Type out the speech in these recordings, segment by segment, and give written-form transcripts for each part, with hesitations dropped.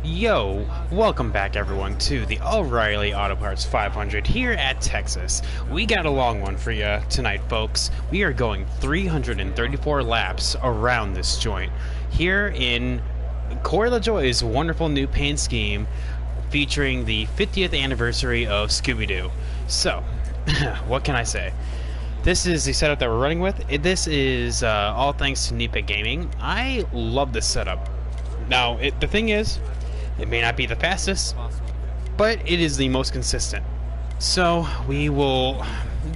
Yo, welcome back everyone to the O'Reilly Auto Parts 500 here at Texas. We got a long one for you tonight, folks. We are going 334 laps around this joint here in Corey LaJoie's wonderful new paint scheme featuring the 50th anniversary of Scooby-Doo. So, what can I say? This is the setup that we're running with. This is all thanks to Nipe Gaming. I love this setup. Now, the thing is, it may not be the fastest, but it is the most consistent. So we will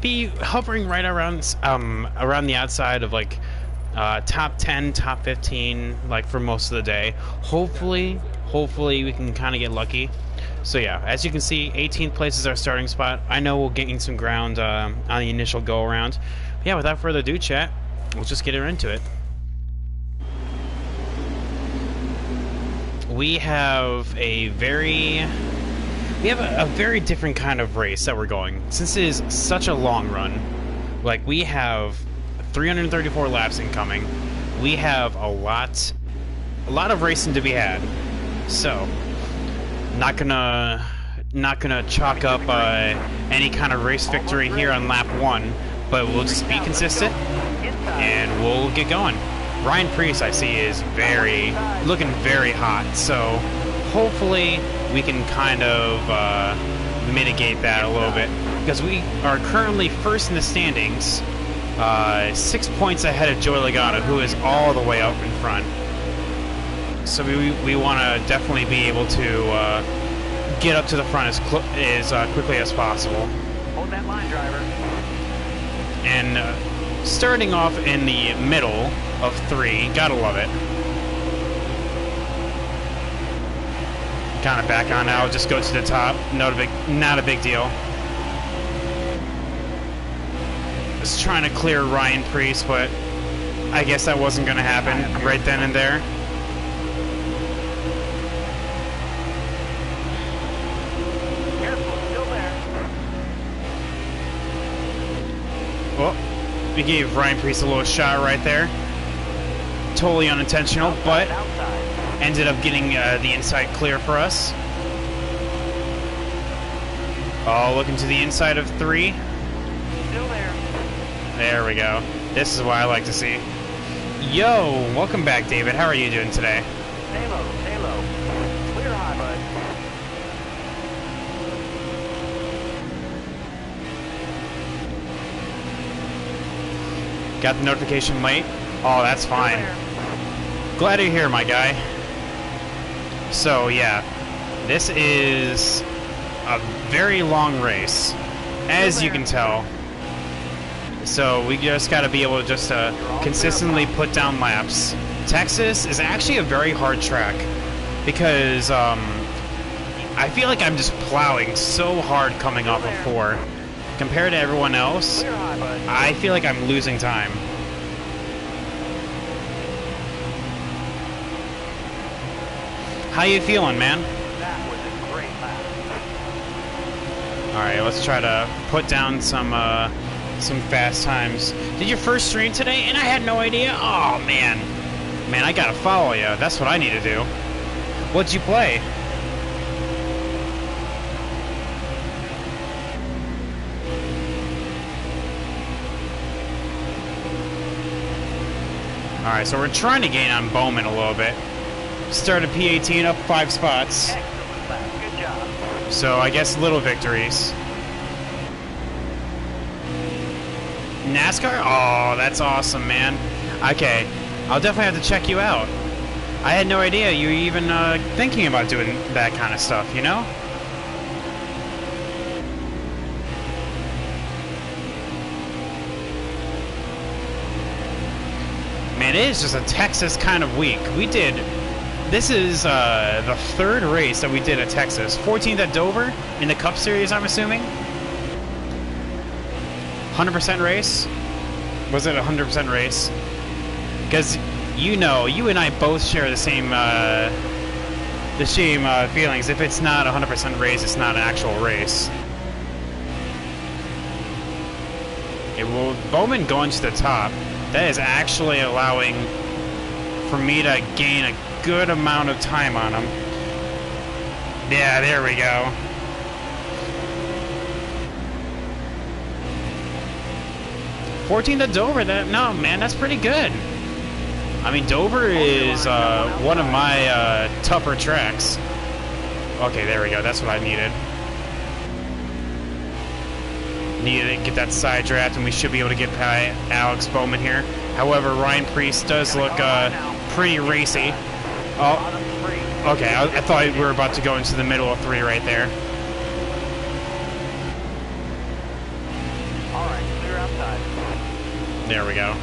be hovering right around around the outside of like top 10, top 15, like for most of the day. Hopefully we can kind of get lucky. So yeah, as you can see, 18th place is our starting spot. I know we'll gain some ground on the initial go around. But yeah, without further ado, chat, we'll just get into it. We have a very different kind of race that we're going. Since it is such a long run, like we have 334 laps incoming, we have a lot of racing to be had. So, not gonna chalk up any kind of race victory here on lap 1, but we'll just be consistent and we'll get going. Ryan Priest, I see, is looking very hot, so hopefully we can kind of mitigate that a little bit, because we are currently first in the standings, 6 points ahead of Joey Logano, who is all the way up in front. So we want to definitely be able to get up to the front as quickly as possible. Hold that line, driver. And starting off in the middle of 3, gotta love it. Kind of back on now, just go to the top. Not a big deal. Just trying to clear Ryan Priest, but I guess that wasn't gonna happen right then and there. Careful, still there. Well, we gave Ryan Priest a little shot right there. Totally unintentional, but ended up getting the inside clear for us. Oh, looking to the inside of 3. Still there. There we go. This is what I like to see. Yo, welcome back, David. How are you doing today? Stay low, stay low. Clear high, bud. Got the notification late? Oh, that's fine. Glad you're here, my guy. So, yeah. This is a very long race, as you can tell. So, we just gotta be able to just consistently put down laps. Texas is actually a very hard track, because I feel like I'm just plowing so hard coming off of 4. Compared to everyone else, I feel like I'm losing time. How you feeling, man? That was a great lap. All right, let's try to put down some fast times. Did your first stream today? And I had no idea. Oh man, I gotta follow you. That's what I need to do. What'd you play? All right, so we're trying to gain on Bowman a little bit. Started P18 up 5 spots. Excellent lap. Good job. So I guess little victories. Nascar? Oh, that's awesome, man. Okay, I'll definitely have to check you out. I had no idea you were even thinking about doing that kind of stuff, you know? Man, it is just a Texas kind of week. This is the 3rd race that we did at Texas. 14th at Dover in the Cup Series, I'm assuming. 100% race? Was it a 100% race? Because you and I both share the same feelings. If it's not a 100% race, it's not an actual race. Okay, well, Bowman going to the top, that is actually allowing for me to gain a good amount of time on him. Yeah, there we go. $14 to Dover. No, man, that's pretty good. I mean, Dover is one of my tougher tracks. Okay, there we go. That's what I needed. Needed to get that side draft, and we should be able to get by Alex Bowman here. However, Ryan Preece does look pretty racy. Oh, okay. I thought we were about to go into the middle of 3 right there. All right, clear outside. There we go.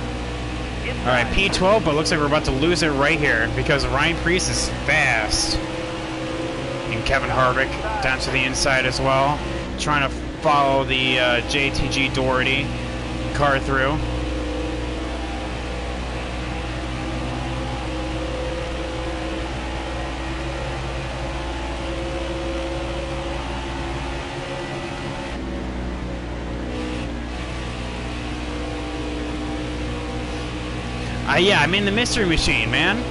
All right, P12, but looks like we're about to lose it right here because Ryan Preece is fast. And Kevin Harvick down to the inside as well, trying to follow the JTG Doherty car through. Yeah, I'm in the mystery machine, man.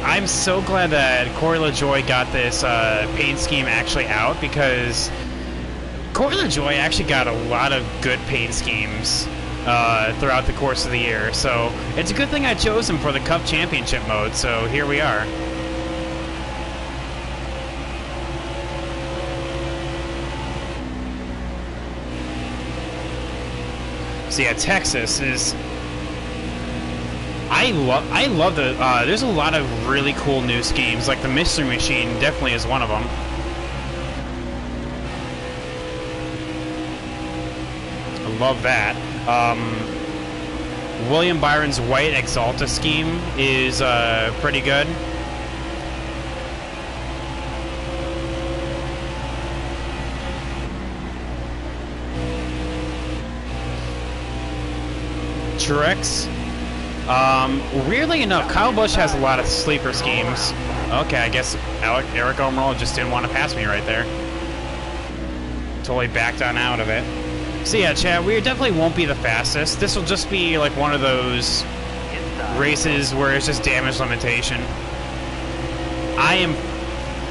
I'm so glad that Corey LaJoie got this paint scheme actually out, because Corey LaJoie actually got a lot of good paint schemes throughout the course of the year. So it's a good thing I chose him for the Cup Championship mode, so here we are. So yeah, Texas is... I love the, there's a lot of really cool new schemes, like the Mystery Machine definitely is one of them. I love that. William Byron's White Exalta scheme is pretty good. Truex. Weirdly enough, Kyle Busch has a lot of sleeper schemes. Okay, I guess Eric Almirola just didn't want to pass me right there. Totally backed on out of it. So yeah, Chad, we definitely won't be the fastest. This will just be like one of those races where it's just damage limitation. I am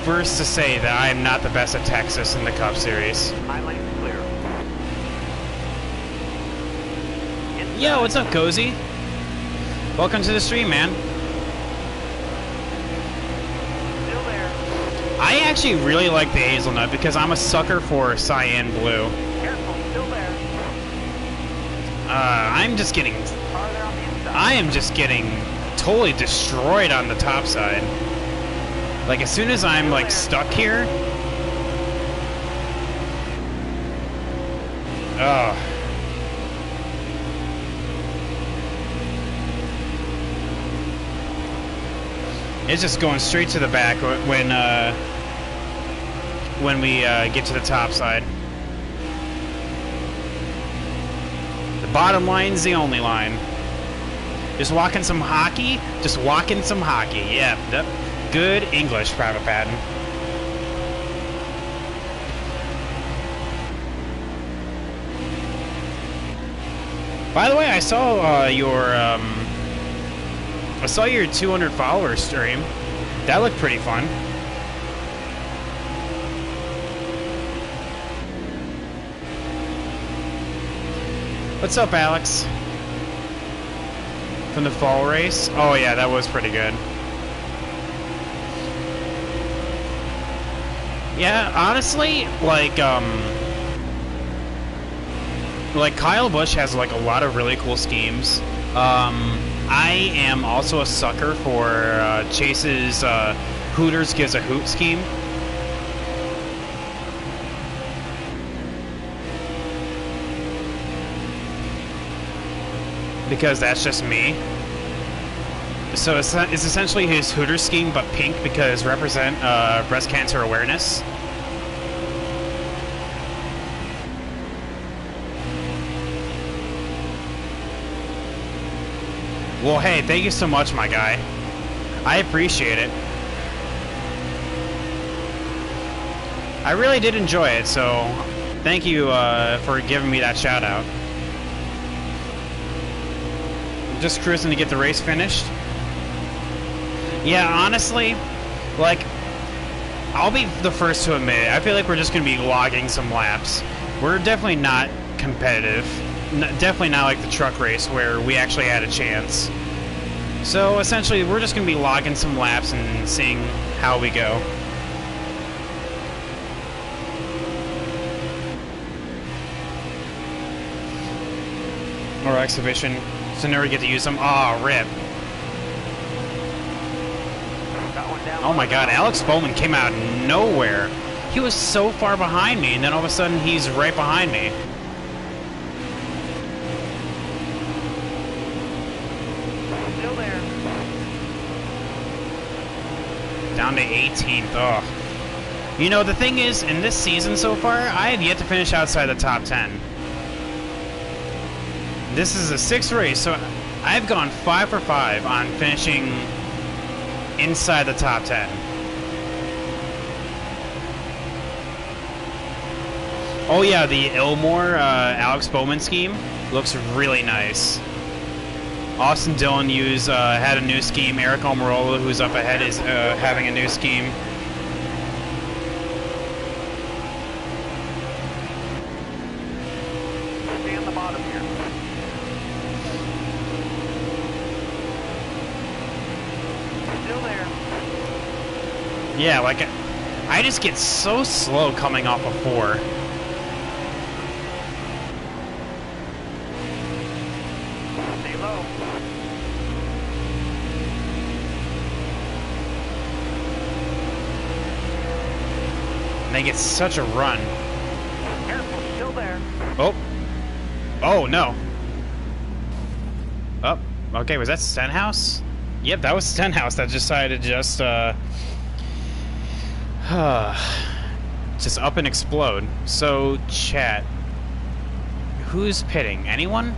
first to say that I am not the best at Texas in the Cup Series. My lane's clear. Yo, what's up, Cozy? Welcome to the stream, man. Still there. I actually really like the hazelnut because I'm a sucker for cyan blue. Careful, still there. I'm just getting... Farther on the inside. I am just getting totally destroyed on the top side. Like, as soon as I'm, like, stuck here... Ugh. It's just going straight to the back when we get to the top side. The bottom line's the only line. Just walking some hockey. Just walking some hockey. Yeah, yep. Good English, Private Patton. By the way, I saw your 200 followers stream. That looked pretty fun. What's up, Alex? From the fall race? Oh yeah, that was pretty good. Yeah, honestly, like Kyle Busch has like a lot of really cool schemes. I am also a sucker for Chase's Hooters Gives a Hoot scheme. Because that's just me. So it's essentially his Hooters scheme, but pink because represent breast cancer awareness. Well, hey, thank you so much, my guy. I appreciate it. I really did enjoy it, so thank you for giving me that shout out. Just cruising to get the race finished. Yeah, honestly, like, I'll be the first to admit it. I feel like we're just going to be logging some laps. We're definitely not competitive. Definitely not like the truck race where we actually had a chance. So essentially, we're just going to be logging some laps and seeing how we go. Or exhibition. So never get to use them. Aw, rip. Got one down. Oh my god, Alex Bowman came out of nowhere. He was so far behind me, and then all of a sudden he's right behind me. Still there. Down to 18th. Oh. You know, the thing is, in this season so far, I have yet to finish outside the top 10. This is a 6th race, so I've gone 5 for 5 on finishing inside the top 10. Oh yeah, the Ilmore Alex Bowman scheme looks really nice. Austin Dillon had a new scheme. Eric Almirola, who's up ahead, is having a new scheme. Stay on the bottom here. Still there. Yeah, like I just get so slow coming off of 4. Stay low. And they get such a run. Careful. Still there. Oh. Oh, no. Oh, okay, was that Stenhouse? Yep, that was Stenhouse that decided to just up and explode. So, chat. Who's pitting? Anyone?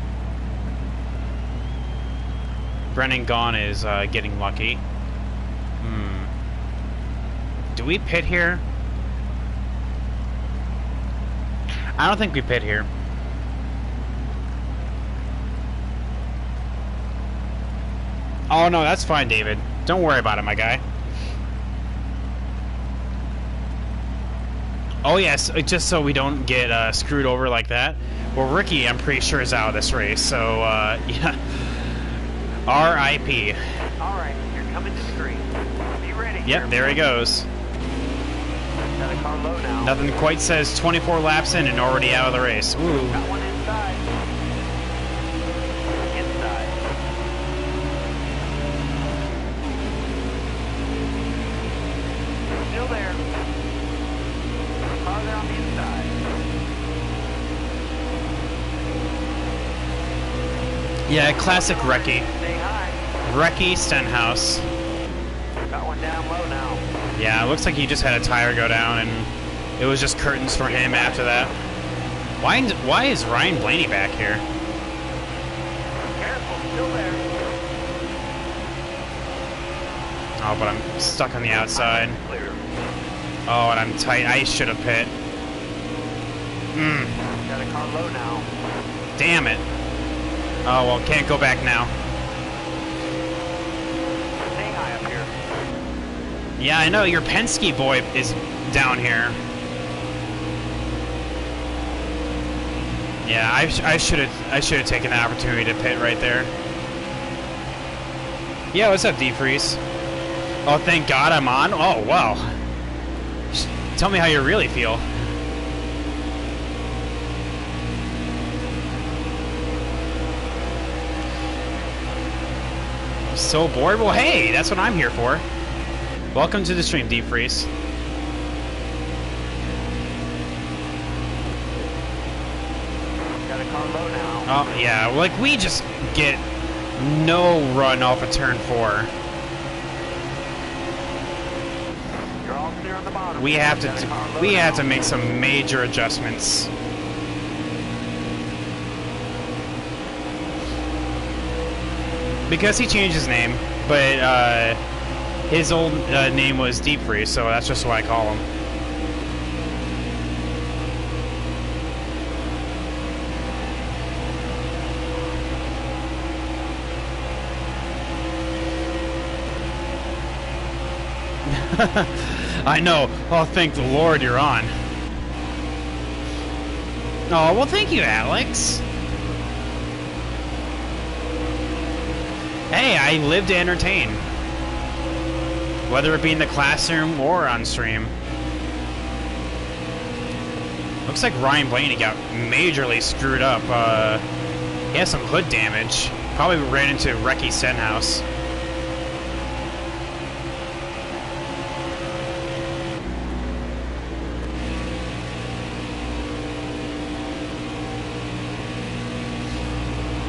Brennan Gaughan is getting lucky. Do we pit here? I don't think we pit here. Oh no, that's fine, David. Don't worry about it, my guy. Oh yes, just so we don't get screwed over like that. Well, Ricky, I'm pretty sure, is out of this race, so yeah. R.I.P. All right. You're coming to the green. Be ready. Yep, there he goes. Got a car low now. Nothing quite says 24 laps in and already out of the race. Ooh. Got one inside. Inside. Still there. Car there on the inside. Yeah, classic Recky. Stay high. Recky Stenhouse. Got one down low now. Yeah, it looks like he just had a tire go down, and it was just curtains for him after that. Why is Ryan Blaney back here? Careful. Still there. Oh, but I'm stuck on the outside. Clear. Oh, and I'm tight. I should have pit. Got a car low now. Damn it. Oh, well, can't go back now. Stay high up here. Yeah, I know, your Penske boy is down here. Yeah, I should have taken the opportunity to pit right there. Yeah, what's up, DeFreeze? Oh, thank God I'm on. Oh, wow. Tell me how you really feel. So bored? Well, hey, that's what I'm here for. Welcome to the stream, DeFreeze. Got a car low now. Oh, yeah, like, we just get no run off of turn 4. You're all clear on the bottom. We have Got a car low we have now. to make some major adjustments. Because he changed his name, but his old name was Deep Freeze, so that's just what I call him. I know. Oh, thank the Lord you're on. Oh, well, thank you, Alex. Hey, I live to entertain. Whether it be in the classroom or on stream. Looks like Ryan Blaney got majorly screwed up. He has some hood damage. Probably ran into Recky Stenhouse.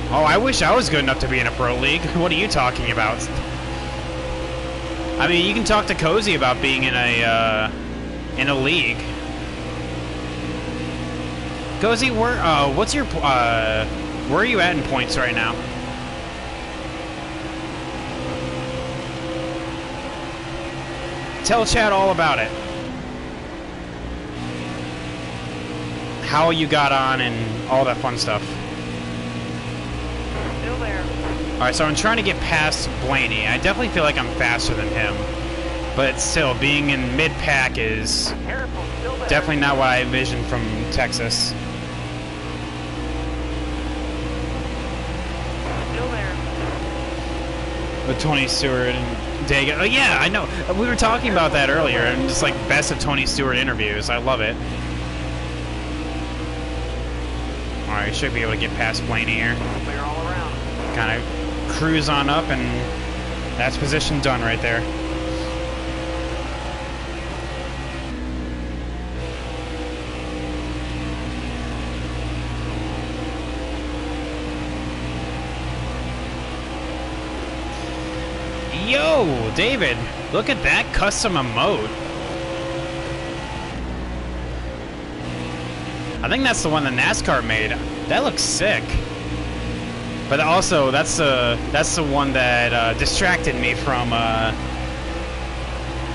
Oh, I wish I was good enough to be in a pro league. What are you talking about? I mean, you can talk to Cozy about being in a league. Cozy, what's your where are you at in points right now? Tell chat all about it. How you got on and all that fun stuff. Still there. Alright, so I'm trying to get past Blaney. I definitely feel like I'm faster than him. But still, being in mid-pack is Careful, still there. definitely not what I envisioned from Texas. Still there. With Tony Stewart and Dagan. Oh yeah, I know. We were talking about that earlier, and just like best of Tony Stewart interviews. I love it. Alright, should be able to get past Blaney here. Clear all around. Kind of cruise on up, and that's position done right there. Yo, David, look at that custom emote. I think that's the one that NASCAR made. That looks sick. But also, that's the one that distracted me from.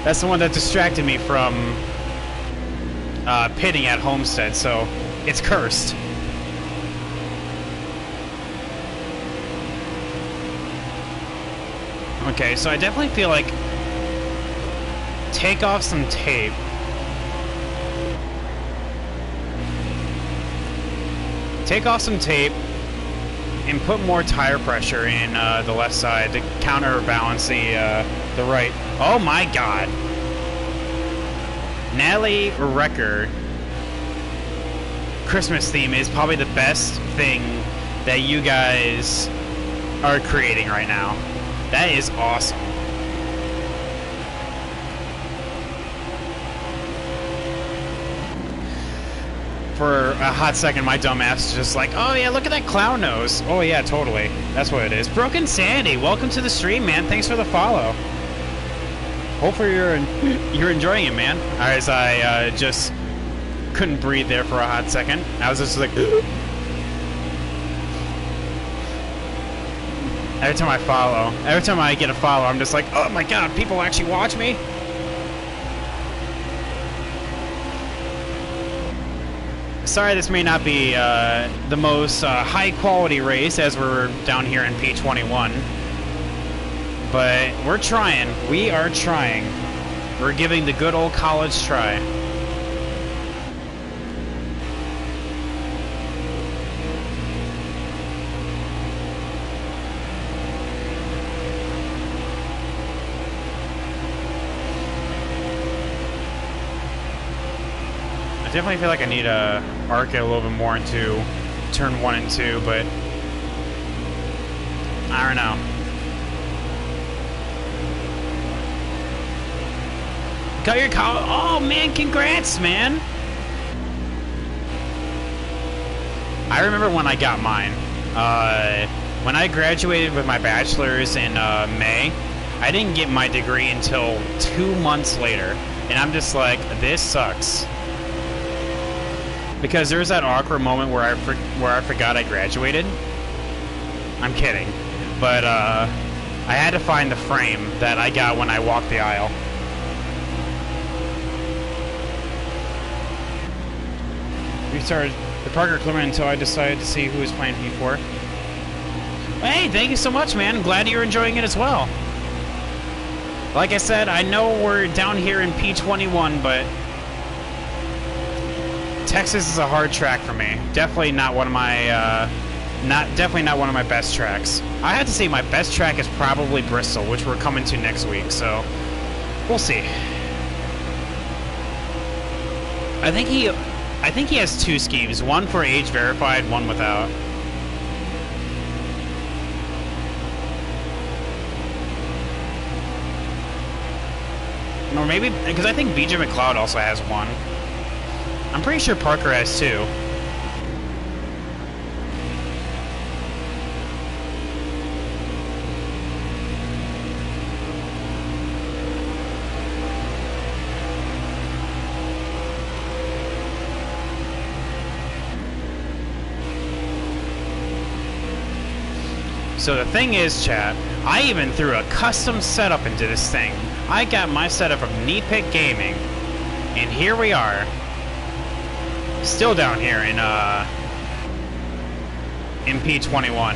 That's the one that distracted me from pitting at Homestead. So it's cursed. Okay, so I definitely feel like take off some tape. Take off some tape and put more tire pressure in the left side to counterbalance the right. Oh my God! Natalie Wrecker Christmas theme is probably the best thing that you guys are creating right now. That is awesome. For a hot second, my dumb ass is just like, oh yeah, look at that clown nose. Oh yeah, totally. That's what it is. Broken Sandy, welcome to the stream, man. Thanks for the follow. Hopefully you're enjoying it, man. As I just couldn't breathe there for a hot second. I was just like, every time I get a follow, I'm just like, oh my God, people actually watch me? Sorry, this may not be the most high-quality race as we're down here in P21. But we're trying. We are trying. We're giving the good old college try. I definitely feel like I need to arc it a little bit more into turn 1 and 2, but I don't know. Got your college? Oh man, congrats, man! I remember when I got mine. When I graduated with my bachelor's in May, I didn't get my degree until 2 months later, and I'm just like, this sucks. Because there's that awkward moment where I forgot I graduated. I'm kidding, but I had to find the frame that I got when I walked the aisle. We started the Parker Clement until I decided to see who was playing P4. Hey, thank you so much, man. I'm glad you're enjoying it as well. Like I said, I know we're down here in P21, but Texas is a hard track for me. Definitely not one of my, definitely not one of my best tracks. I have to say my best track is probably Bristol, which we're coming to next week, so we'll see. I think he has two schemes, one for age verified, one without. Or maybe, because I think BJ McLeod also has one. I'm pretty sure Parker has two. So the thing is, chat, I even threw a custom setup into this thing. I got my setup from Pit Gaming, and here we are. Still down here in P21.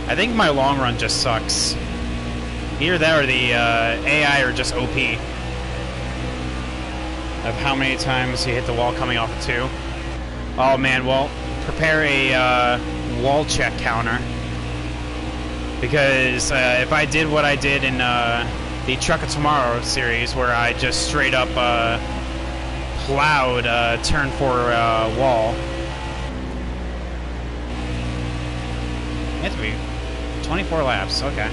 I think my long run just sucks. Either that or the AI are just OP. Of how many times you hit the wall coming off of 2. Oh man, well, prepare a wall check counter. Because if I did what I did in the Truck of Tomorrow series, where I just straight up plowed turn 4 wall. It has to be 24 laps, okay.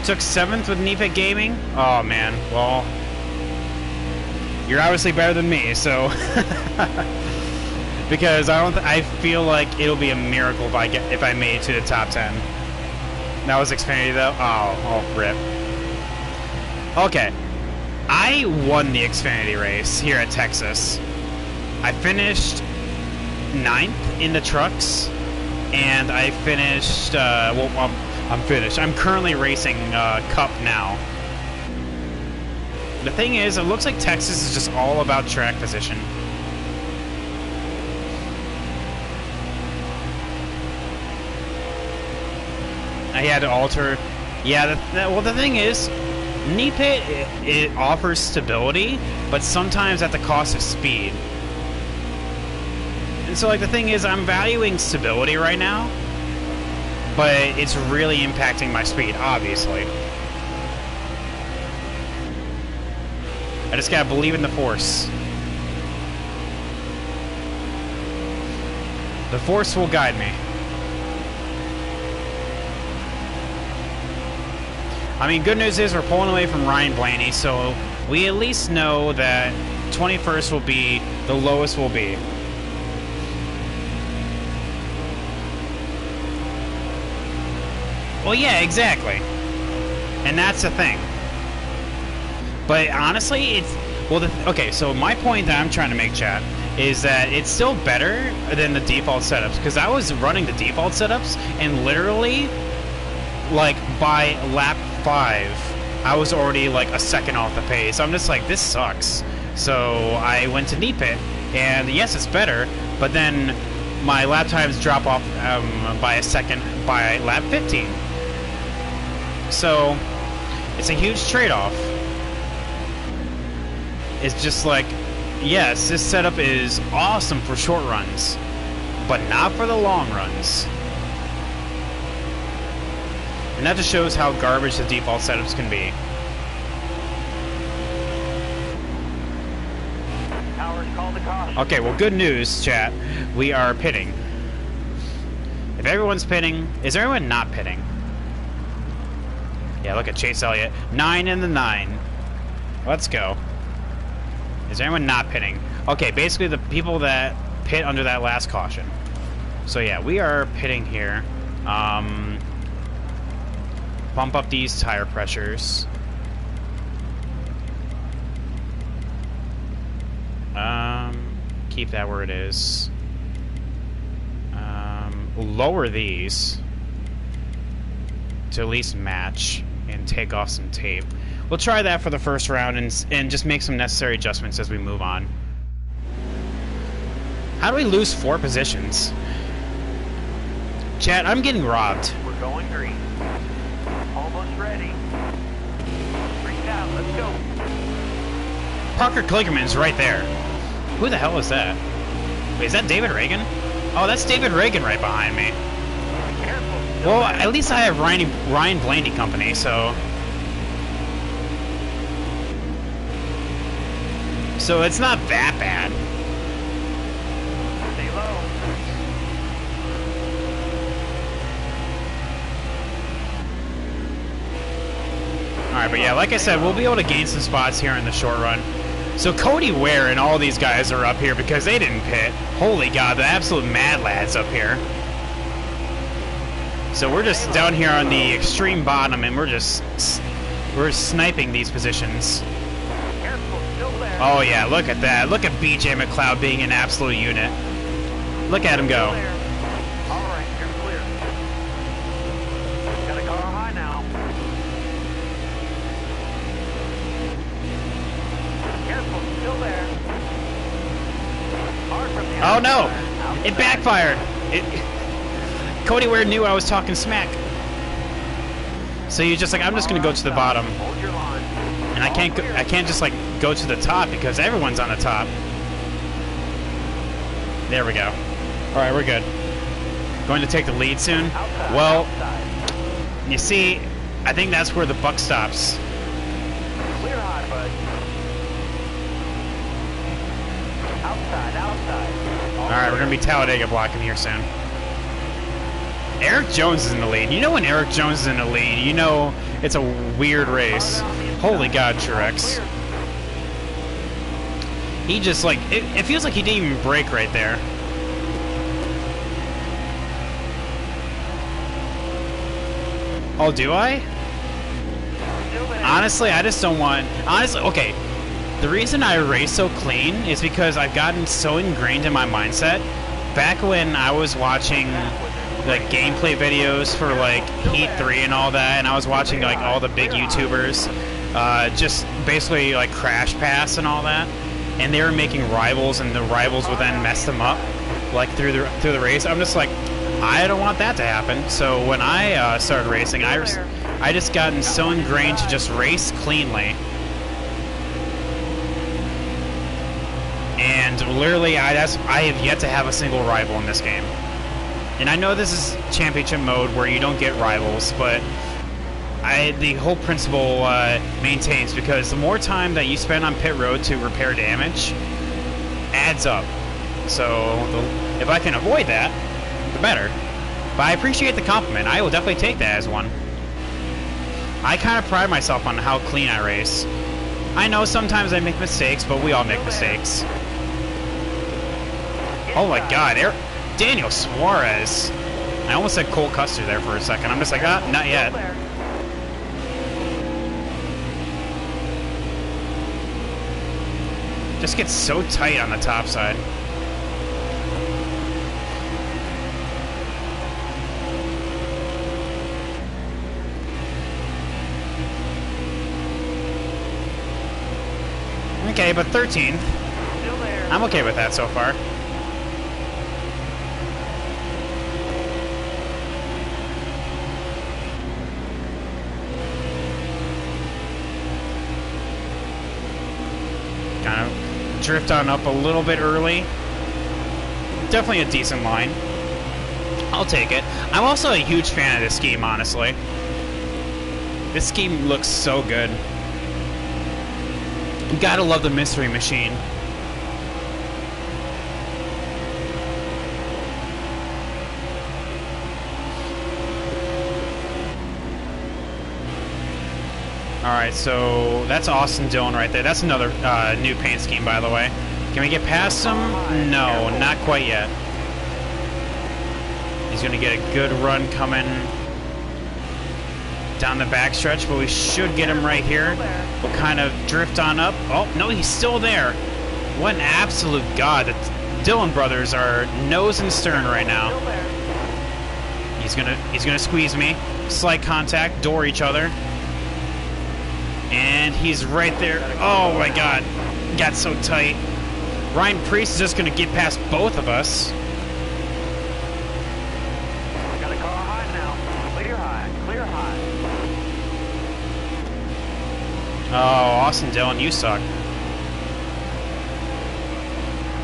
Took 7th with Pit Gaming? Oh man, well, you're obviously better than me, so because I feel like it'll be a miracle if I made it to the top 10. That was Xfinity though. Oh, rip. Okay, I won the Xfinity race here at Texas. I finished 9th in the trucks, and I finished. Well, I'm finished. I'm currently racing Cup now. The thing is, it looks like Texas is just all about track position. I had to alter. Yeah, well, the thing is, Pit it offers stability, but sometimes at the cost of speed. And so, like, the thing is, I'm valuing stability right now, but it's really impacting my speed, obviously. I just gotta believe in the Force. The Force will guide me. I mean, good news is we're pulling away from Ryan Blaney, so we at least know that 21st will be the lowest we'll be. Well, yeah, exactly. And that's the thing. But honestly, it's... Well, okay, so my point that I'm trying to make, chat, is that it's still better than the default setups. Because I was running the default setups, and literally, like, by lap 5, I was already, like, a second off the pace. I'm just like, this sucks. So I went to Pit, and yes, it's better, but then my lap times drop off by a second by lap 15. So it's a huge trade-off. It's just like, yes, this setup is awesome for short runs, but not for the long runs. And that just shows how garbage the default setups can be. Towers called the caution. Okay, well, good news, chat. We are pitting. If everyone's pitting, is everyone not pitting? Yeah, look at Chase Elliott. 9 in the 9. Let's go. Is anyone not pitting? Okay, basically the people that pit under that last caution. So yeah, we are pitting here. Bump up these tire pressures. Keep that where it is. Lower these to at least match and take off some tape. We'll try that for the first round and just make some necessary adjustments as we move on. How do we lose 4 positions? Chat, I'm getting robbed. We're going green. Almost ready. Green out, let's go. Parker Kligerman's right there. Who the hell is that? Wait, is that David Reagan? Oh, that's David Reagan right behind me. Careful. Well, at least I have Ryan Blaney company, so... So it's not that bad. Stay low. Alright, but yeah, like I said, we'll be able to gain some spots here in the short run. So Cody Ware and all these guys are up here because they didn't pit. Holy God, the absolute mad lads up here. So we're just down here on the extreme bottom, and we're sniping these positions. Careful, still there. Oh yeah, look at that. Look at BJ McLeod being an absolute unit. Look at him go. Still there. All right, you're clear. Got a car high now. Careful, still there. Hard from the Oh no! outside. It backfired! Cody Ware knew I was talking smack. So you're just like, I'm just gonna go to the bottom. Hold your line. And I can't just like go to the top because everyone's on the top. There we go. Alright, we're good. Going to take the lead soon? Outside, Well, outside. you see, I think that's where the buck stops. Clear high, bud. Outside. Alright, we're gonna be Talladega blocking here soon. Eric Jones is in the lead. You know when Eric Jones is in the lead, you know it's a weird race. Holy God, Truex. He just like, it feels like he didn't even brake right there. Oh, do I? Honestly, I just don't want... Honestly, okay. The reason I race so clean is because I've gotten so ingrained in my mindset. Back when I was watching like gameplay videos for like Heat 3 and all that, and I was watching like all the big YouTubers just basically like crash pass and all that, and they were making rivals, and the rivals would then mess them up like through the race. I'm just like, I don't want that to happen. So when I started racing, I just gotten so ingrained to just race cleanly. And literally, I have yet to have a single rival in this game. And I know this is championship mode where you don't get rivals, but the whole principle maintains, because the more time that you spend on pit road to repair damage adds up. So if I can avoid that, the better. But I appreciate the compliment. I will definitely take that as one. I kind of pride myself on how clean I race. I know sometimes I make mistakes, but we all make mistakes. Oh my God, Daniel Suarez. I almost said Cole Custer there for a second. I'm just like, ah, not yet. Just gets so tight on the top side. Okay, but 13th. I'm okay with that so far. Kind of drift on up a little bit early. Definitely a decent line. I'll take it. I'm also a huge fan of this scheme, honestly. This scheme looks so good. You gotta love the mystery machine. Alright, so that's Austin Dillon right there. That's another new paint scheme, by the way. Can we get past him? No, not quite yet. He's gonna get a good run coming down the backstretch, but we should get him right here. We'll kind of drift on up. Oh, no, he's still there. What an absolute god. The Dillon brothers are nose and stern right now. He's gonna squeeze me. Slight contact, door each other. And he's right there. Oh my god. Got so tight. Ryan Priest is just going to get past both of us. Got a car high now. Clear high. Clear high. Oh, Austin Dillon, you suck.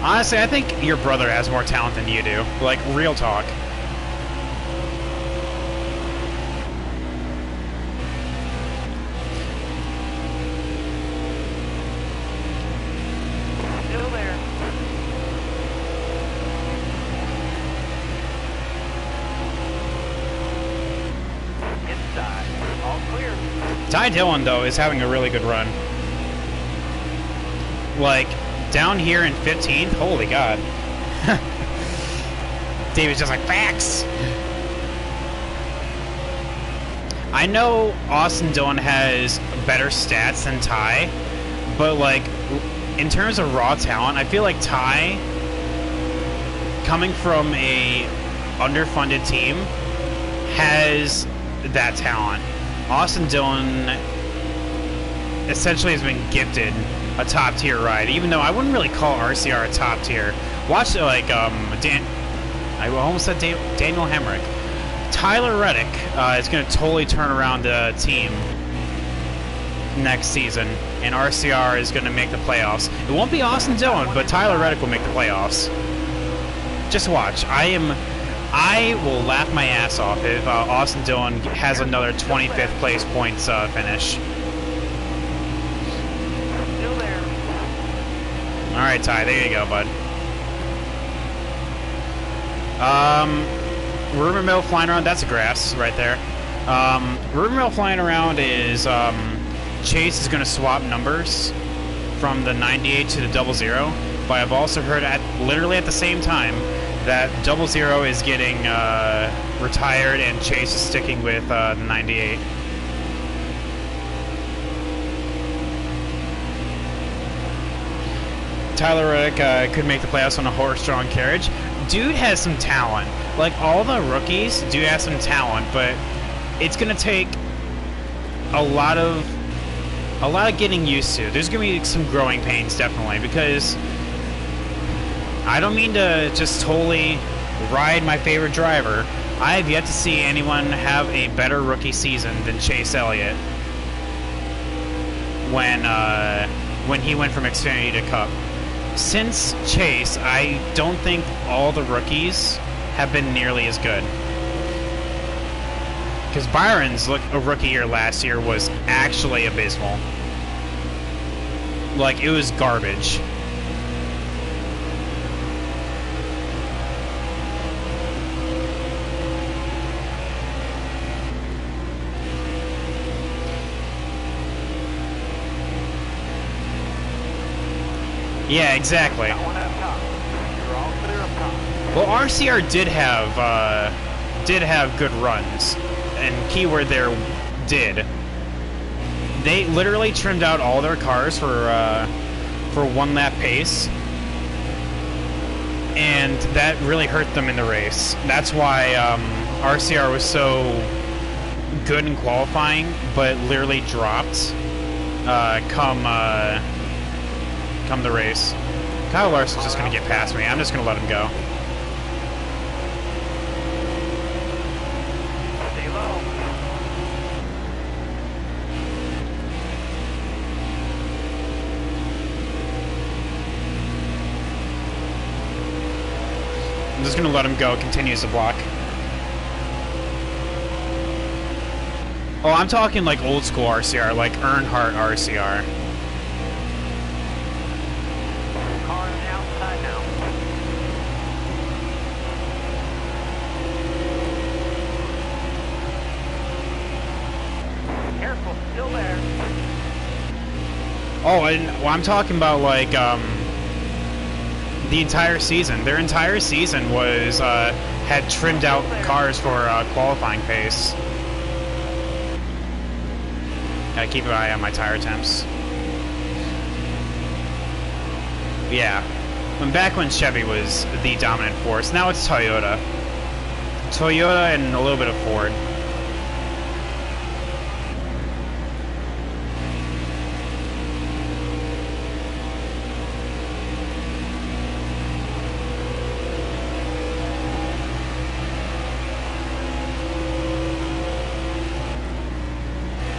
Honestly, I think your brother has more talent than you do. Like, real talk. Still there. Inside. All clear. Ty Dillon, though, is having a really good run. Like, down here in 15th, holy god. David's just like, facts! I know Austin Dillon has better stats than Ty, but like, in terms of raw talent, I feel like Ty, coming from a underfunded team, has that talent. Austin Dillon essentially has been gifted a top tier ride, even though I wouldn't really call RCR a top tier. Watch like I almost said Daniel Hemrick. Tyler Reddick is going to totally turn around the team next season, and RCR is going to make the playoffs. It won't be Austin Dillon, but Tyler Reddick will make the playoffs. Just watch. I will laugh my ass off if Austin Dillon has another 25th place points finish. Still there. All right, Ty, there you go, bud. Rumor mill flying around, that's a grass right there. Rumor mill flying around is Chase is going to swap numbers from the 98 to the 00, but I've also heard literally at the same time that 00 is getting retired and Chase is sticking with the 98. Tyler Reddick could make the playoffs on a horse-drawn carriage. Dude has some talent. Like, all the rookies do have some talent, but it's gonna take a lot of getting used to. There's gonna be some growing pains, definitely, because I don't mean to just totally ride my favorite driver. I have yet to see anyone have a better rookie season than Chase Elliott when he went from Xfinity to Cup. Since Chase, I don't think all the rookies have been nearly as good. Because Byron's rookie year last year was actually abysmal. Like, it was garbage. Yeah, exactly. Well, RCR did have good runs, and keyword there, did. They literally trimmed out all their cars for one lap pace, and that really hurt them in the race. That's why RCR was so good in qualifying, but literally dropped come the race. Kyle Larson's just going to get past me. I'm just going to let him go. Stay low. I'm just going to let him go. Continues to block. Oh, I'm talking like old school RCR, like Earnhardt RCR. Car on the outside now. Careful, still there. Oh, well, I'm talking about like the entire season. Their entire season was had trimmed out cars for qualifying pace. Gotta keep an eye on my tire temps. Yeah, back when Chevy was the dominant force, now it's Toyota. Toyota and a little bit of Ford.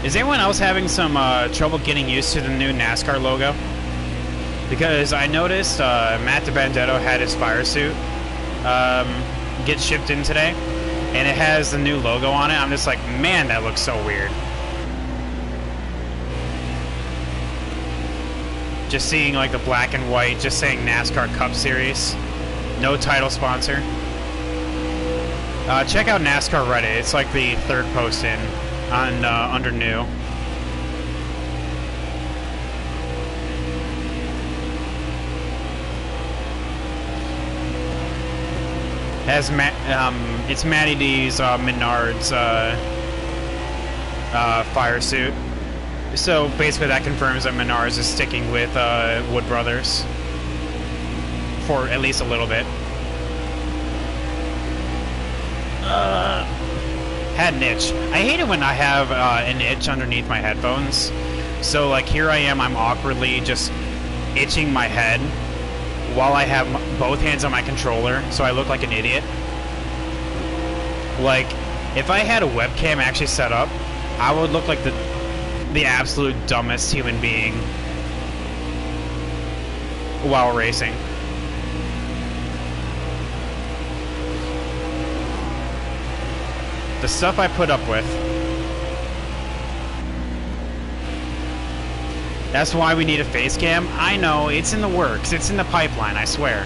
Is anyone else having some trouble getting used to the new NASCAR logo? Because I noticed Matt DiBenedetto had his fire suit get shipped in today, and it has the new logo on it. I'm just like, man, that looks so weird. Just seeing like the black and white, just saying NASCAR Cup Series, no title sponsor. Check out NASCAR Reddit. It's like the third post in on under new. Has it's Matty D's Menards fire suit. So basically, that confirms that Menards is sticking with Wood Brothers for at least a little bit. Had an itch. I hate it when I have an itch underneath my headphones. So like here I am, I'm awkwardly just itching my head while I have both hands on my controller, so I look like an idiot. Like, if I had a webcam actually set up, I would look like the absolute dumbest human being while racing. The stuff I put up with. That's why we need a face cam. I know, it's in the works. It's in the pipeline, I swear.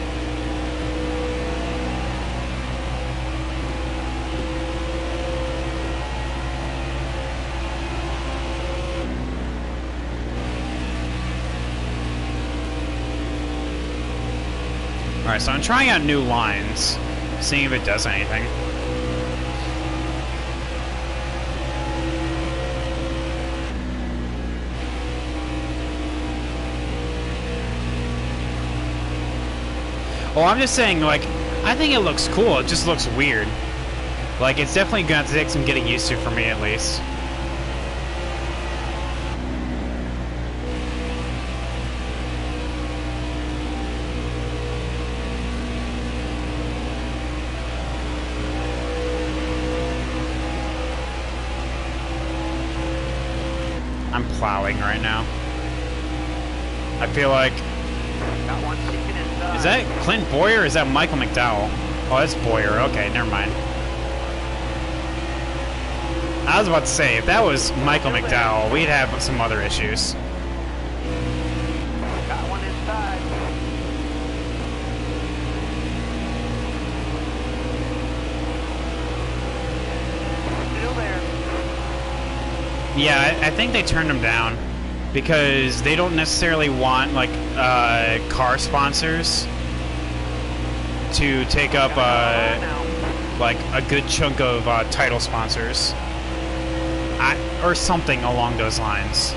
Alright, so I'm trying out new lines, seeing if it does anything. Well, I'm just saying, like, I think it looks cool. It just looks weird. Like, it's definitely going to take some getting used to for me, at least. I'm plowing right now. I feel like... Got one sticking inside. Is that Clint Boyer or is that Michael McDowell? Oh, that's Boyer. Okay, never mind. I was about to say, if that was Michael McDowell, we'd have some other issues. Got one inside. Still there. Yeah, I think they turned him down because they don't necessarily want, like, car sponsors to take up, like, a good chunk of title sponsors. Or something along those lines.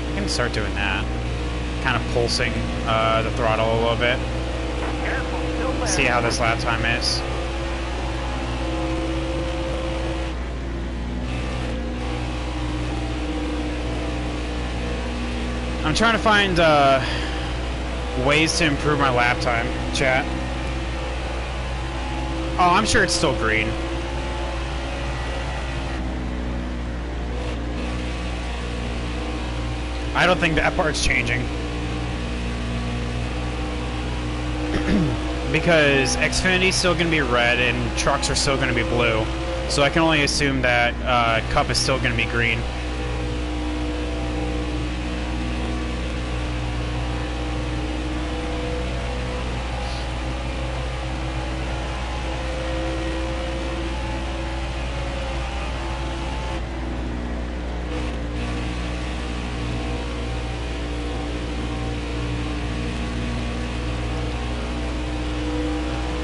I can start doing that. Kind of pulsing the throttle a little bit. Careful, still there. See how this lap time is. I'm trying to find ways to improve my lap time, chat. Oh, I'm sure it's still green. I don't think that part's changing. Because Xfinity's still going to be red and trucks are still going to be blue. So I can only assume that Cup is still going to be green.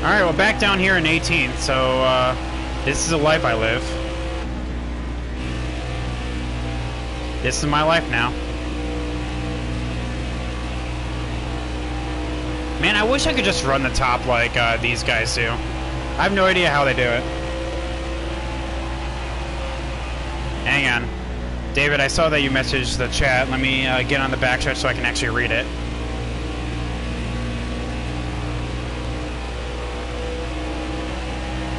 Alright, well, back down here in 18th, so this is the life I live. This is my life now. Man, I wish I could just run the top like these guys do. I have no idea how they do it. Hang on. David, I saw that you messaged the chat. Let me get on the backstretch so I can actually read it.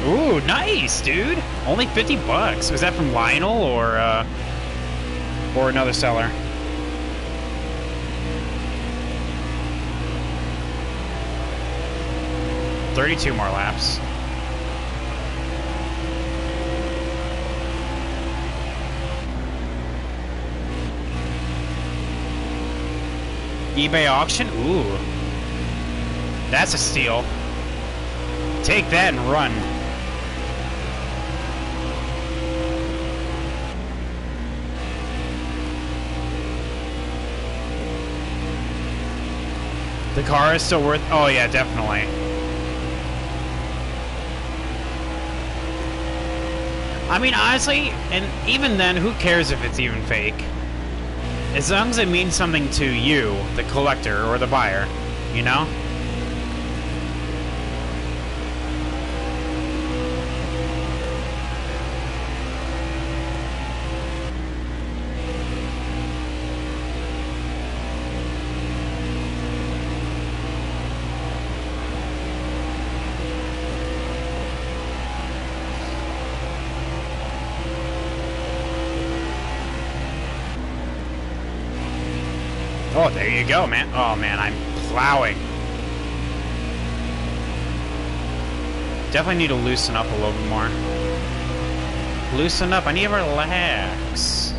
Ooh, nice, dude. Only 50 bucks. Was that from Lionel or another seller? $32 more laps. eBay auction? Ooh. That's a steal. Take that and run. The car is still worth... Oh, yeah, definitely. I mean, honestly, and even then, who cares if it's even fake? As long as it means something to you, the collector or the buyer, you know? Oh, there you go, man. Oh, man, I'm plowing. Definitely need to loosen up a little bit more. Loosen up. I need to relax.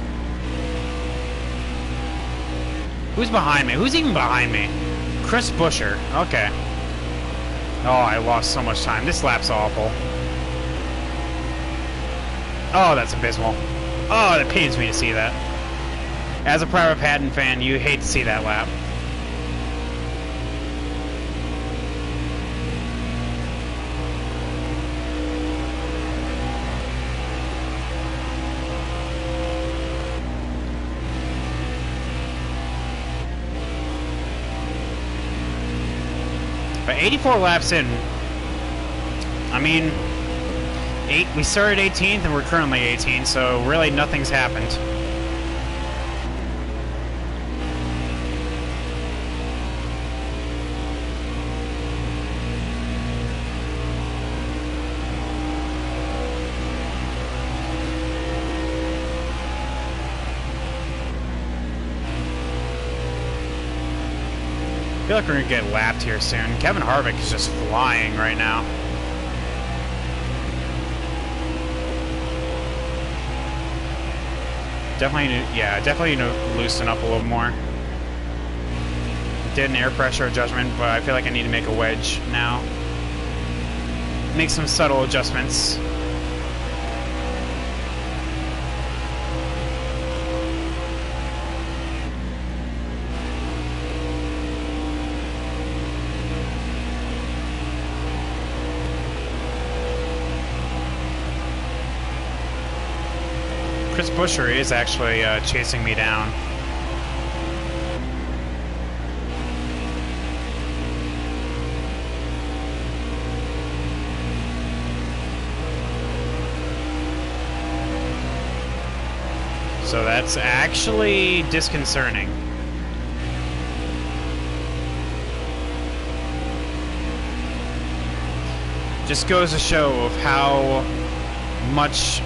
Who's behind me? Who's even behind me? Chris Buescher. Okay. Oh, I lost so much time. This lap's awful. Oh, that's abysmal. Oh, that pains me to see that. As a private patent fan, you hate to see that lap. But 84 laps in, I mean, we started 18th and we're currently 18th, so really nothing's happened. I feel like we're gonna get lapped here soon. Kevin Harvick is just flying right now. Definitely need to loosen up a little more. Did an air pressure adjustment, but I feel like I need to make a wedge now. Make some subtle adjustments. Chris Buescher is actually chasing me down. So that's actually disconcerting. Just goes to show of how much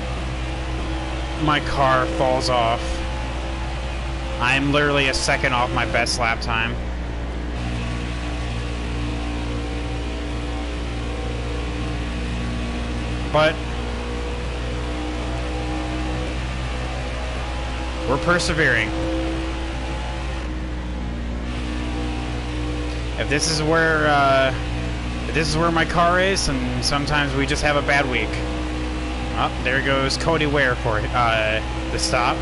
my car falls off. I'm literally a second off my best lap time. But we're persevering. If this is where my car is, and sometimes we just have a bad week. Oh, there goes Cody Ware for the stop.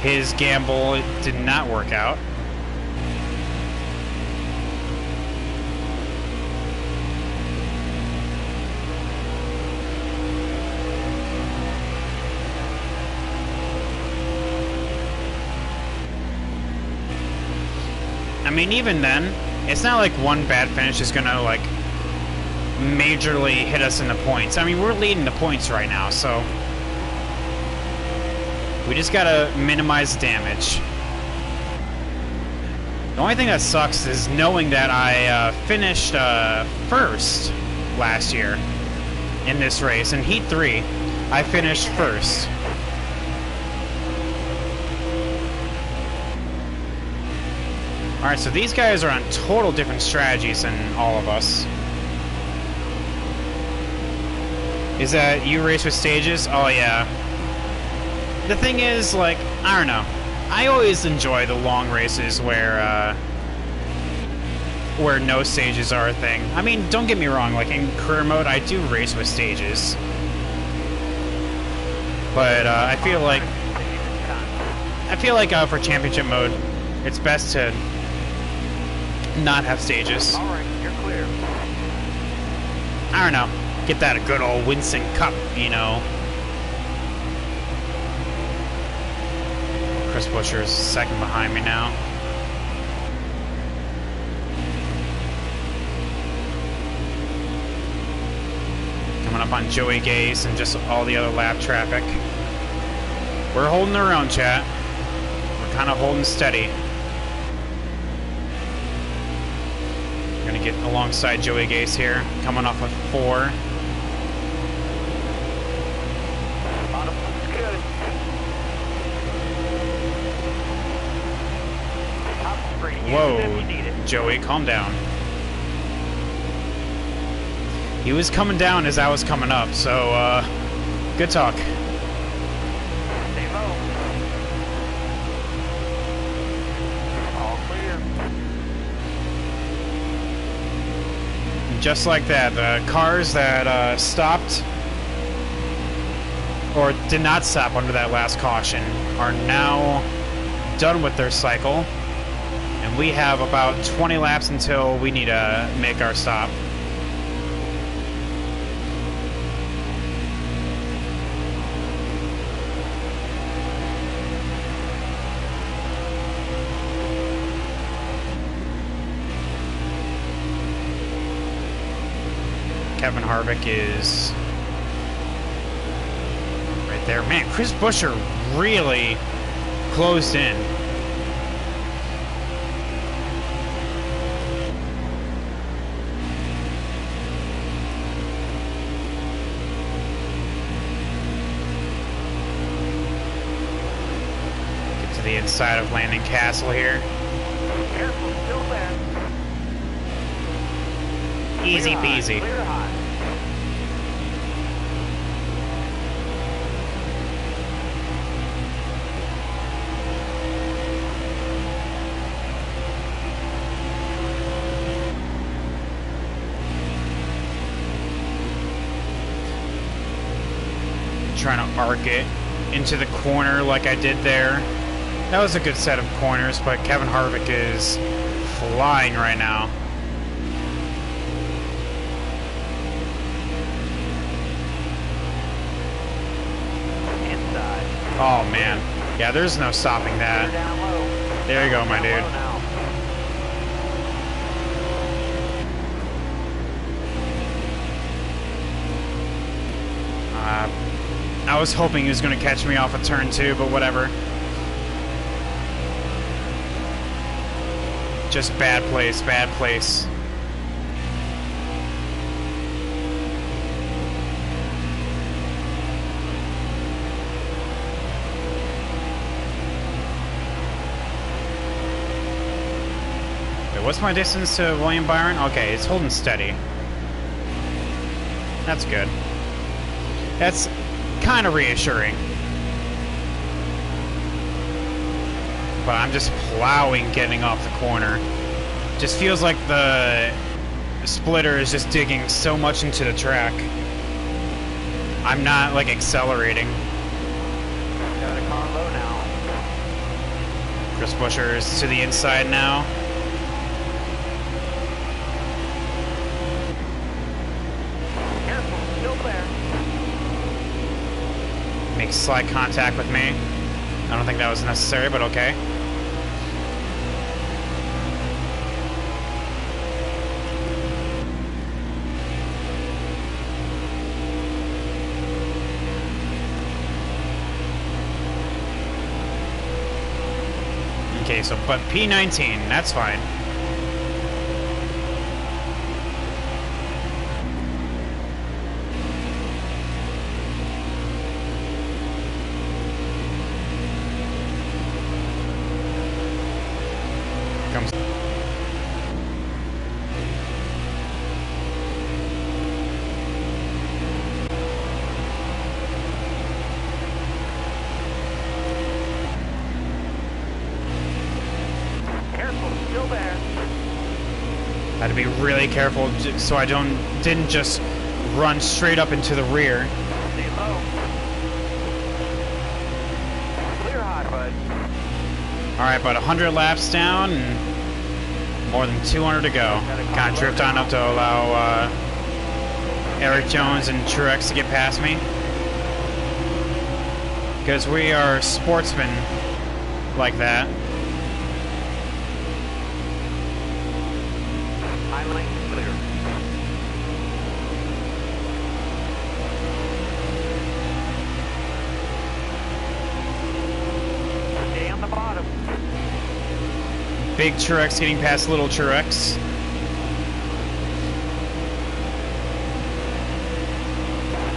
His gamble did not work out. I mean, even then, it's not like one bad finish is gonna, like, majorly hit us in the points. I mean, we're leading the points right now, so we just gotta minimize damage. The only thing that sucks is knowing that I finished first last year in this race. In Heat 3, I finished first. Alright, so these guys are on total different strategies than all of us. Is that you race with stages? Oh yeah. The thing is, like, I don't know. I always enjoy the long races where no stages are a thing. I mean, don't get me wrong, like in career mode, I do race with stages. But I feel like for championship mode, it's best to not have stages. All right, you're clear. I don't know. Get that a good old Winston Cup, you know. Chris Buescher's second behind me now. Coming up on Joey Gase and just all the other lap traffic. We're holding our own, chat. We're kind of holding steady. Gonna get alongside Joey Gase here, coming off of 4. Good. Top speed. Whoa, Use it if you need it. Joey, calm down. He was coming down as I was coming up, so, good talk. Stay low. All clear. Just like that, the cars that stopped or did not stop under that last caution are now done with their cycle, and we have about 20 laps until we need to make our stop. Kevin Harvick is right there. Man, Chris Buescher really closed in. Get to the inside of Landon Castle here. Careful, still there. Easy Clear high, peasy. Clear high. Trying to arc it into the corner like I did there. That was a good set of corners, but Kevin Harvick is flying right now. Inside. Oh man. Yeah, there's no stopping that. Down low. There you go, my Down dude. low now. I was hoping he was going to catch me off a turn 2, but whatever. Just bad place, bad place. Wait, what's my distance to William Byron? Okay, it's holding steady. That's good. That's kind of reassuring. But I'm just plowing getting off the corner. Just feels like the splitter is just digging so much into the track. I'm not like accelerating. Got a car low now. Chris Buescher is to the inside now. Careful, still there. Makes slight contact with me. I don't think that was necessary, but okay. Okay, so, but P19, that's fine. Had to be really careful so I didn't just run straight up into the rear. Stay low. Clear high, bud. Alright, about 100 laps down and more than 200 to go. Kind of drift on up to allow Eric Jones and Truex to get past me. Because we are sportsmen like that. High lane clear. Stay on the bottom. Big Truex getting past little Truex.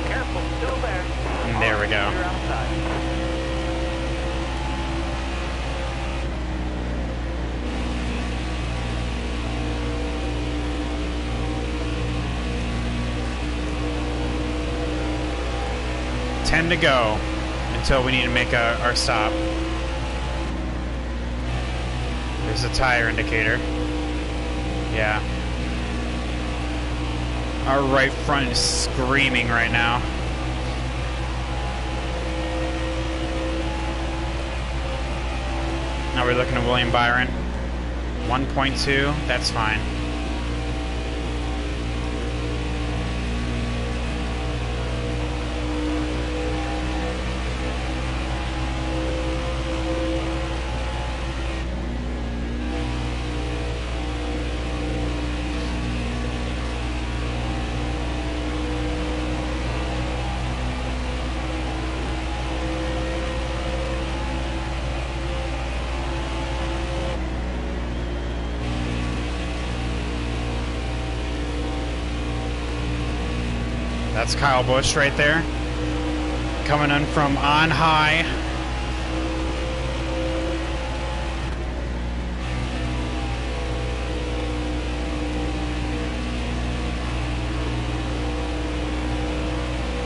Careful, still there. And there we go. You're outside. To go until we need to make our stop. There's a tire indicator. Yeah. Our right front is screaming right now. Now we're looking at William Byron. 1.2, that's fine. That's Kyle Busch right there, coming in from on high.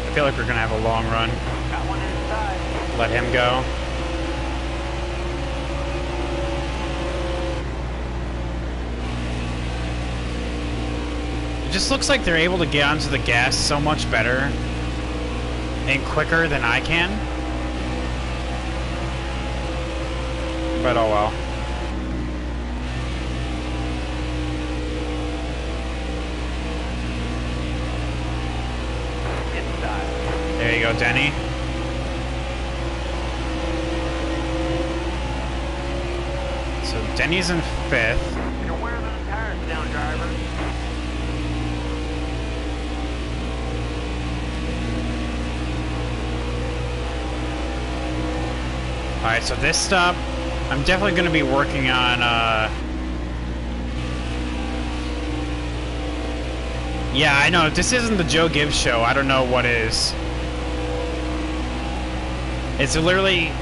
I feel like we're gonna have a long run. Got one inside. Let him go. It just looks like they're able to get onto the gas so much better and quicker than I can. But oh well. Inside. There you go, Denny. So Denny's in 5th. You're wearing those tires down, driver. Alright, so this stop, I'm definitely going to be working on, yeah, I know, if this isn't the Joe Gibbs show, I don't know what is. It's literally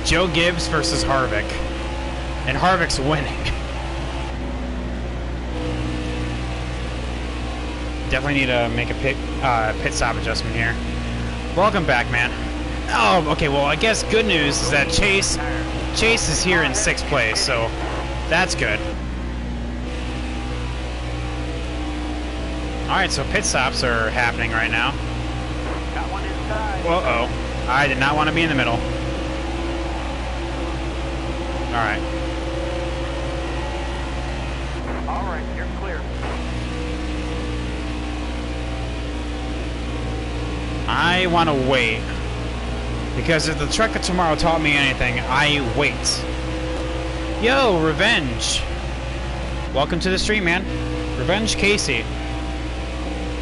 Joe Gibbs versus Harvick. And Harvick's winning. Definitely need to make a pit stop adjustment here. Welcome back, man. Oh, okay, well, I guess good news is that Chase is here in 6th place, so that's good. Alright, so pit stops are happening right now. Got one inside. Uh-oh. I did not want to be in the middle. Alright. All right, you're clear. I want to wait. Because if the truck of tomorrow taught me anything, I wait. Yo, Revenge. Welcome to the stream, man. Revenge Casey.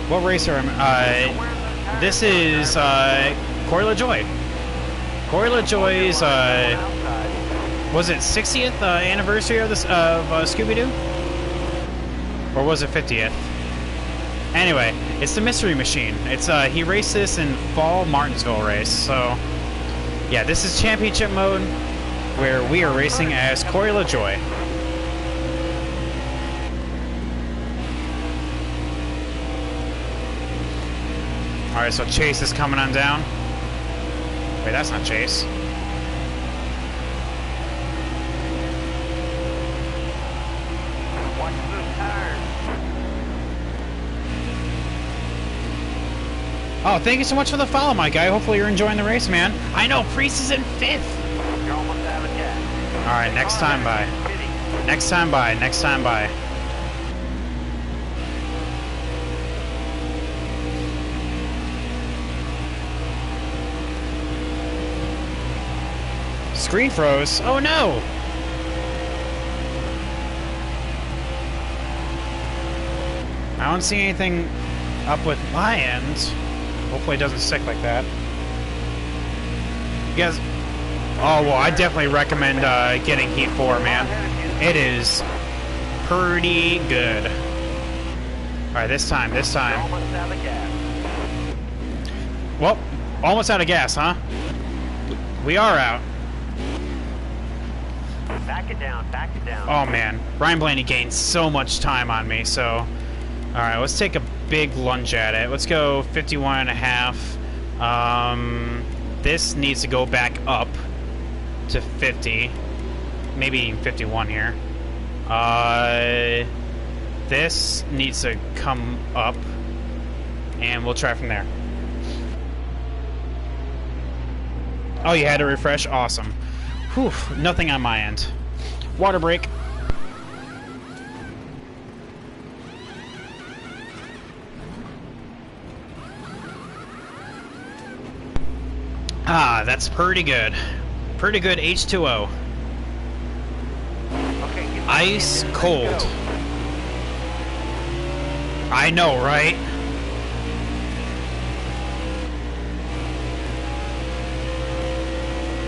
What racer am I? This is Corey LaJoy. Corey LaJoy's was it 60th anniversary of this Scooby-Doo? Or was it 50th? Anyway, it's the Mystery Machine. It's he raced this in Fall Martinsville race, so yeah, this is championship mode where we are racing as Corey LaJoy. Alright, so Chase is coming on down. Wait, that's not Chase. Watch those tires. Oh, thank you so much for the follow, my guy. Hopefully you're enjoying the race, man. I know, Priest is in 5th. You're almost out of gas. All right, next time by. Next time by. Next time by. Screen froze. Oh no! I don't see anything up with my end. Hopefully it doesn't stick like that. You guys... Oh, well, I definitely recommend getting Heat 4, man. It is pretty good. Alright, this time. Almost out of gas. Well, almost out of gas, huh? We are out. Back it down, back it down. Oh, man. Ryan Blaney gained so much time on me, so... Alright, let's take a big lunge at it. Let's go 51 and a half. This needs to go back up to 50. Maybe even 51 here. This needs to come up. And we'll try from there. Oh, you had to refresh? Awesome. Whew, nothing on my end. Water break. Ah, that's pretty good. Pretty good H2O. Okay, Ice cold. I know, right?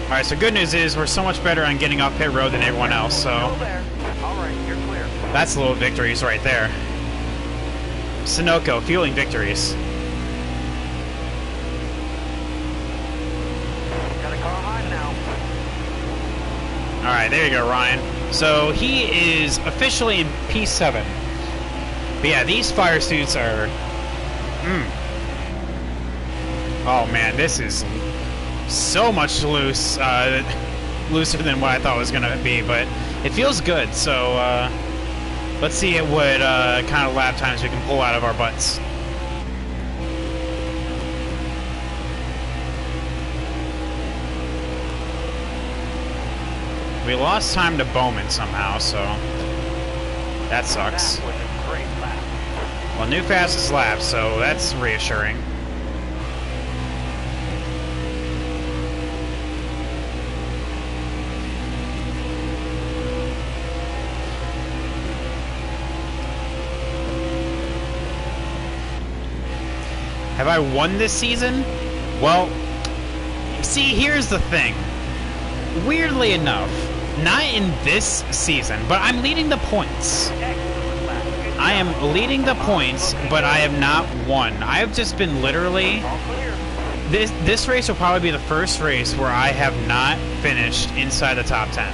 Alright, so good news is we're so much better on getting off pit road than everyone else, so... Alright, you're clear. That's little victories right there. Sunoco, fueling victories. Got a car high now. Alright, there you go, Ryan. So, he is officially in P7. But yeah, these fire suits are... Oh man, this is so much looser than what I thought it was going to be, but it feels good, so let's see what kind of lap times we can pull out of our butts. We lost time to Bowman somehow, so that sucks. That was a great lap. Well, new fastest lap, so that's reassuring. Have I won this season? Well, see, here's the thing. Weirdly enough, not in this season, but I'm leading the points. Excellent lap. Good I job. am leading the points, but I have not won. I have just been literally... All clear. This race will probably be the first race where I have not finished inside the top 10.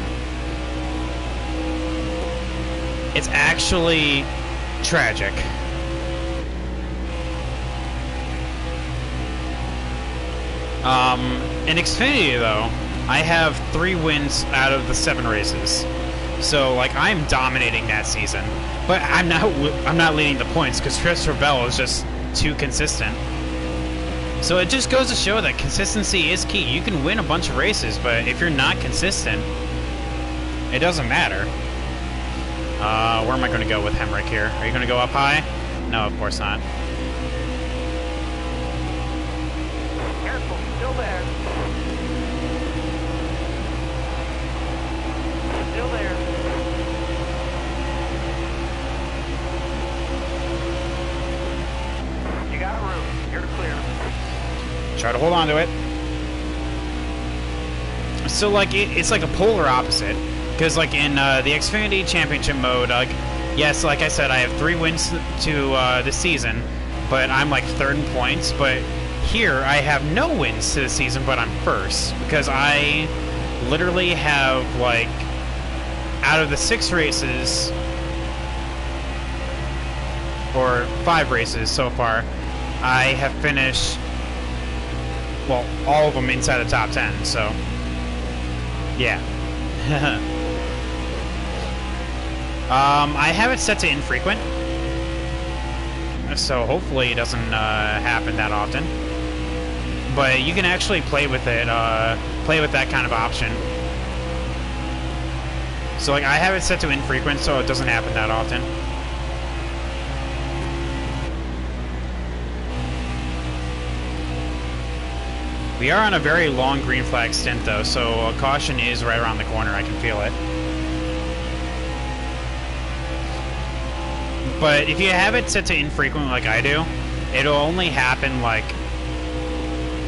It's actually tragic. In Xfinity, though, I have 3 wins out of the 7 races. So, like, I'm dominating that season. But I'm not leading the points because Christopher Bell is just too consistent. So it just goes to show that consistency is key. You can win a bunch of races, but if you're not consistent, it doesn't matter. Where am I going to go with Hemrick here? Are you going to go up high? No, of course not. Careful, still there. Still there. You got room. You're clear. Try to hold on to it. So, like, it's like a polar opposite. Because, like, in the Xfinity Championship mode, like, yes, like I said, I have 3 wins to this season, but I'm, like, 3rd in points. But here, I have no wins to the season, but I'm 1st. Because I literally have, like, out of the 6 races, or 5 races so far, I have finished, well, all of them inside the top 10, so, yeah. I have it set to infrequent, so hopefully it doesn't happen that often. but you can actually play with it, play with that kind of option. So like I have it set to infrequent, so it doesn't happen that often. We are on a very long green flag stint though, so caution is right around the corner. I can feel it. But if you have it set to infrequent like I do, it'll only happen like,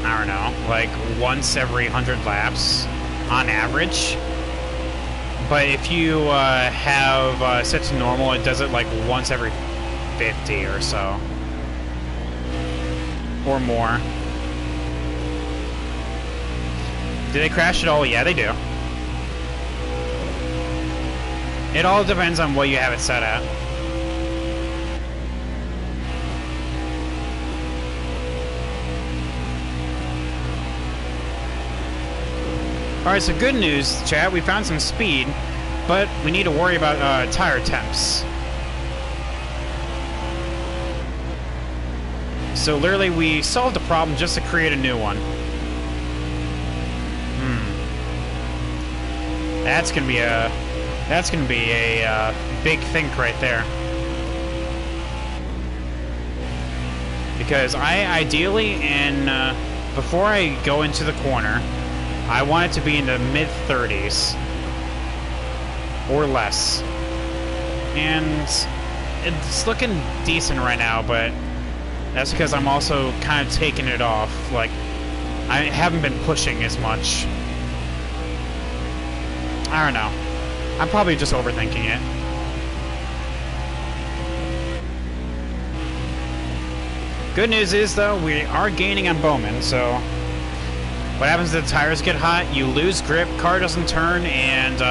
I don't know, like once every 100 laps on average. But if you have set to normal, it does it like once every 50 or so. Or more. Do they crash at all? Yeah, they do. It all depends on what you have it set at. Alright, so good news, chat. We found some speed, but we need to worry about tire temps. So literally, we solved a problem just to create a new one. That's gonna be a big think right there. Because I ideally, before I go into the corner, I want it to be in the mid-30s or less. And it's looking decent right now, but that's because I'm also kind of taking it off. Like, I haven't been pushing as much. I don't know. I'm probably just overthinking it. Good news is, though, we are gaining on Bowman, so what happens if the tires get hot? You lose grip, car doesn't turn, and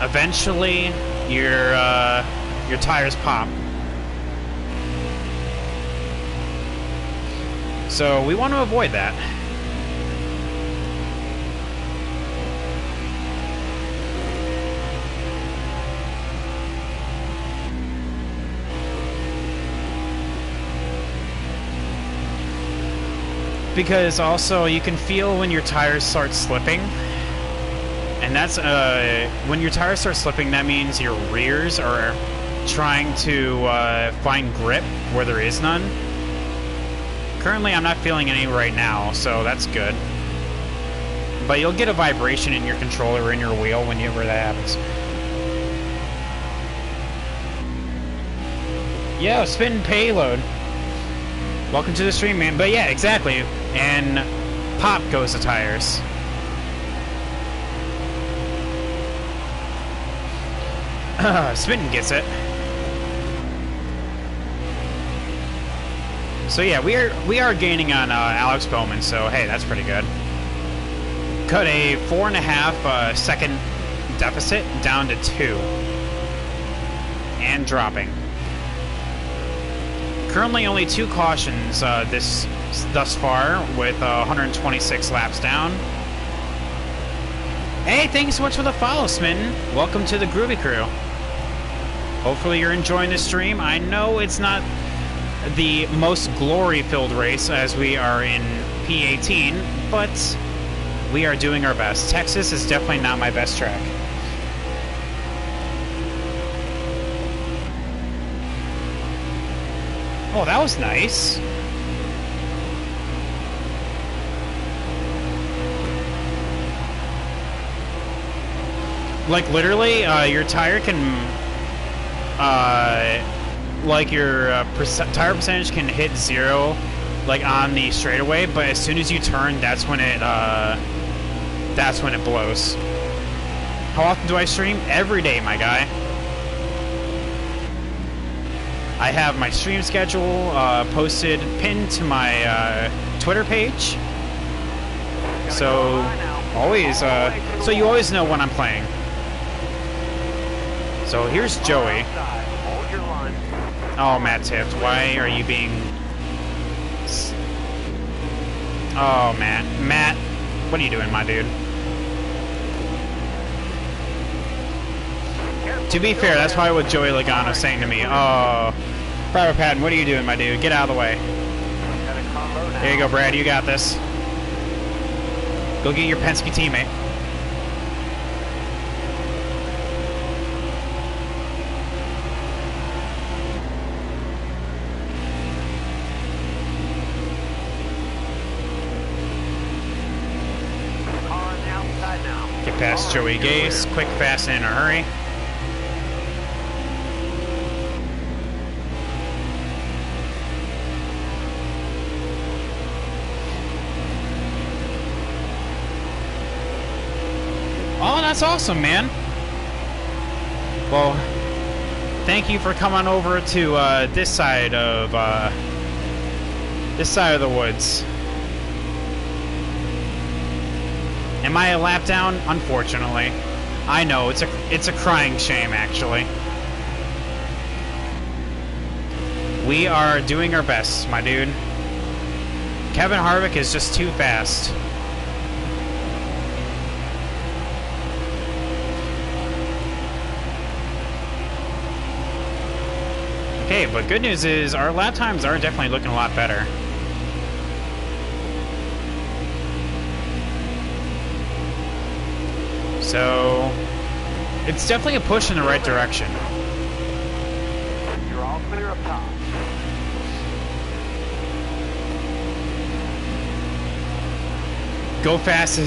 eventually your tires pop. So we want to avoid that. Because also you can feel when your tires start slipping, and that's when your tires start slipping, that means your rears are trying to find grip where there is none. Currently I'm not feeling any right now, so that's good. But you'll get a vibration in your controller or in your wheel whenever that happens. Yo, spin payload. Welcome to the stream, man. But yeah, exactly. And pop goes the tires. Spin gets it. So yeah, we are gaining on Alex Bowman. So hey, that's pretty good. Cut a 4.5 second deficit down to 2, and dropping. Currently only 2 cautions thus far, with 126 laps down. Hey, thanks so much for the follow, Smitten. Welcome to the Groovy Crew. Hopefully you're enjoying this stream. I know it's not the most glory-filled race as we are in P18, but we are doing our best. Texas is definitely not my best track. Oh, that was nice. Like, literally, your tire can, like, your tire percentage can hit 0, like, on the straightaway, but as soon as you turn, that's when it blows. How often do I stream? Every day, my guy. I have my stream schedule posted, pinned to my Twitter page. So always, so you always know when I'm playing. So here's Joey. Oh, Matt tipped. Why are you being? Oh, Matt, what are you doing, my dude? To be fair, that's probably what Joey Logano's saying to me. Oh, Private Patton, what are you doing, my dude? Get out of the way. now. There you go, Brad. You got this. Go get your Penske teammate. Car on the outside now. Get past All right, Joey you're Gase. clear. Quick, fast, and in a hurry. Oh, that's awesome, man. Well, thank you for coming over to this side of the woods. Am I a lap down? Unfortunately. I know, it's a crying shame, actually. We are doing our best, my dude. Kevin Harvick is just too fast. Okay, but good news is our lap times are definitely looking a lot better. So, it's definitely a push in the right direction. You're all clear up top. Go fast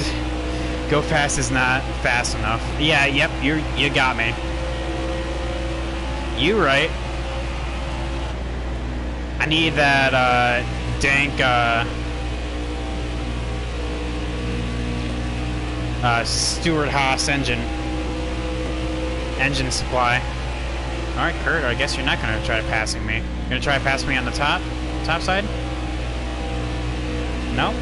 is not fast enough. Yeah, yep, you got me. You right. I need that dank Stewart Haas engine supply. All right, Kurt. I guess you're not gonna try passing me. You're gonna try passing me on the top side? No.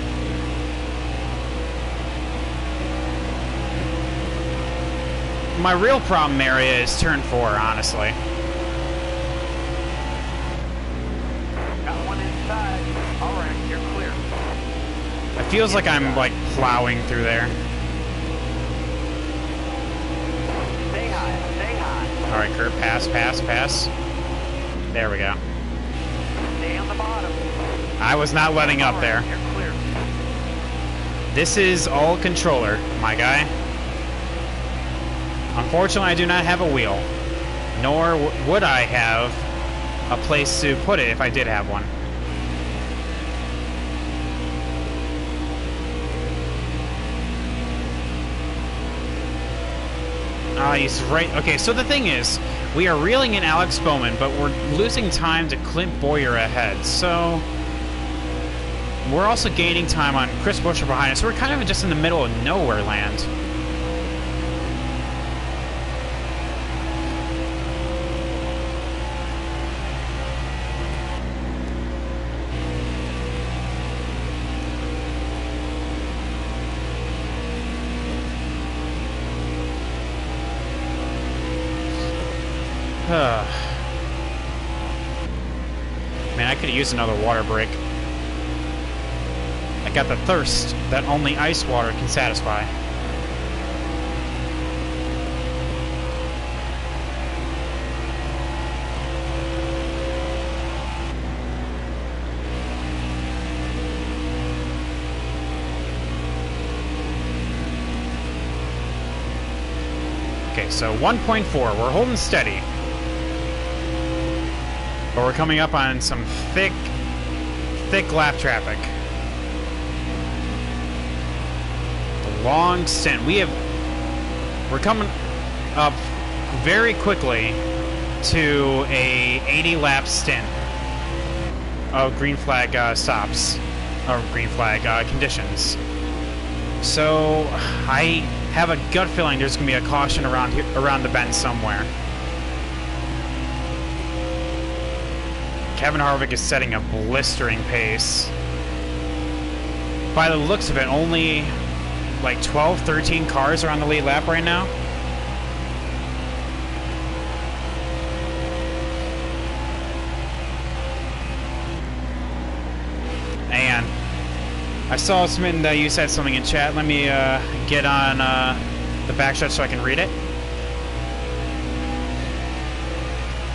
My real problem area is turn 4, honestly. Got one inside. All right, you're clear. It feels like I'm like plowing through there. Stay high. Stay high. All right, Kurt, pass. There we go. Stay on the bottom. I was not letting up All there. right, you're clear. This is all controller, my guy. Unfortunately, I do not have a wheel, nor would I have a place to put it if I did have one. He's right. Okay, so the thing is, we are reeling in Alex Bowman, but we're losing time to Clint Boyer ahead. So we're also gaining time on Chris Buescher behind us. So we're kind of just in the middle of nowhere land. Man, I could have used another water break. I got the thirst that only ice water can satisfy. Okay, so 1.4, we're holding steady. But we're coming up on some thick lap traffic. A long stint. We're coming up very quickly to a 80 lap stint of green flag stops, or green flag conditions. So I have a gut feeling there's gonna be a caution around here, around the bend somewhere. Kevin Harvick is setting a blistering pace. By the looks of it, only like 12, 13 cars are on the lead lap right now. And I saw something that you said something in chat. Let me get on the backstretch so I can read it.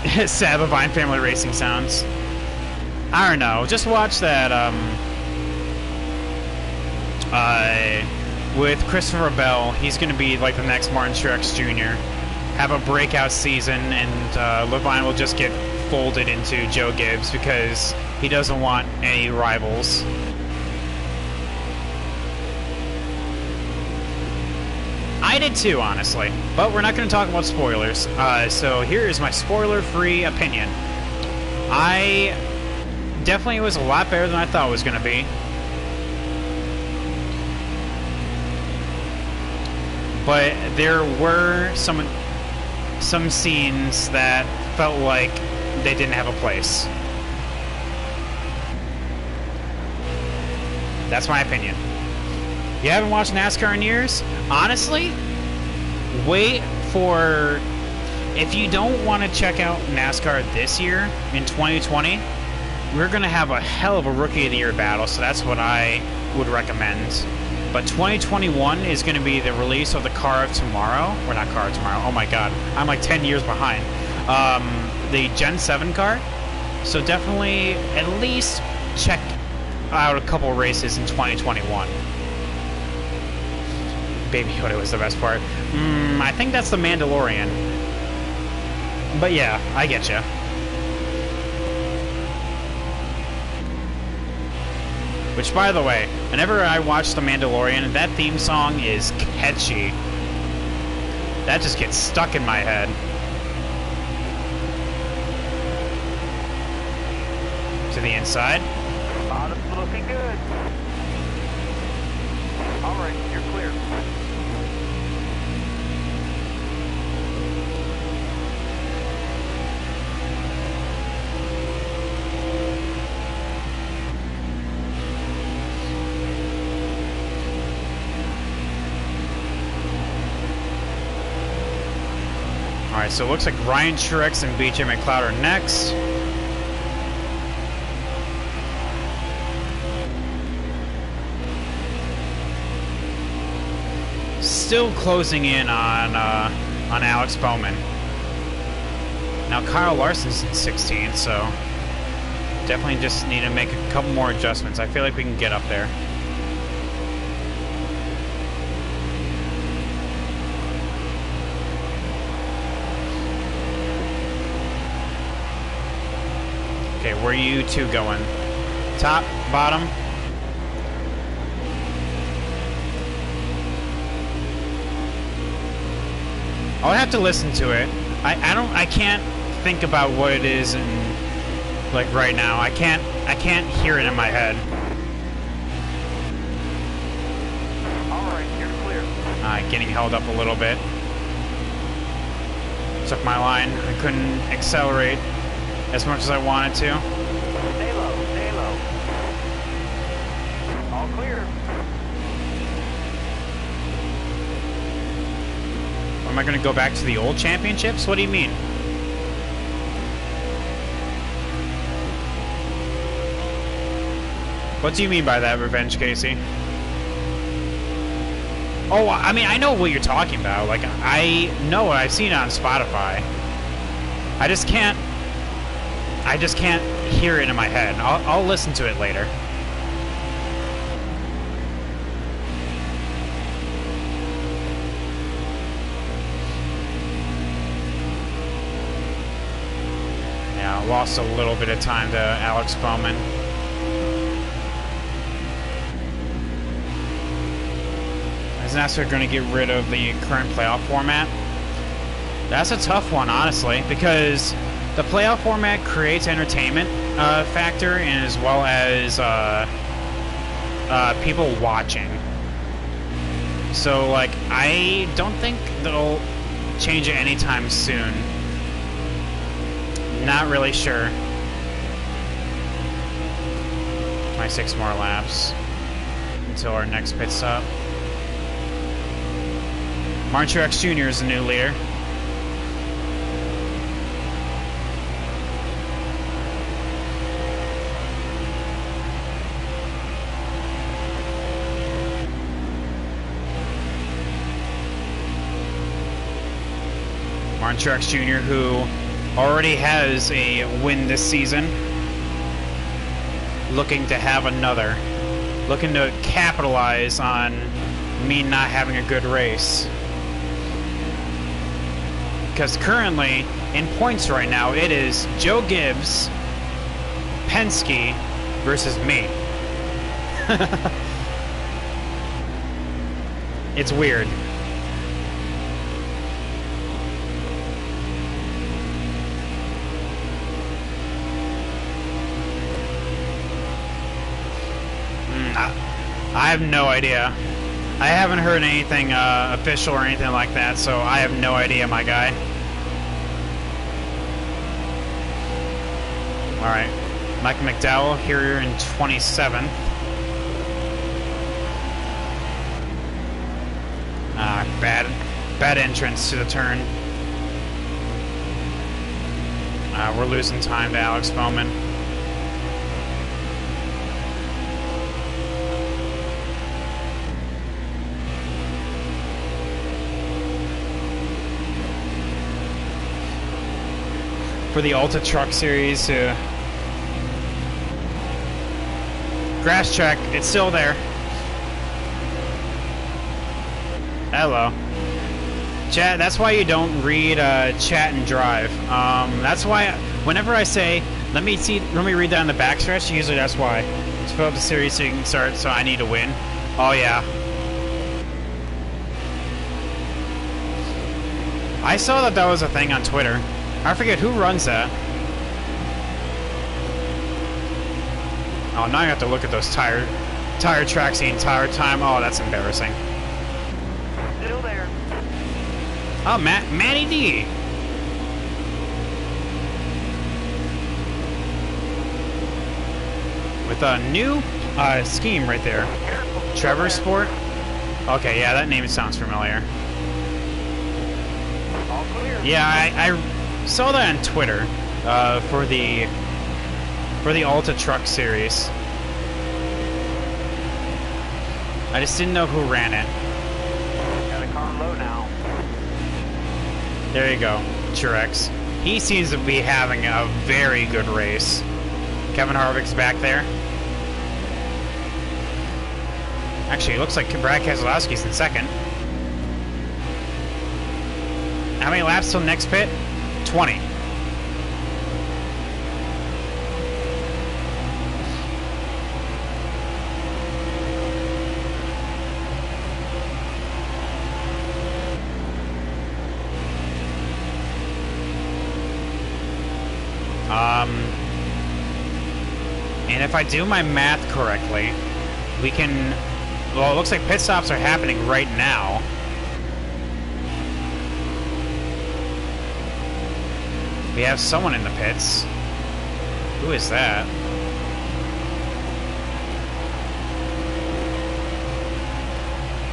Sabavine Family Racing sounds. I don't know. Just watch that With Christopher Bell, he's going to be like the next Martin Truex Jr. Have a breakout season, and Levine will just get folded into Joe Gibbs because he doesn't want any rivals. I did too, honestly, but we're not going to talk about spoilers. So here is my spoiler-free opinion. I definitely was a lot better than I thought it was going to be. But there were some scenes that felt like they didn't have a place. That's my opinion. You haven't watched NASCAR in years? Honestly, wait for... If you don't want to check out NASCAR this year, in 2020, we're going to have a hell of a Rookie of the Year battle, so that's what I would recommend. But 2021 is going to be the release of the Car of Tomorrow. Or not Car of Tomorrow. Oh my god. I'm like 10 years behind. The Gen 7 car. So definitely at least check out a couple races in 2021. Baby Yoda was the best part. I think that's the Mandalorian. But yeah, I get ya. Which, by the way, whenever I watch The Mandalorian, that theme song is catchy. That just gets stuck in my head. To the inside. Bottom's looking good. All right, you're clear. Alright, so it looks like Ryan Truex and BJ McLeod are next. Still closing in on Alex Bowman. Now Kyle Larson's in 16th, so definitely just need to make a couple more adjustments. I feel like we can get up there. Okay, where are you two going? Top, bottom? I'll have to listen to it. I can't think about what it is and like right now. I can't hear it in my head. Alright, you're clear. Getting held up a little bit. Took my line. I couldn't accelerate as much as I wanted to. Stay low, stay low. All clear. Am I going to go back to the old championships? What do you mean? What do you mean by that, Revenge Casey? Oh, I mean, I know what you're talking about. Like, I know what I've seen on Spotify. I just can't hear it in my head. I'll listen to it later. Yeah, I lost a little bit of time to Alex Bowman. Is NASCAR going to get rid of the current playoff format? That's a tough one, honestly, because the playoff format creates entertainment factor and as well as people watching. So, like, I don't think they'll change it anytime soon. Not really sure. My 6 more laps until our next pit stop. Martin Truex Jr. is the new leader. Martin Truex Jr., who already has a win this season, looking to have another. looking to capitalize on me not having a good race. Because currently, in points right now, it is Joe Gibbs, Penske, versus me. It's weird. I have no idea. I haven't heard anything official or anything like that, so I have no idea, my guy. Alright. Mike McDowell here in 27th. Bad entrance to the turn. We're losing time to Alex Bowman. For the Alta Truck Series, grass track, it's still there. Hello. Chat, that's why you don't read chat and drive. That's why whenever I say, let me read that in the backstretch, usually that's why. To fill up the series so you can start, so I need to win. Oh yeah. I saw that was a thing on Twitter. I forget who runs that. Oh, now I have to look at those tire tracks the entire time. Oh, that's embarrassing. Still there. Oh, Matty D. With a new scheme right there. Trevor Sport. Okay, yeah, that name sounds familiar. All clear. Yeah, I saw that on Twitter for the Alta Truck Series. I just didn't know who ran it. Got a car low now. There you go, Truex. He seems to be having a very good race. Kevin Harvick's back there. Actually, it looks like Brad Keselowski's in second. How many laps till next pit? 20. And if I do my math correctly, we can... Well, it looks like pit stops are happening right now. We have someone in the pits. Who is that?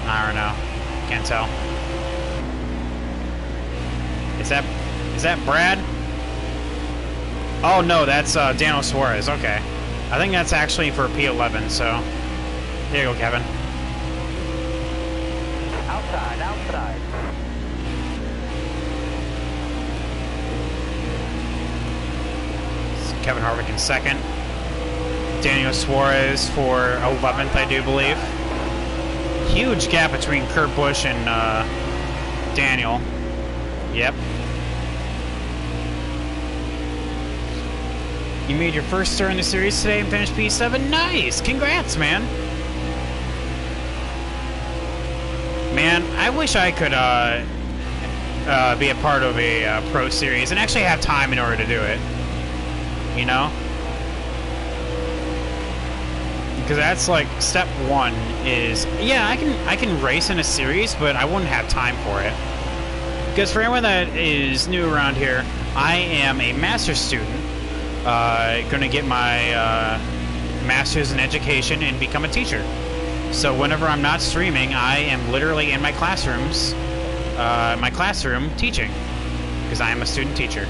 I don't know. Can't tell. Is that Brad? Oh no, that's Daniel Suarez. Okay. I think that's actually for P11, so there you go, Kevin. Outside. Kevin Harvick in second. Daniel Suarez for 11th, I do believe. Huge gap between Kurt Busch and Daniel. Yep. You made your first start in the series today and finished P7. Nice! Congrats, man! Man, I wish I could be a part of a pro series and actually have time in order to do it. You know? Because that's like step one is, yeah, I can race in a series, but I wouldn't have time for it. Because for anyone that is new around here, I am a master's student. Going to get my master's in education and become a teacher. So whenever I'm not streaming, I am literally in my classrooms, my classroom teaching, because I am a student teacher.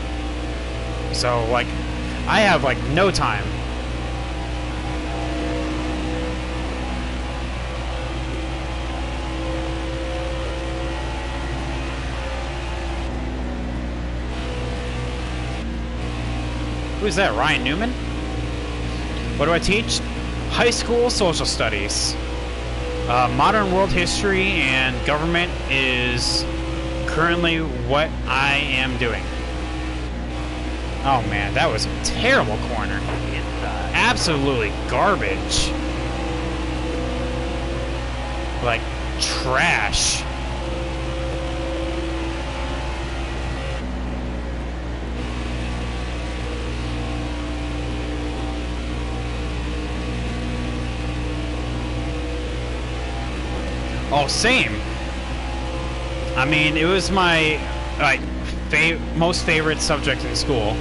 So like, I have like no time. Who is that, Ryan Newman? What do I teach? High school social studies. Modern world history and government is currently what I am doing. Oh man, that was a terrible corner. Inside. Absolutely garbage. Like trash. Oh, same. I mean, it was my like most favorite subject in school.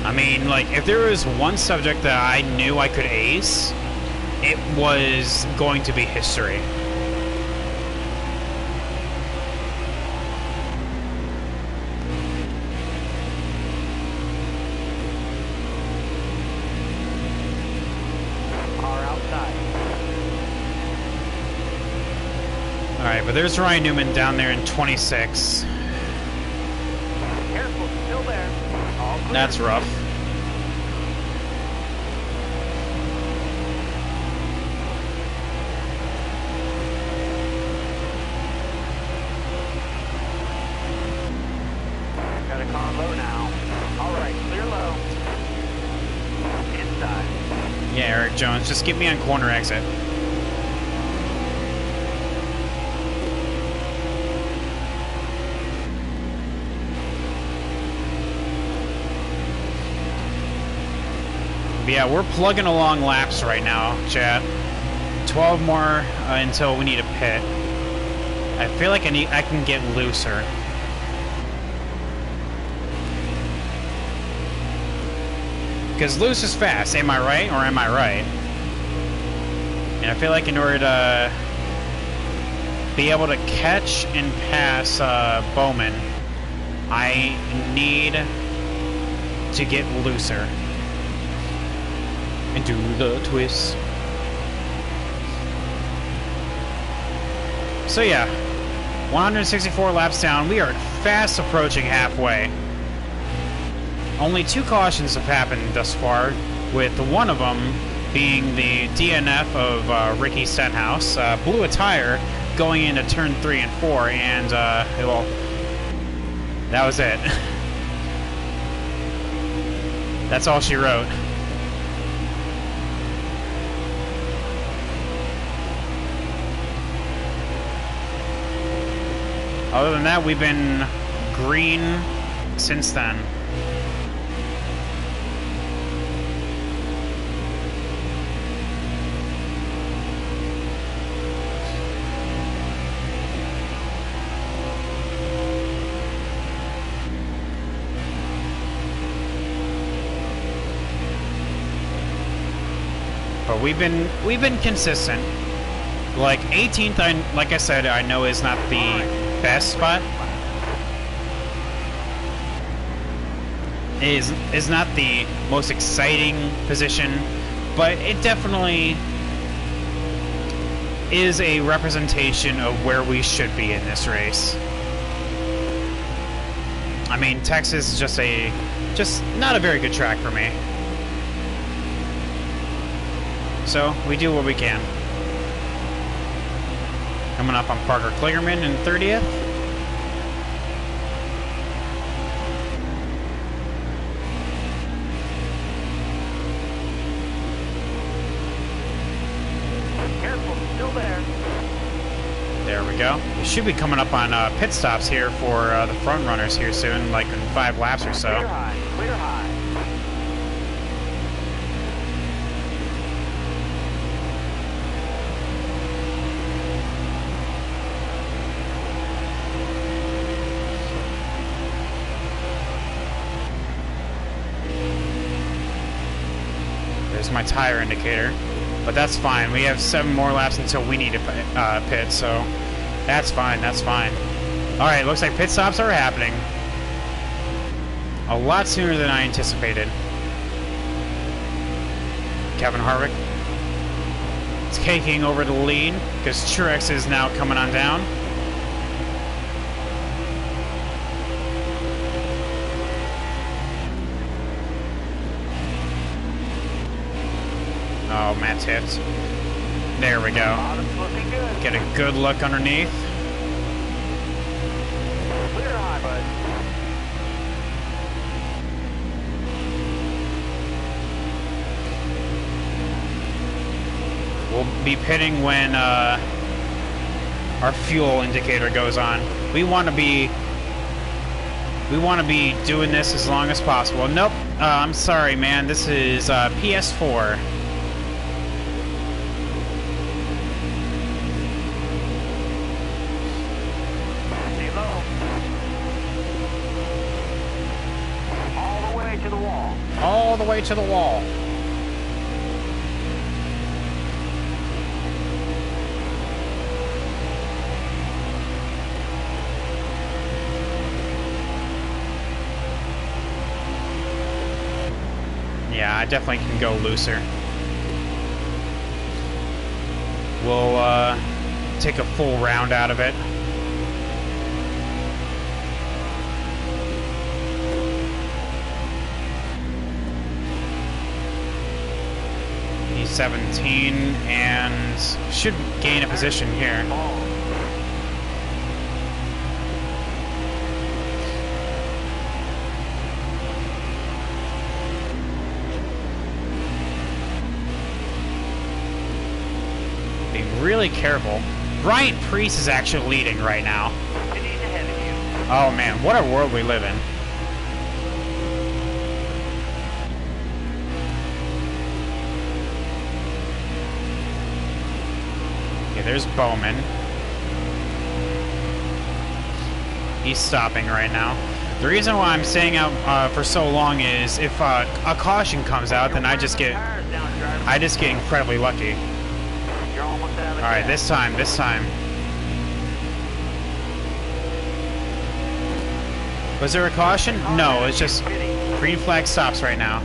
I mean, like, if there was one subject that I knew I could ace, it was going to be history. Car outside. Alright, but there's Ryan Newman down there in 26. Careful, still there. All clear. That's rough. Got a car low now. All right, clear low. Inside. Yeah, Eric Jones, just get me on corner exit. But yeah, we're plugging along laps right now, chat. 12 more until we need a pit. I feel like I can get looser. Because loose is fast, am I right or am I right? And I feel like in order to be able to catch and pass Bowman, I need to get looser. And do the twist. So yeah, 164 laps down. We are fast approaching halfway. Only 2 cautions have happened thus far, with one of them being the DNF of Ricky Stenhouse. Blew a tire going into turn 3 and 4, and well, that was it. That's all she wrote. Other than that, we've been green since then. But we've been consistent. Like 18th, like I said, I know is not the best spot. Is not the most exciting position, but it definitely is a representation of where we should be in this race. I mean, Texas is just not a very good track for me. So we do what we can. Coming up on Parker Kligerman in 30th. Careful, still there. There we go. We should be coming up on pit stops here for the front runners here soon, like in 5 laps or so. Clear high, clear high. There's my tire indicator, but that's fine. We have 7 more laps until we need to pit, so that's fine, that's fine. Alright, looks like pit stops are happening. A lot sooner than I anticipated. Kevin Harvick taking over the lead, because Truex is now coming on down. Oh, Matt's hipped. There we go. Bottom's looking good. Get a good look underneath. Clear high, bud. We'll be pitting when our fuel indicator goes on. We want to be doing this as long as possible. Nope. I'm sorry, man. This is PS4. Stay low. All the way to the wall. All the way to the wall. Yeah, I definitely can go looser. We'll take a full round out of it. He's 17 and should gain a position here. Really careful. Bryant Priest is actually leading right now. And he's ahead of you. Oh man, what a world we live in. Okay, there's Bowman. He's stopping right now. The reason why I'm staying out for so long is if a caution comes out, then I just get incredibly lucky. You're almost out of the Alright, gas. this time. Was there a caution? No, it's just green flag stops right now.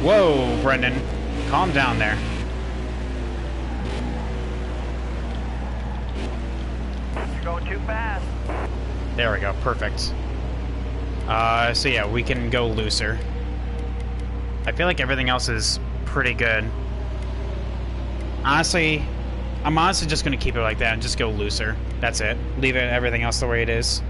Whoa, Brendan. Calm down there. You're going too fast. There we go, perfect. So yeah, we can go looser. I feel like everything else is pretty good. Honestly, I'm honestly just going to keep it like that and just go looser. That's it. Leave everything else the way it is.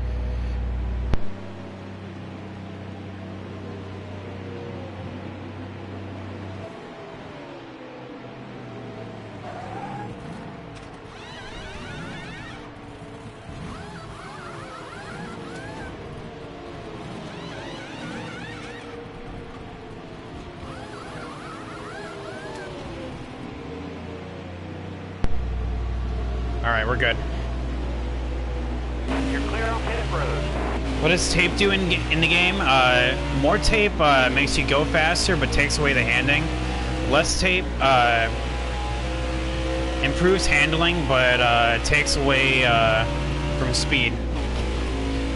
Alright, we're good. You're clear on pit road. What does tape do in the game? More tape makes you go faster, but takes away the handling. Less tape improves handling, but takes away from speed.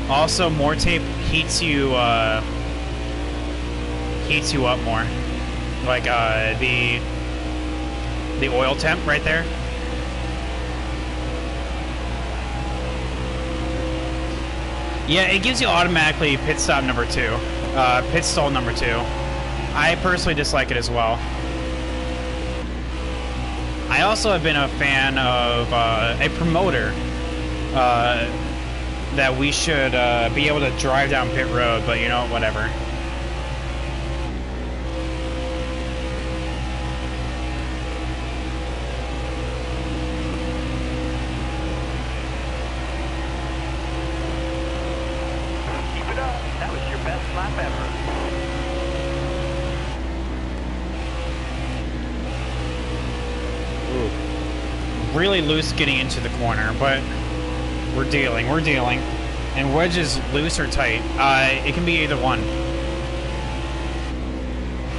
Also, more tape heats you up more. Like the oil temp right there. Yeah, it gives you automatically pit stop number 2. Pit stall number 2. I personally dislike it as well. I also have been a fan of a promoter that we should be able to drive down pit road, but you know, whatever. Really loose getting into the corner, but we're dealing. And wedge is loose or tight. It can be either one.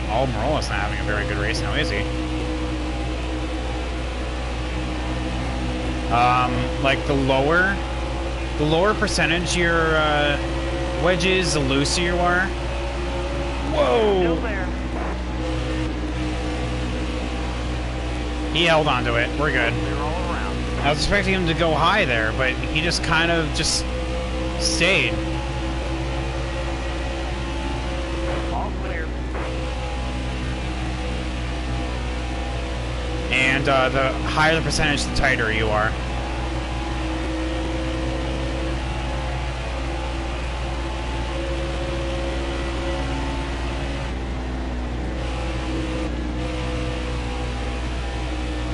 Oh, Morola's not having a very good race now, is he? Like the lower percentage your wedge is, the looser you are. Whoa! Still there. He held onto it. We're good. Clear all around. I was expecting him to go high there, but he just kind of just stayed. All clear. the higher the percentage, the tighter you are.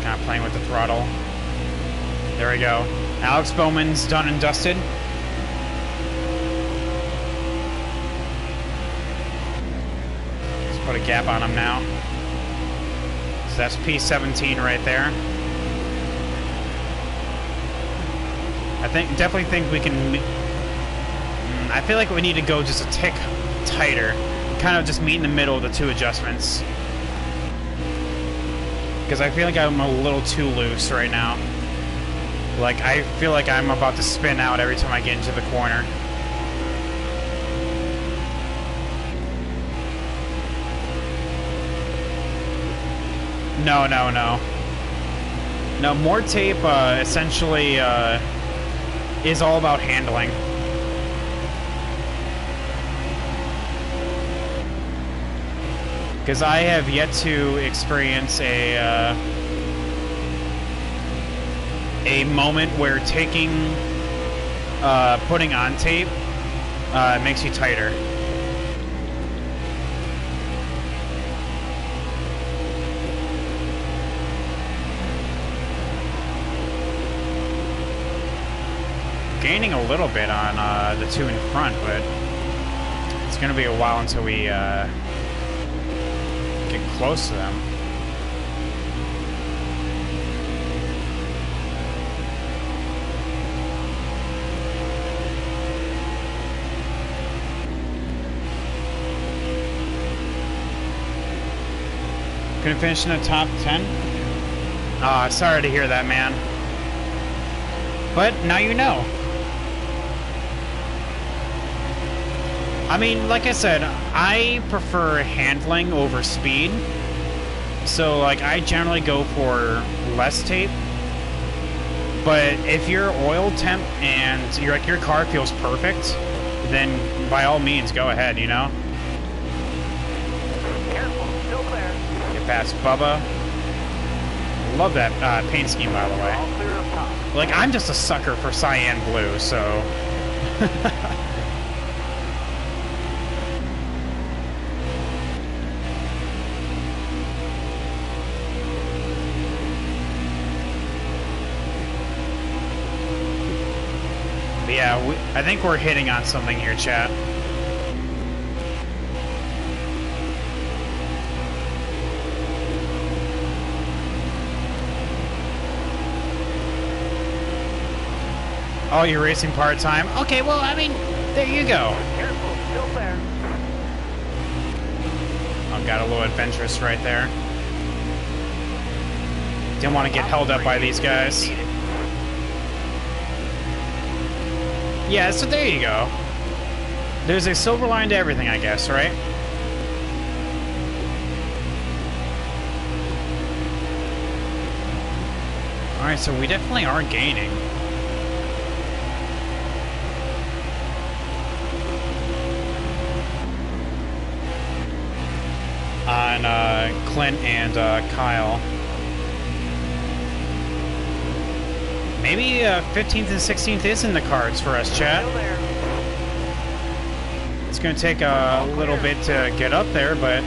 Kind of playing with the throttle. There we go. Alex Bowman's done and dusted. Let's put a gap on him now. So that's P17 right there. Definitely think we can. I feel like we need to go just a tick tighter, kind of just meet in the middle of the two adjustments. Because I feel like I'm a little too loose right now. Like, I feel like I'm about to spin out every time I get into the corner. No, no, no. No, more tape essentially is all about handling. Because I have yet to experience a moment where putting on tape makes you tighter. Gaining a little bit on the two in front, but it's going to be a while until we get close to them. Couldn't finish in the top 10? Sorry to hear that, man. But now you know. I mean, like I said, I prefer handling over speed. So, like, I generally go for less tape. But if your oil temp and your car feels perfect, then by all means, go ahead, you know? Careful, still clear. Get past Bubba. Love that paint scheme, by the All way. clear up top. Like, I'm just a sucker for cyan blue, so... But yeah, I think we're hitting on something here, chat. Oh, you're racing part-time? Okay, well, I mean, there you go. Careful, still there. I've got a little adventurous right there. Didn't want to get held up by these guys. Yeah, so there you go. There's a silver line to everything, I guess, right? Alright, so we definitely are gaining. On Clint and Kyle. Maybe 15th and 16th is in the cards for us, chat. Still there. It's going to take a little bit to get up there, but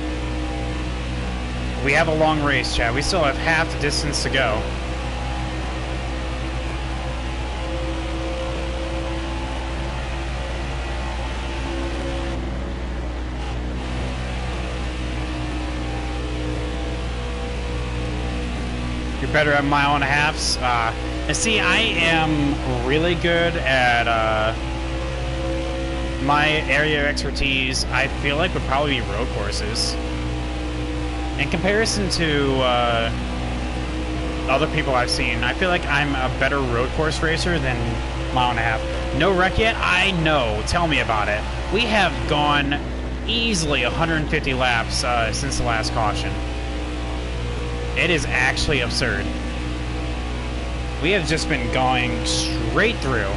we have a long race, chat. We still have half the distance to go. You're better at mile and a halves. And see, I am really good at my area of expertise. I feel like would probably be road courses. In comparison to other people I've seen, I feel like I'm a better road course racer than mile and a half. No wreck yet? I know. Tell me about it. We have gone easily 150 laps since the last caution. It is actually absurd. We have just been going straight through.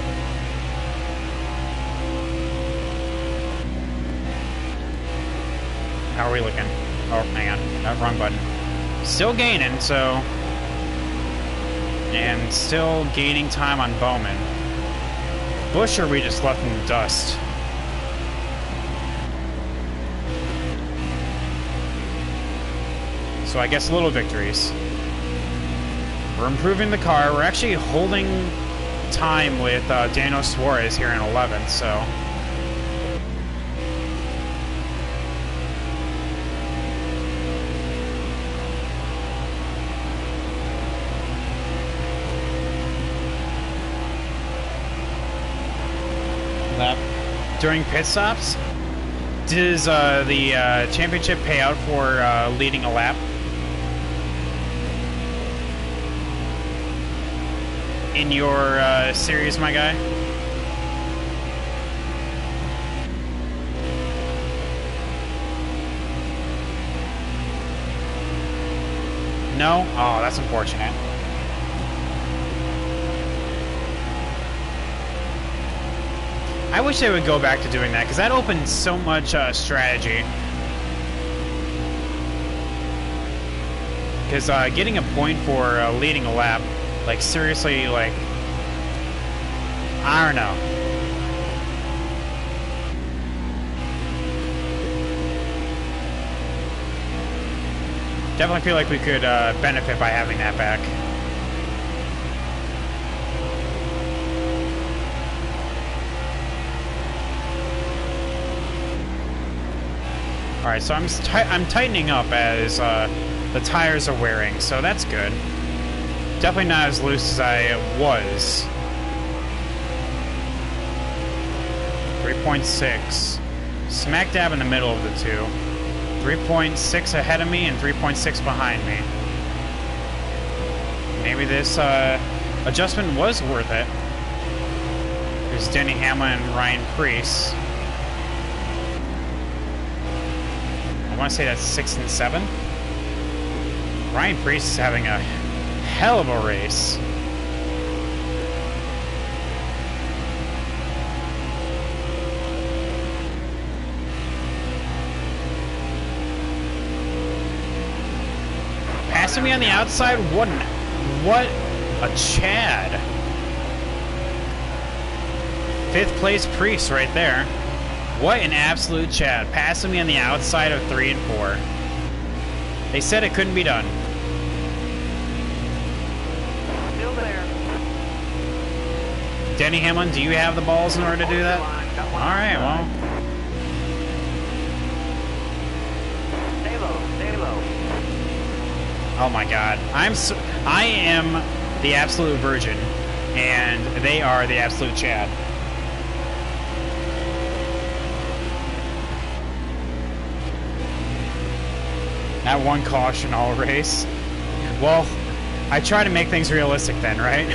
How are we looking? Oh, hang on. Wrong button. Still gaining, so... And still gaining time on Bowman. Busher we just left in the dust. So I guess little victories. We're improving the car. We're actually holding time with Daniel Suarez here in 11th, so... During pit stops, does the championship pay out for leading a lap? In your series, my guy? No? Oh, that's unfortunate. I wish they would go back to doing that, because that opens so much strategy. Because getting a point for leading a lap, like, seriously, like, I don't know. Definitely feel like we could benefit by having that back. Alright, so I'm tightening up as the tires are wearing, so that's good. Definitely not as loose as I was. 3.6. Smack dab in the middle of the two. 3.6 ahead of me and 3.6 behind me. Maybe this adjustment was worth it. There's Denny Hamlin and Ryan Preece. I want to say that's 6 and 7. Ryan Preece is having a hell of a race. Passing me on the outside, what a Chad. 5th place Preece right there. What an absolute Chad. Passing me on the outside of 3 and 4. They said it couldn't be done. Still there. Denny Hamlin, do you have the balls in order to do that? Alright, well. Stay low, stay low. Oh my god. I am the absolute virgin, and they are the absolute Chad. That one caution all race. Well, I try to make things realistic then, right?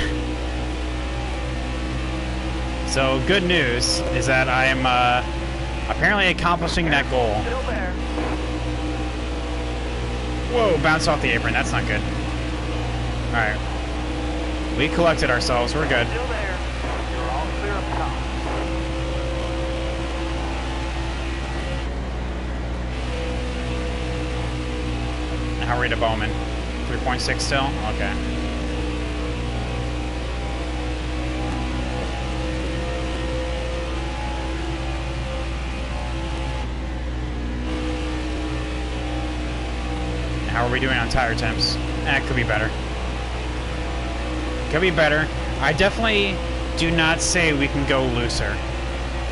So, good news is that I am apparently accomplishing that goal. Still there. Whoa, bounced off the apron. That's not good. Alright. We collected ourselves. We're good. Still there. You're all clear up top. How are we to Bowman? 3.6 still? Okay. How are we doing on tire temps? Could be better. Could be better. I definitely do not say we can go looser.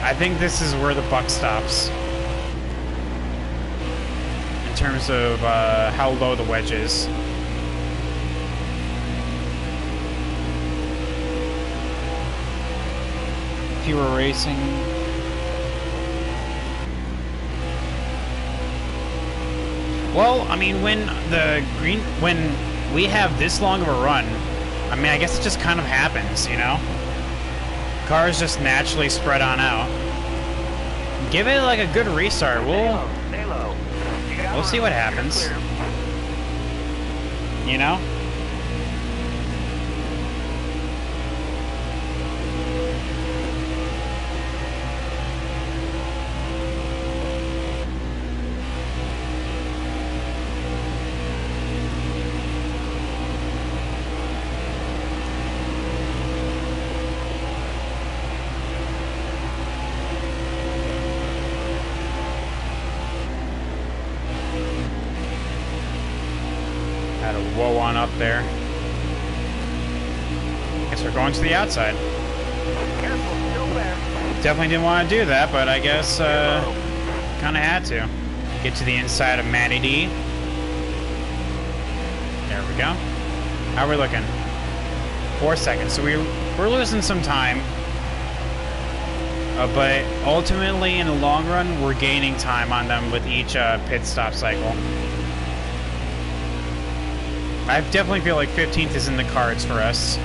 I think this is where the buck stops. In terms of how low the wedge is. If you were racing... Well, I mean, when we have this long of a run, I mean, I guess it just kind of happens, you know? Cars just naturally spread on out. Give it like a good restart. Stay low. We'll see what happens. You know? whoa on up there. Guess we're going to the outside. Careful, still there. Definitely didn't want to do that, but I guess kind of had to. Get to the inside of Matty D. There we go. How are we looking? 4 seconds. So we're losing some time. But ultimately, in the long run, we're gaining time on them with each pit stop cycle. I definitely feel like 15th is in the cards for us.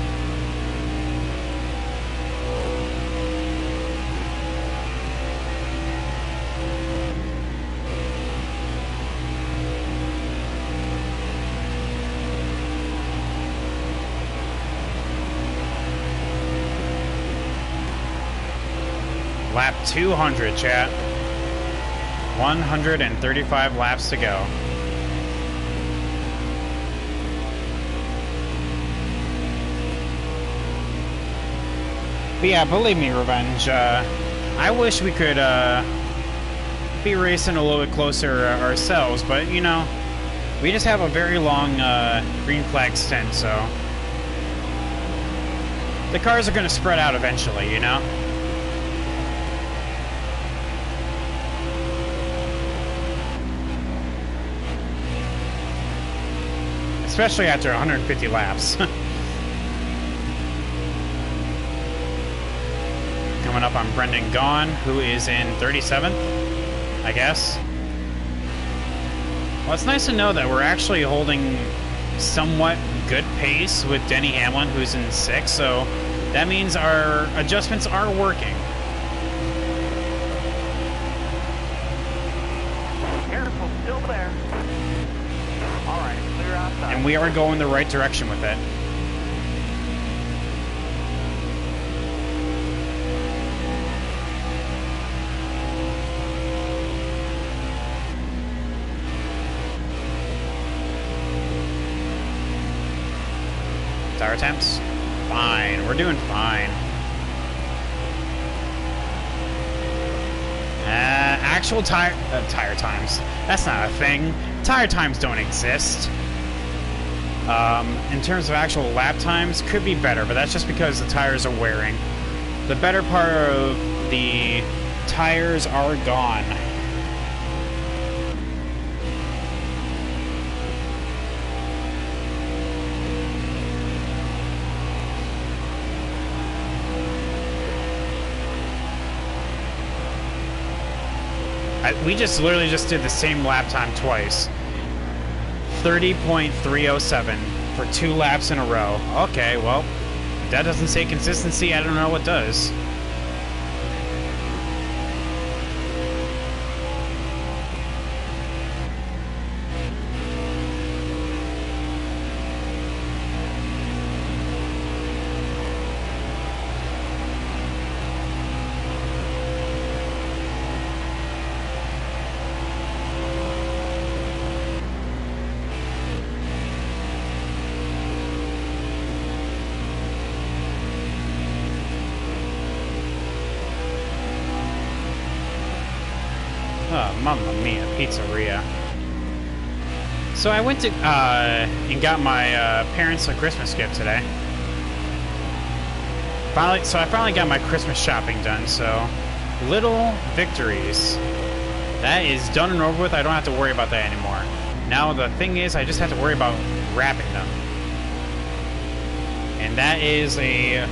Lap 200, chat. 135 laps to go. But yeah, believe me, Revenge, I wish we could be racing a little bit closer ourselves, but you know, we just have a very long green flag stint, so the cars are going to spread out eventually, you know? Especially after 150 laps. Coming up on Brendan Gaughan, who is in 37th, I guess. Well, it's nice to know that we're actually holding somewhat good pace with Denny Hamlin, who's in 6th, so that means our adjustments are working. Careful, still there. Alright, clear outside. And we are going the right direction with it. Tire temps? Fine. We're doing fine. Actual tire times. That's not a thing. Tire times don't exist. In terms of actual lap times, could be better, but that's just because the tires are wearing. The better part of the tires are gone. We just literally just did the same lap time twice. 30.307 for 2 laps in a row. Okay, well, if that doesn't say consistency, I don't know what does. Oh, mamma mia, pizzeria. So I went to, and got my, parents a Christmas gift today. I finally got my Christmas shopping done, so little victories. That is done and over with. I don't have to worry about that anymore. Now the thing is, I just have to worry about wrapping them. And that is a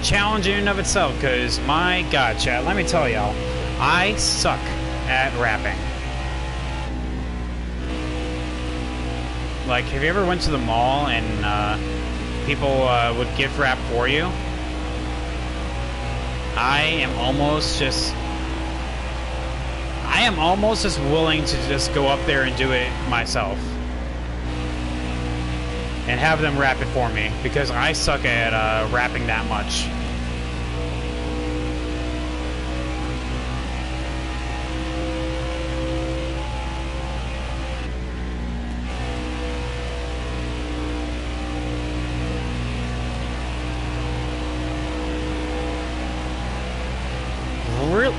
challenge in and of itself, because my god, chat, let me tell y'all, I suck at wrapping. Like, have you ever went to the mall and people would gift wrap for you? I am almost just willing to just go up there and do it myself and have them wrap it for me, because I suck at wrapping that much.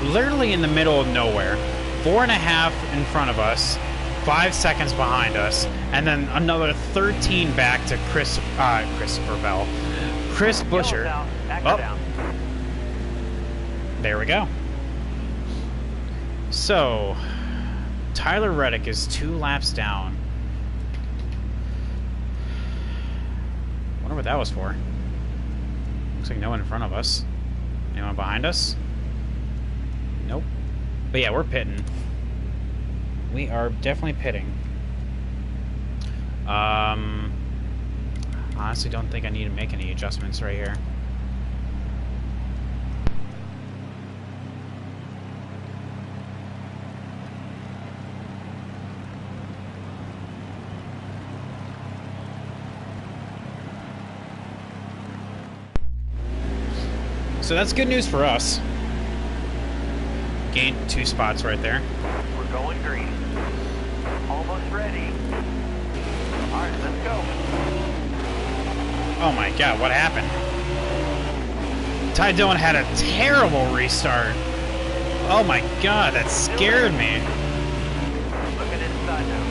Literally in the middle of nowhere. 4.5 in front of us. 5 seconds behind us, and then another 13 back to Christopher Bell. Chris Buescher. Back down. There we go. So, Tyler Reddick is 2 laps down. Wonder what that was for. Looks like no one in front of us. Anyone behind us? Nope. But yeah, we're pitting. We are definitely pitting. Honestly don't think I need to make any adjustments right here. So that's good news for us. Gained 2 spots right there. We're going green. Almost ready. All right, let's go. Oh my god, what happened? Ty Dillon had a terrible restart. Oh my god, that scared me. Looking inside now.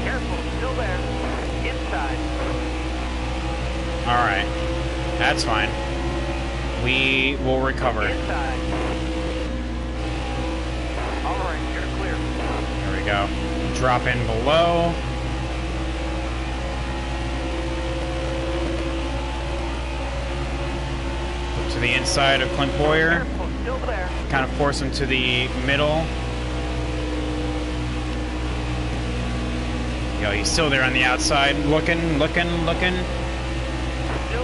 Careful, still there. Inside. Alright, that's fine. We will recover. Inside. All right, you're clear. There we go. Drop in below. To the inside of Clint Boyer. Careful, still there. Kind of force him to the middle. Yo, he's still there on the outside. Looking. Still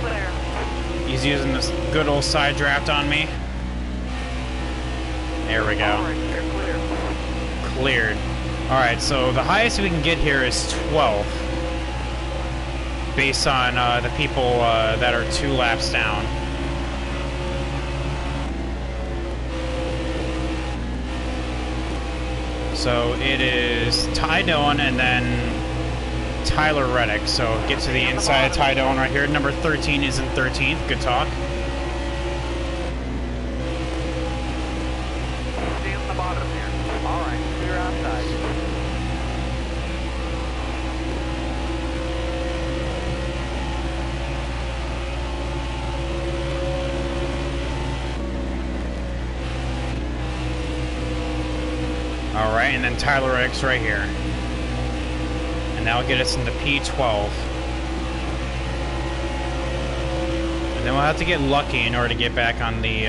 there. He's using this good old side draft on me. There we All go. right, you're clear. Cleared. Alright, so the highest we can get here is 12. Based on the people that are 2 laps down. So it is Ty Dillon and then Tyler Reddick. So get to the inside of Ty Dillon right here. Number 13 is in 13th. Good talk. Stay on the bottom here. All right, clear outside. Alright, and then Tyler Reddick's right here. And that'll get us into P12. And then we'll have to get lucky in order to get back on the,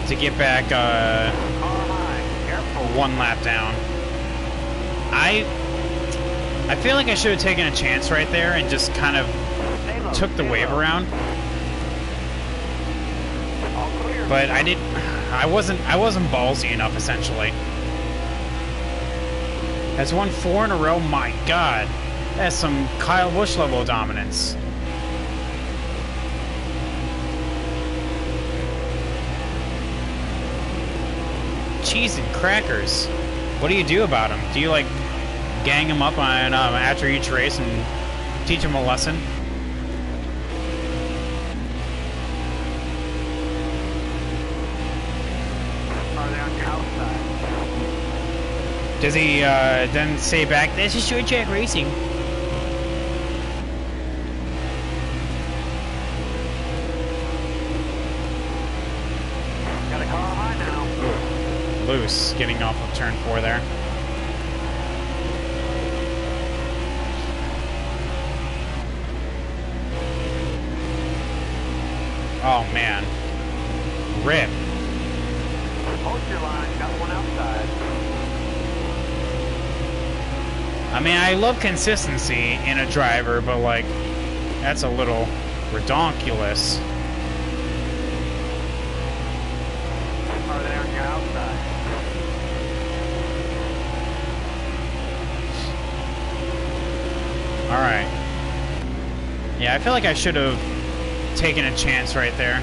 to get back, Careful. 1 lap down. I feel like I should have taken a chance right there and just kind of Stay low, took the stay wave low. around. All clear. But I wasn't ballsy enough, essentially. Has won 4 in a row. My God, that's some Kyle Busch level dominance. Cheese and crackers. What do you do about him? Do you like gang him up on after each race and teach him a lesson? Farther on your outside. Does he then say back, "This is short track racing"? Got a car high now. Loose, getting off of turn 4 there. Oh man, rip. Hold your line. Got one outside. I mean, I love consistency in a driver, but like, that's a little redonkulous. Farther on your outside. All right. Yeah, I feel like I should have taken a chance right there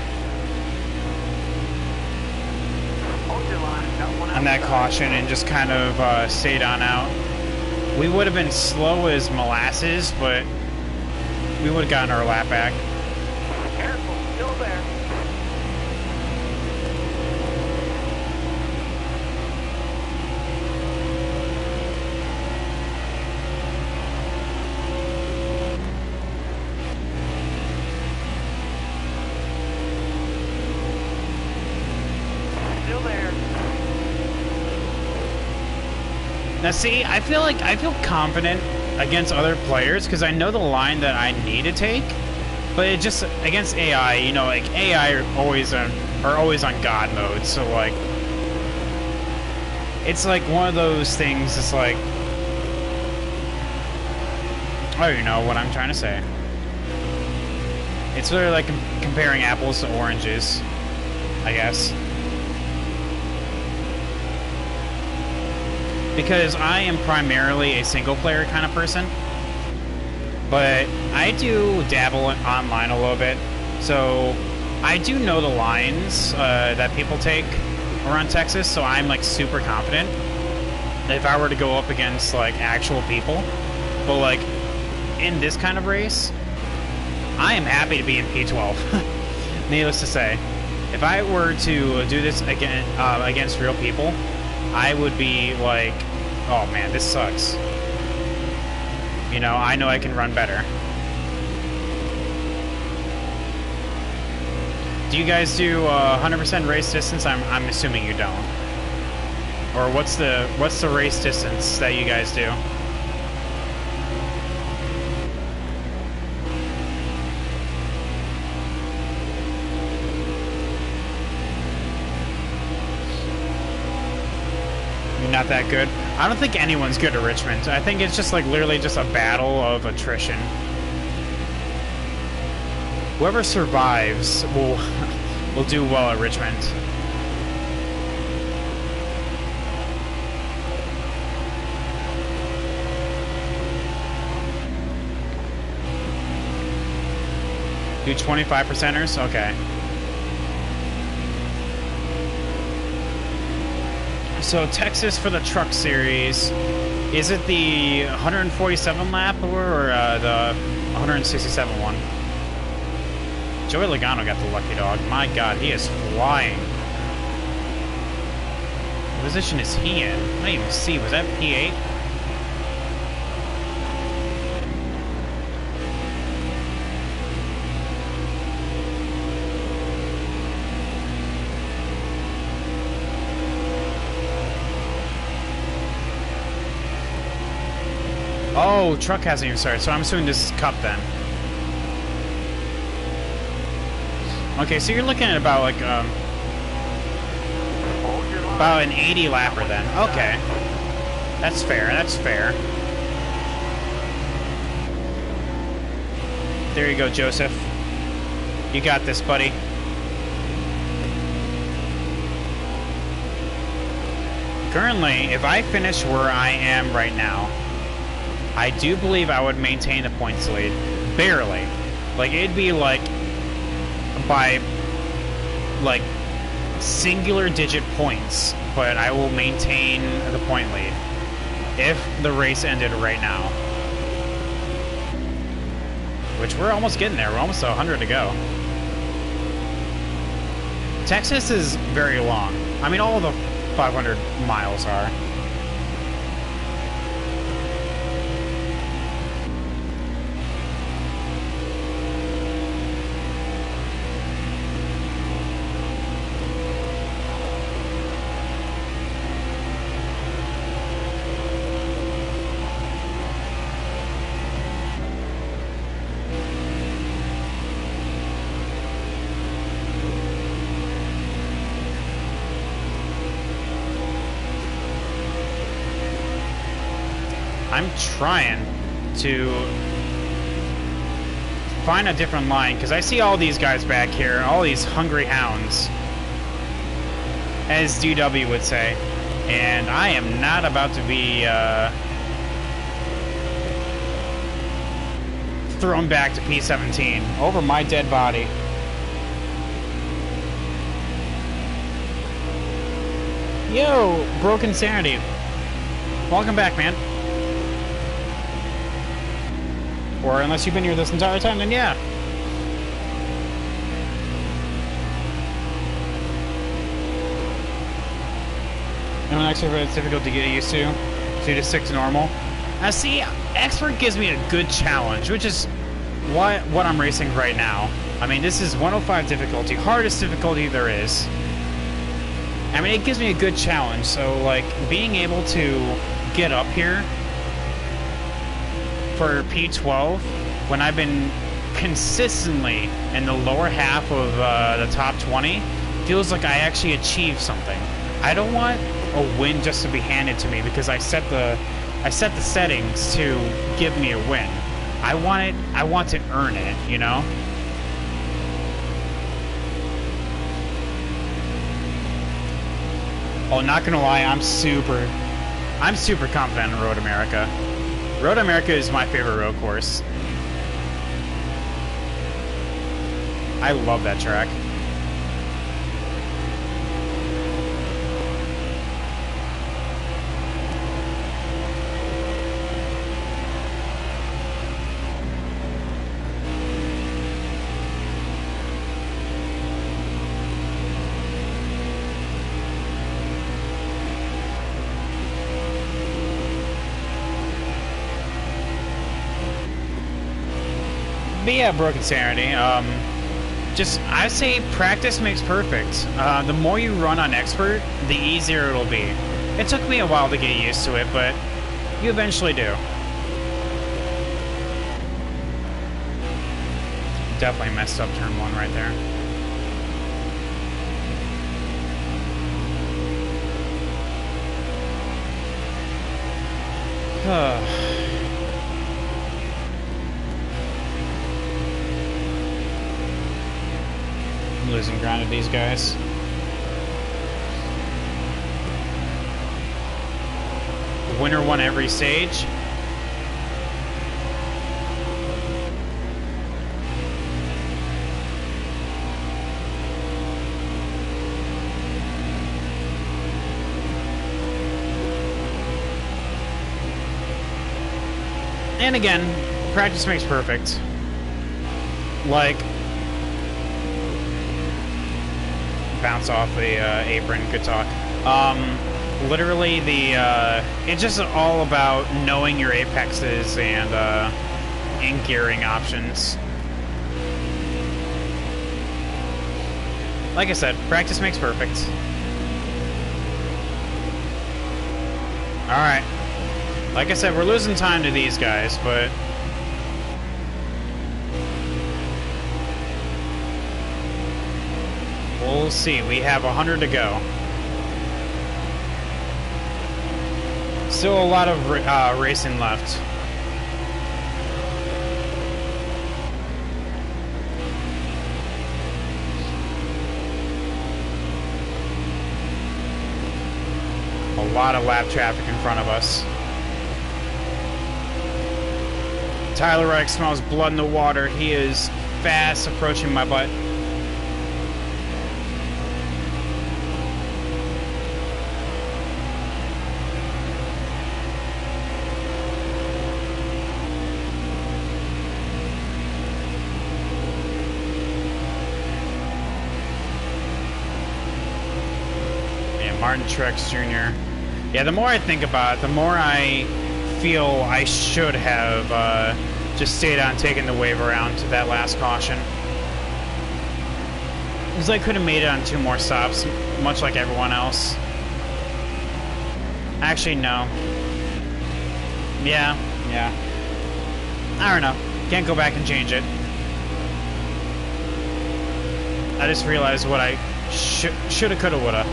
Hold your line. Got one outside. on that caution and just kind of stayed on out. We would have been slow as molasses, but we would have gotten our lap back. Now see, I feel confident against other players because I know the line that I need to take, but it just against AI, you know, like AI are always on God mode, so like it's like one of those things. It's like I don't know what I'm trying to say. It's really like comparing apples to oranges, I guess. Because I am primarily a single-player kind of person, but I do dabble online a little bit, so I do know the lines that people take around Texas, so I'm like super confident if I were to go up against like actual people. But like in this kind of race, I am happy to be in P12. Needless to say, if I were to do this again against real people, I would be like, oh man, this sucks. You know I can run better. Do you guys do 100% race distance? I'm assuming you don't. Or what's the race distance that you guys do? Not that good. I don't think anyone's good at Richmond. I think it's just like literally just a battle of attrition. Whoever survives will do well at Richmond. Do 25%ers? Okay. So Texas for the truck series, is it the 147 lap or the 167 one? Joey Logano got the lucky dog. My God, he is flying. What position is he in? I don't even see. Was that P8? Oh, truck hasn't even started, so I'm assuming this is Cup then. Okay, so you're looking at about like about an 80 lapper then. Okay, that's fair. That's fair. There you go, Joseph. You got this, buddy. Currently, if I finish where I am right now, I do believe I would maintain the points lead. Barely. Like, it'd be like by like singular digit points, but I will maintain the point lead if the race ended right now. Which we're almost getting there. We're almost 100 to go. Texas is very long. I mean, all of the 500 miles are. I'm trying to find a different line, because I see all these guys back here, all these hungry hounds, as DW would say, and I am not about to be thrown back to P17 over my dead body. Yo, Broken Sanity. Welcome back, man. Or unless you've been here this entire time, then yeah. And an extra it's difficult to get used to. 2 to 6 normal. Now see, expert gives me a good challenge, which is what I'm racing right now. I mean, this is 105 difficulty, hardest difficulty there is. I mean, it gives me a good challenge, so like being able to get up here for P12 when I've been consistently in the lower half of the top 20, feels like I actually achieved something. I don't want a win just to be handed to me because I set the settings to give me a win. I want to earn it, you know? Oh, not gonna lie, I'm super confident in Road America. Road America is my favorite road course. I love that track. But yeah, Broken Sanity. I say practice makes perfect. The more you run on Expert, the easier it'll be. It took me a while to get used to it, but you eventually do. Definitely messed up turn 1 right there. I'm losing ground to these guys. The winner won every stage. And again, practice makes perfect. Like, bounce off the apron, good talk. Literally, it's just all about knowing your apexes and gearing options. Like I said, practice makes perfect. Alright. Like I said, we're losing time to these guys, but we'll see. We have 100 to go. Still a lot of racing left. A lot of lap traffic in front of us. Tyler Reddick smells blood in the water. He is fast approaching my butt. Yeah, Martin Truex Jr. Yeah, the more I think about it, the more I feel I should have just stayed on taking the wave around to that last caution. Because I could have made it on 2 more stops, much like everyone else. Actually, no. Yeah. I don't know. Can't go back and change it. I just realized what I shoulda, coulda, woulda.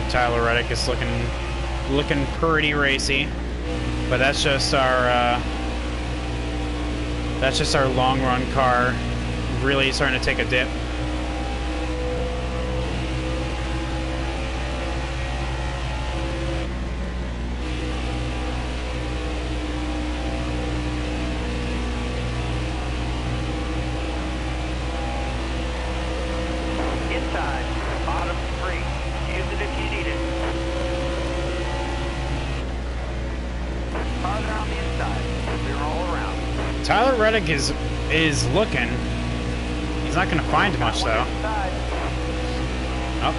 Tyler Reddick is looking pretty racy, but that's just our long run car really starting to take a dip. Tyler Reddick is looking. He's not going to find much, though. Oh,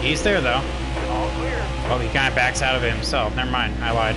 he's there, though. All clear. Oh, he kind of backs out of it himself. Never mind, I lied.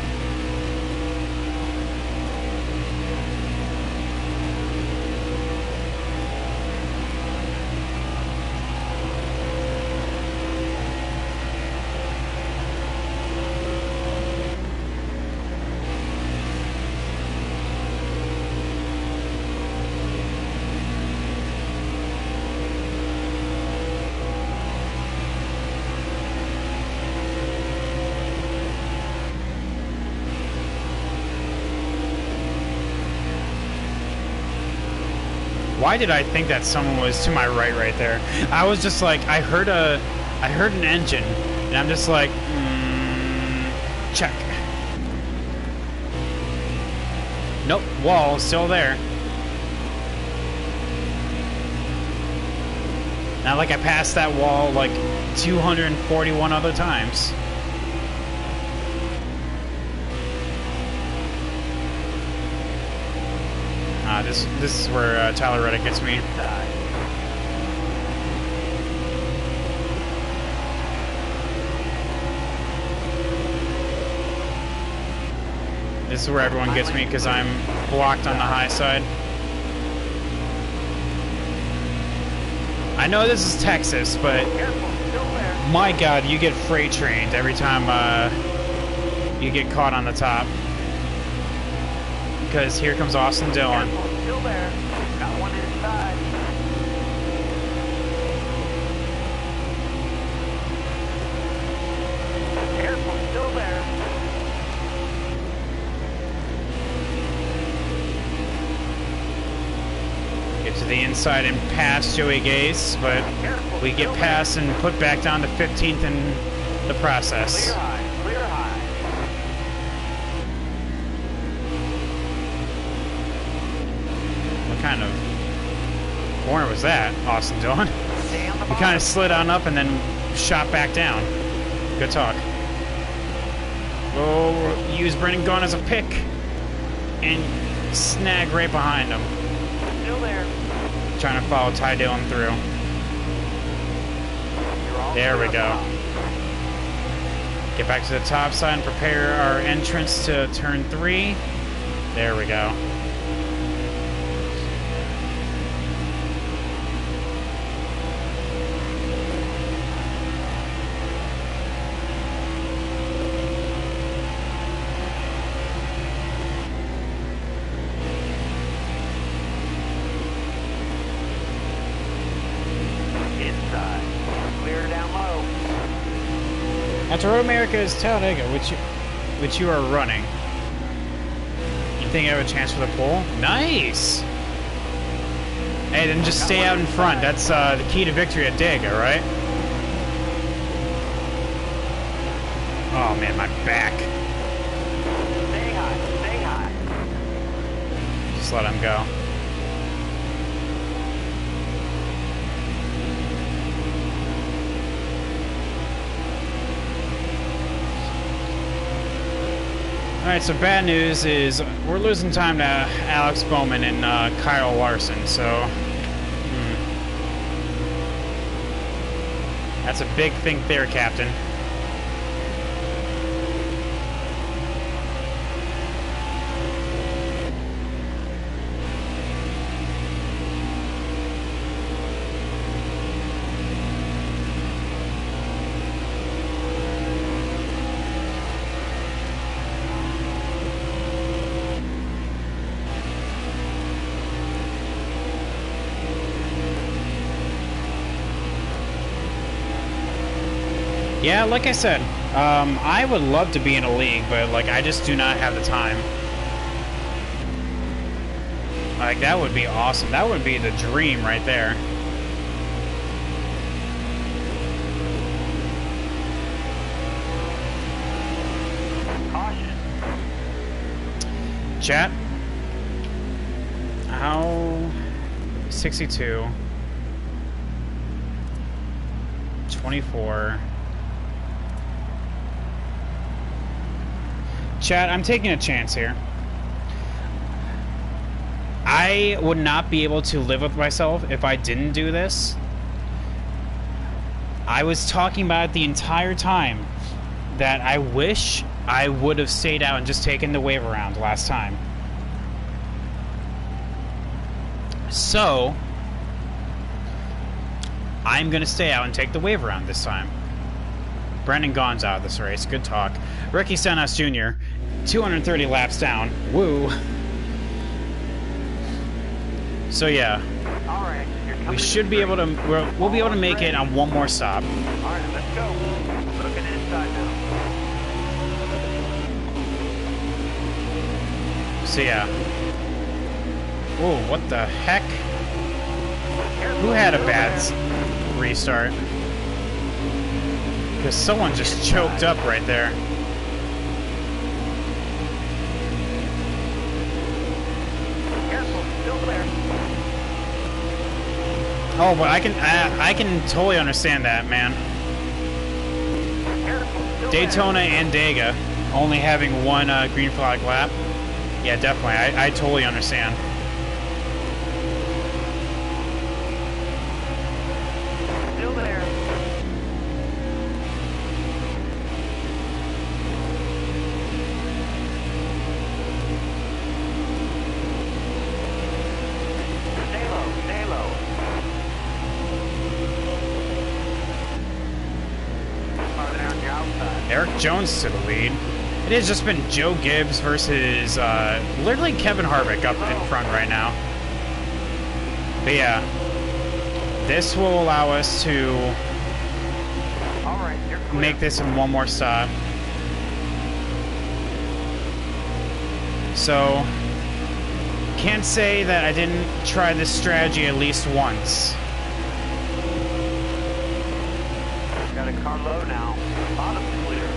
Why did I think that someone was to my right there? I was just like, I heard an engine, and I'm just like, check. Nope, wall is still there. Not like I passed that wall like 241 other times. This is where Tyler Reddick gets me. This is where everyone gets me because I'm blocked on the high side. I know this is Texas, but my God, you get freight trained every time you get caught on the top. Because here comes Austin Dillon. Still there. Got one inside. Careful, still there. Get to the inside and pass Joey Gase, but we get past and put back down to 15th in the process. Clear high, clear high. What kind of corner was that, Austin Dillon? He kind of slid on up and then shot back down. Good talk. We'll use Brendan Gaughan as a pick and snag right behind him. Still there. Trying to follow Ty Dillon through. There we go. Get back to the top side and prepare our entrance to turn 3. There we go. At Road America is Talladega, which you are running. You think I have a chance for the pole? Nice! Hey, then just stay out in front. That's the key to victory at Dega, right? Oh man, my back. Stay high, stay high. Just let him go. Alright, so bad news is we're losing time to Alex Bowman and Kyle Larson, so that's a big thing there, Captain. Yeah, like I said, I would love to be in a league, but like I just do not have the time. Like that would be awesome. That would be the dream right there. Caution. Chat. How 62 24. Chat, I'm taking a chance here. I would not be able to live with myself if I didn't do this. I was talking about it the entire time that I wish I would have stayed out and just taken the wave around last time. So, I'm going to stay out and take the wave around this time. Brendan Gaughan's out of this race. Good talk. Ricky Stenhouse Jr., 230 laps down. Woo. So yeah, All right, we should be able to. We'll be able to make it on one more stop. All right, let's go. Looking inside now. So yeah. Whoa, what the heck? Who had a bad restart? Because someone just choked up right there. Careful, still there. Oh, but I can totally understand that, man. Careful, still Daytona and Dega only having one green flag lap. Yeah, definitely. I totally understand. there. Still there. Stay low, stay low. Farther down your outside. Eric Jones to the lead. It has just been Joe Gibbs versus literally Kevin Harvick up in front right now. But yeah, this will allow us to All right, you're clear. make this in one more stop. So, can't say that I didn't try this strategy at least once. Got a car low now. Bottom clear.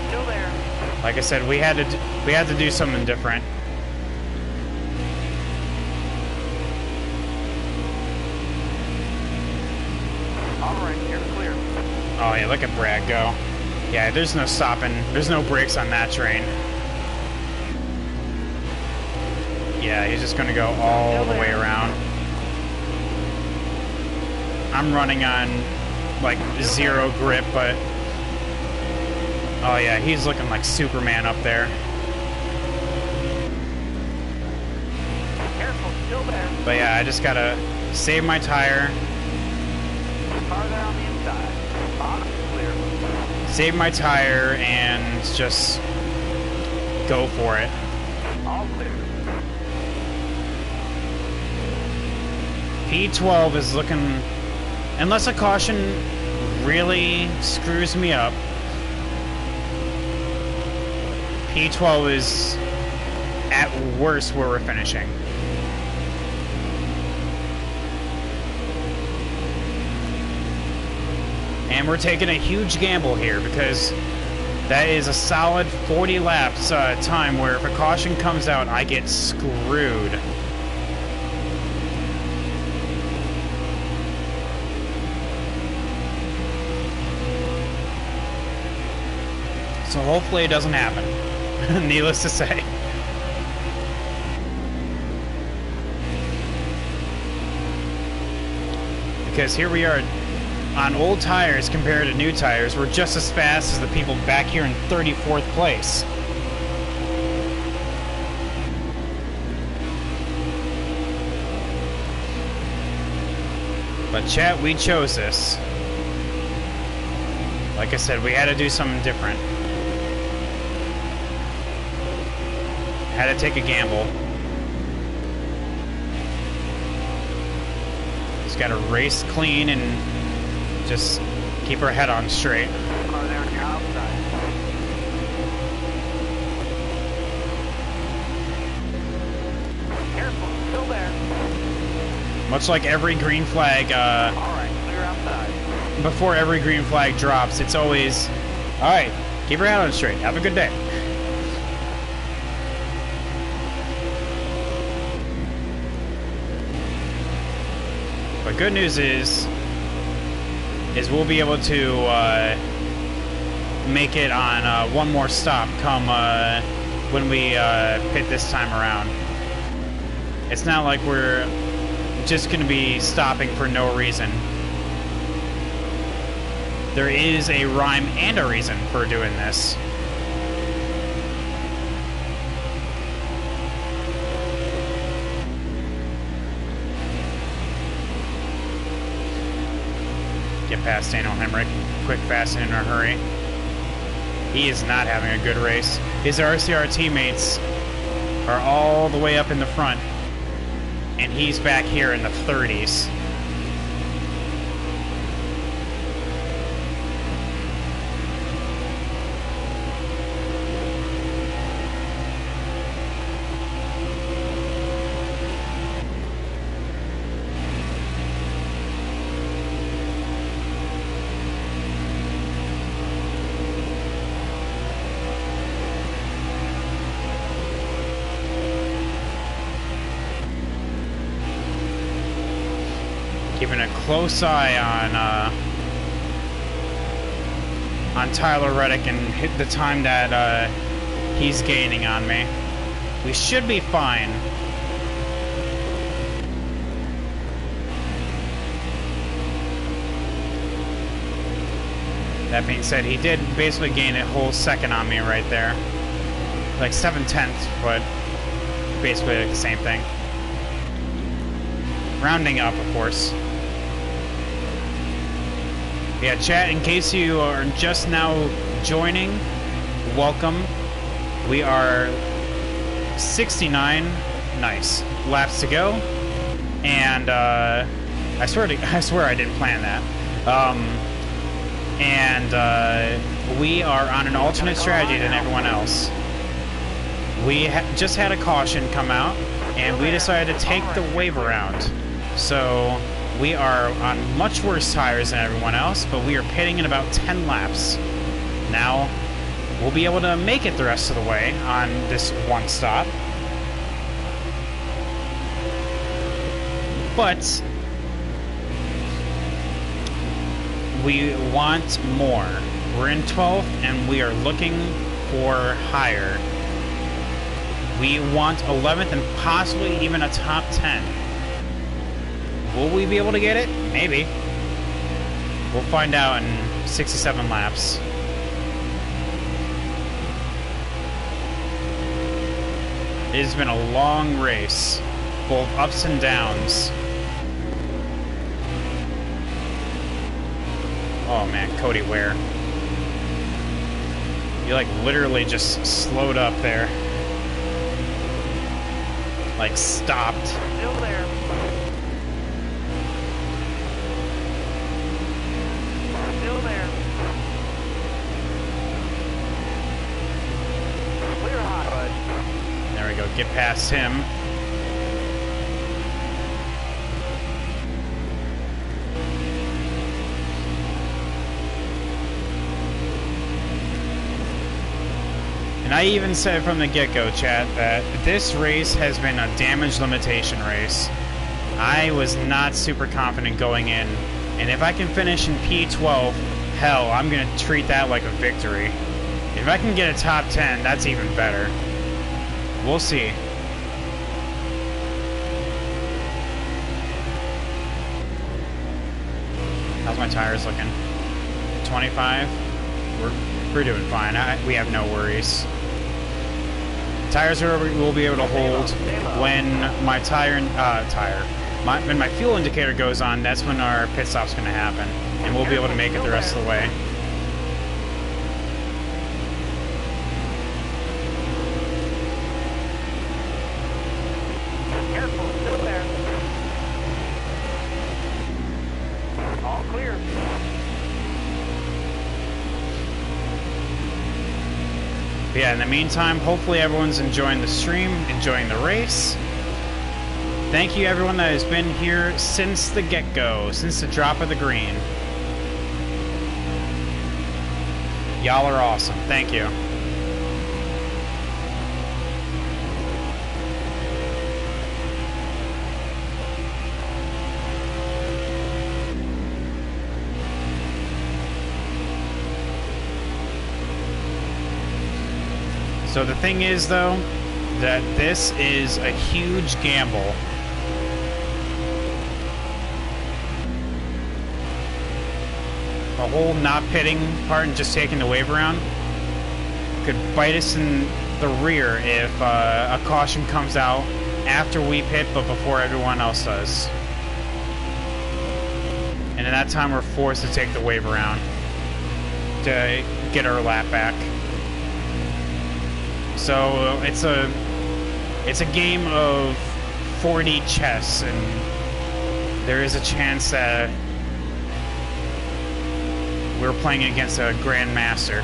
Still there. Like I said, we had to do something different. All right, you're clear. Oh yeah, look at Brad go. Yeah, there's no stopping. There's no brakes on that train. Yeah, he's just gonna go all the way around. I'm running on like zero grip, but oh yeah, he's looking like Superman up there. Careful, still there. But yeah, I just gotta save my tire, Farther on the inside. Bottom clear. save my tire, and just go for it. All clear. P12 is looking, unless a caution really screws me up, P12 is at worst where we're finishing. And we're taking a huge gamble here because that is a solid 40 laps time where if a caution comes out, I get screwed. So hopefully it doesn't happen, needless to say. Because here we are on old tires compared to new tires. We're just as fast as the people back here in 34th place. But chat, we chose this. Like I said, we had to do something different. Had to take a gamble. Just gotta race clean and just keep our head on straight. Farther on your outside. Careful, still there. Much like every green flag, All right, clear outside. before every green flag drops, it's always, alright, keep your head on straight. Have a good day. But good news is we'll be able to make it on one more stop come when we pit this time around. It's not like we're just going to be stopping for no reason. There is a rhyme and a reason for doing this. Get past Daniel Hemrick quick, fast, and in a hurry. He is not having a good race. His RCR teammates are all the way up in the front, and he's back here in the 30s. keeping a close eye on Tyler Reddick and hit the time that he's gaining on me. We should be fine. That being said, he did basically gain a whole second on me right there. Like 7/10, but basically like the same thing. Rounding up, of course. Yeah, chat, in case you are just now joining, welcome. We are 69, nice, laps to go. And I swear I didn't plan that. We are on an alternate strategy than everyone else. We just had a caution come out, and we decided to take the wave around. So we are on much worse tires than everyone else, but we are pitting in about 10 laps. Now, we'll be able to make it the rest of the way on this one stop. But we want more. We're in 12th, and we are looking for higher. We want 11th and possibly even a top 10. Will we be able to get it? Maybe. We'll find out in 67 laps. It has been a long race, full of ups and downs. Oh man, Cody Ware. You like literally just slowed up there. Like stopped. Still there. Still there. Clear hot, bud. There we go, get past him. And I even said from the get-go, chat, that this race has been a damage limitation race. I was not super confident going in, and if I can finish in P12, hell, I'm going to treat that like a victory. If I can get a top 10, that's even better. We'll see. How's my tires looking? 25? We're doing fine. We have no worries. Tires will be able to hold when my when my fuel indicator goes on. That's when our pit stop's going to happen, and we'll be able to make it the rest of the way. Careful, still there. All clear. But yeah, in the meantime, hopefully everyone's enjoying the stream, enjoying the race. Thank you everyone that has been here since the get-go, since the drop of the green. Y'all are awesome. Thank you. So the thing is, though, that this is a huge gamble. The whole not pitting part and just taking the wave around could bite us in the rear if a caution comes out after we pit but before everyone else does. And at that time we're forced to take the wave around to get our lap back. So it's a game of 4D chess, and there is a chance that we're playing against a grandmaster.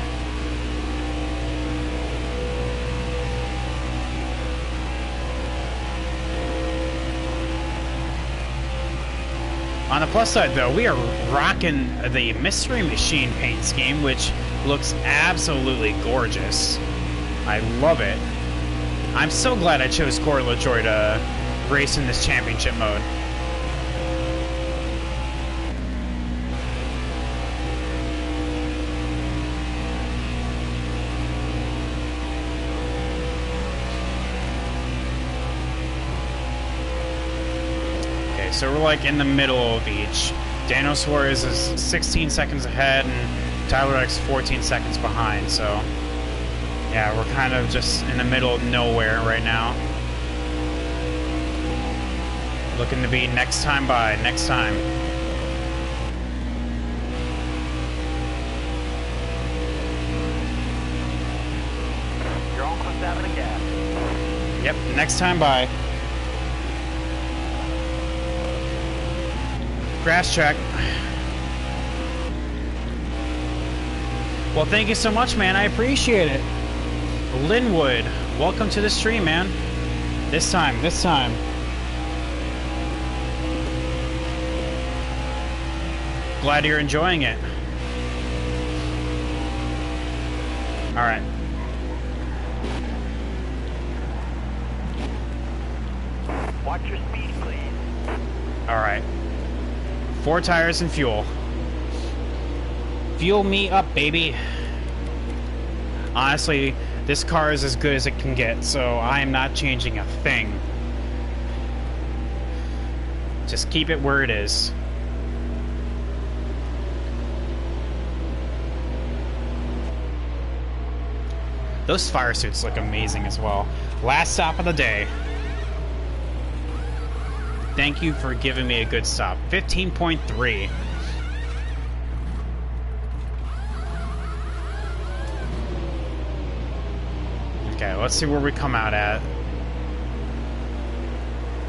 On the plus side, though, we are rocking the Mystery Machine paint scheme, which looks absolutely gorgeous. I love it. I'm so glad I chose Corey LaJoy to race in this championship mode. so we're like in the middle of each. Daniel Suarez is 16 seconds ahead, and Tyler X 14 seconds behind, so yeah, we're kind of just in the middle of nowhere right now. Looking to be next time by, next time. You're almost out of the gas. Yep, next time by. Grass track. Well, thank you so much, man. I appreciate it. Linwood, welcome to the stream, man. This time, this time. Glad you're enjoying it. All right. Watch your speed, please. All right. 4 tires and fuel. Fuel me up, baby. Honestly, this car is as good as it can get, so I am not changing a thing. Just keep it where it is. Those fire suits look amazing as well. Last stop of the day. Thank you for giving me a good stop. 15.3. Okay, let's see where we come out at.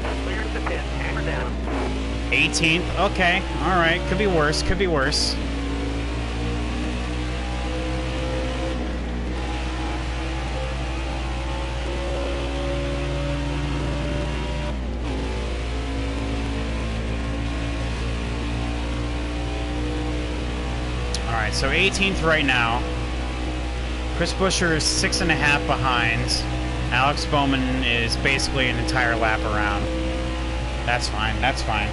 Clear the pit. Hammer down. 18th. Okay, all right. Could be worse. Could be worse. All right, so 18th right now. Chris Buescher is 6.5 behind. Alex Bowman is basically an entire lap around. That's fine. That's fine.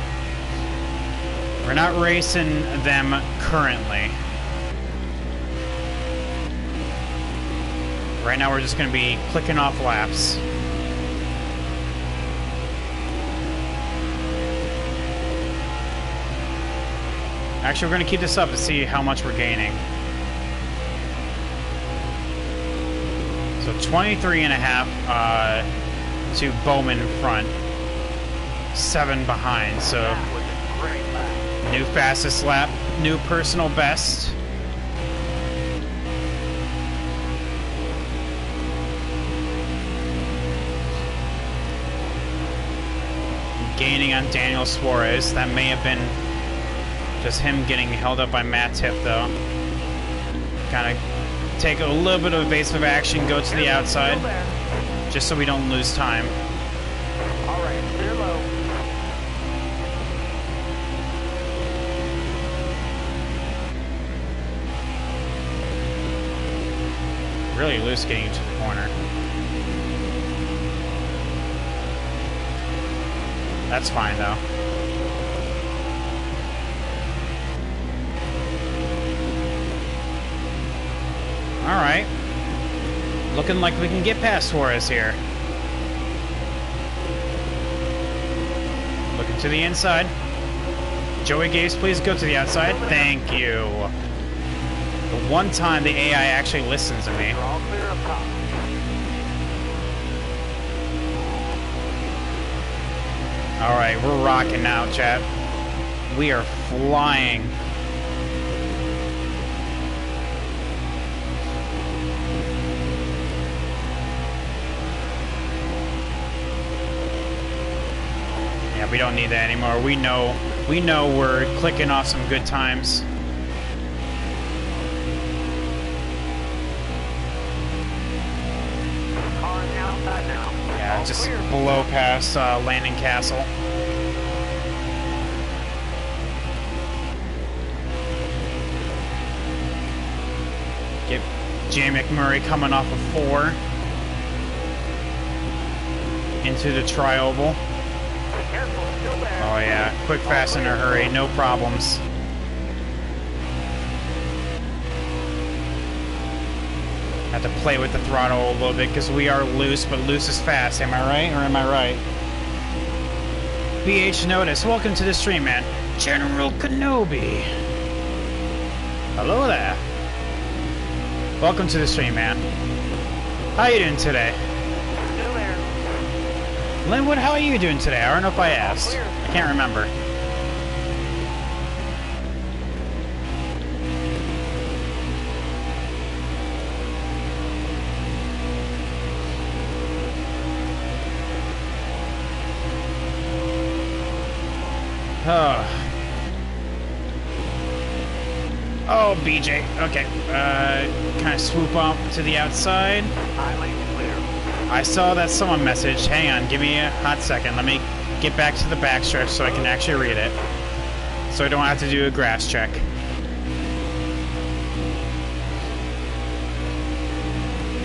We're not racing them currently. Right now we're just going to be clicking off laps. Actually, we're going to keep this up to see how much we're gaining. So 23.5 to Bowman in front. 7 behind, so That was a great lap. new fastest lap, new personal best. Gaining on Daniel Suarez. That may have been just him getting held up by Matt Tipp, though. Kind of take a little bit of evasive action, go to the outside, Still there. just so we don't lose time. All right, clear low. Really loose getting into the corner. That's fine, though. All right. Looking like we can get past Suarez here. Looking to the inside. Joey Gates, please go to the outside. Thank you. The one time the AI actually listens to me. You're all clear up top. All right, we're rocking now, chat. We are flying. Yeah, we don't need that anymore. We know we're clicking off some good times. Car on the outside now. Yeah, All just clear. below past Landing Castle. Get Jay McMurray coming off of 4 into the tri-oval. Careful, still there. Oh yeah, quick, fast, in a hurry, no problems. Have to play with the throttle a little bit because we are loose, but loose is fast. Am I right, or am I right? BH Notice, welcome to the stream, man. General Kenobi. Hello there. Welcome to the stream, man. How you doing today? Still there. Linwood, how are you doing today? I don't know if I asked. I can't remember. Oh, BJ. Okay. Kind of swoop up to the outside. Highly clear. I saw that someone message. Hang on, give me a hot second. Let me get back to the backstretch so I can actually read it. So I don't have to do a grass check.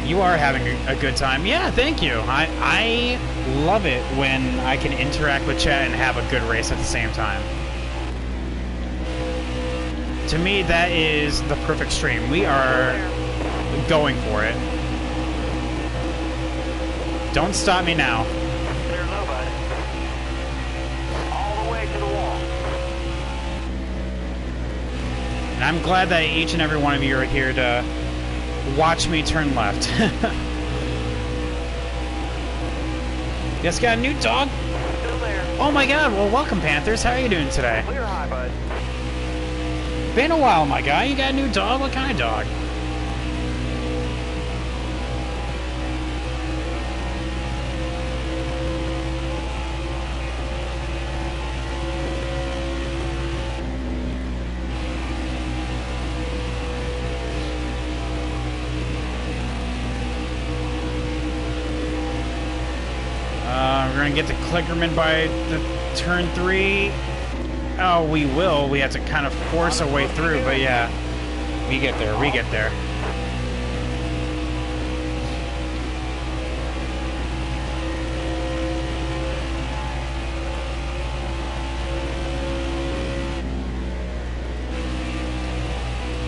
You are having a good time. Yeah, thank you. I love it when I can interact with chat and have a good race at the same time. To me, that is the perfect stream. We are going for it. Don't stop me now. There's nobody. All the way to the wall. And I'm glad that each and every one of you are here to watch me turn left. Just got a new dog? Still there. Oh my god, well welcome Panthers. How are you doing today? Clear high, bud. Been a while, my guy. You got a new dog? What kind of dog? We're gonna get to Klickerman by the turn 3. Oh, we will. We have to kind of force our way through, but yeah. We get there. We get there.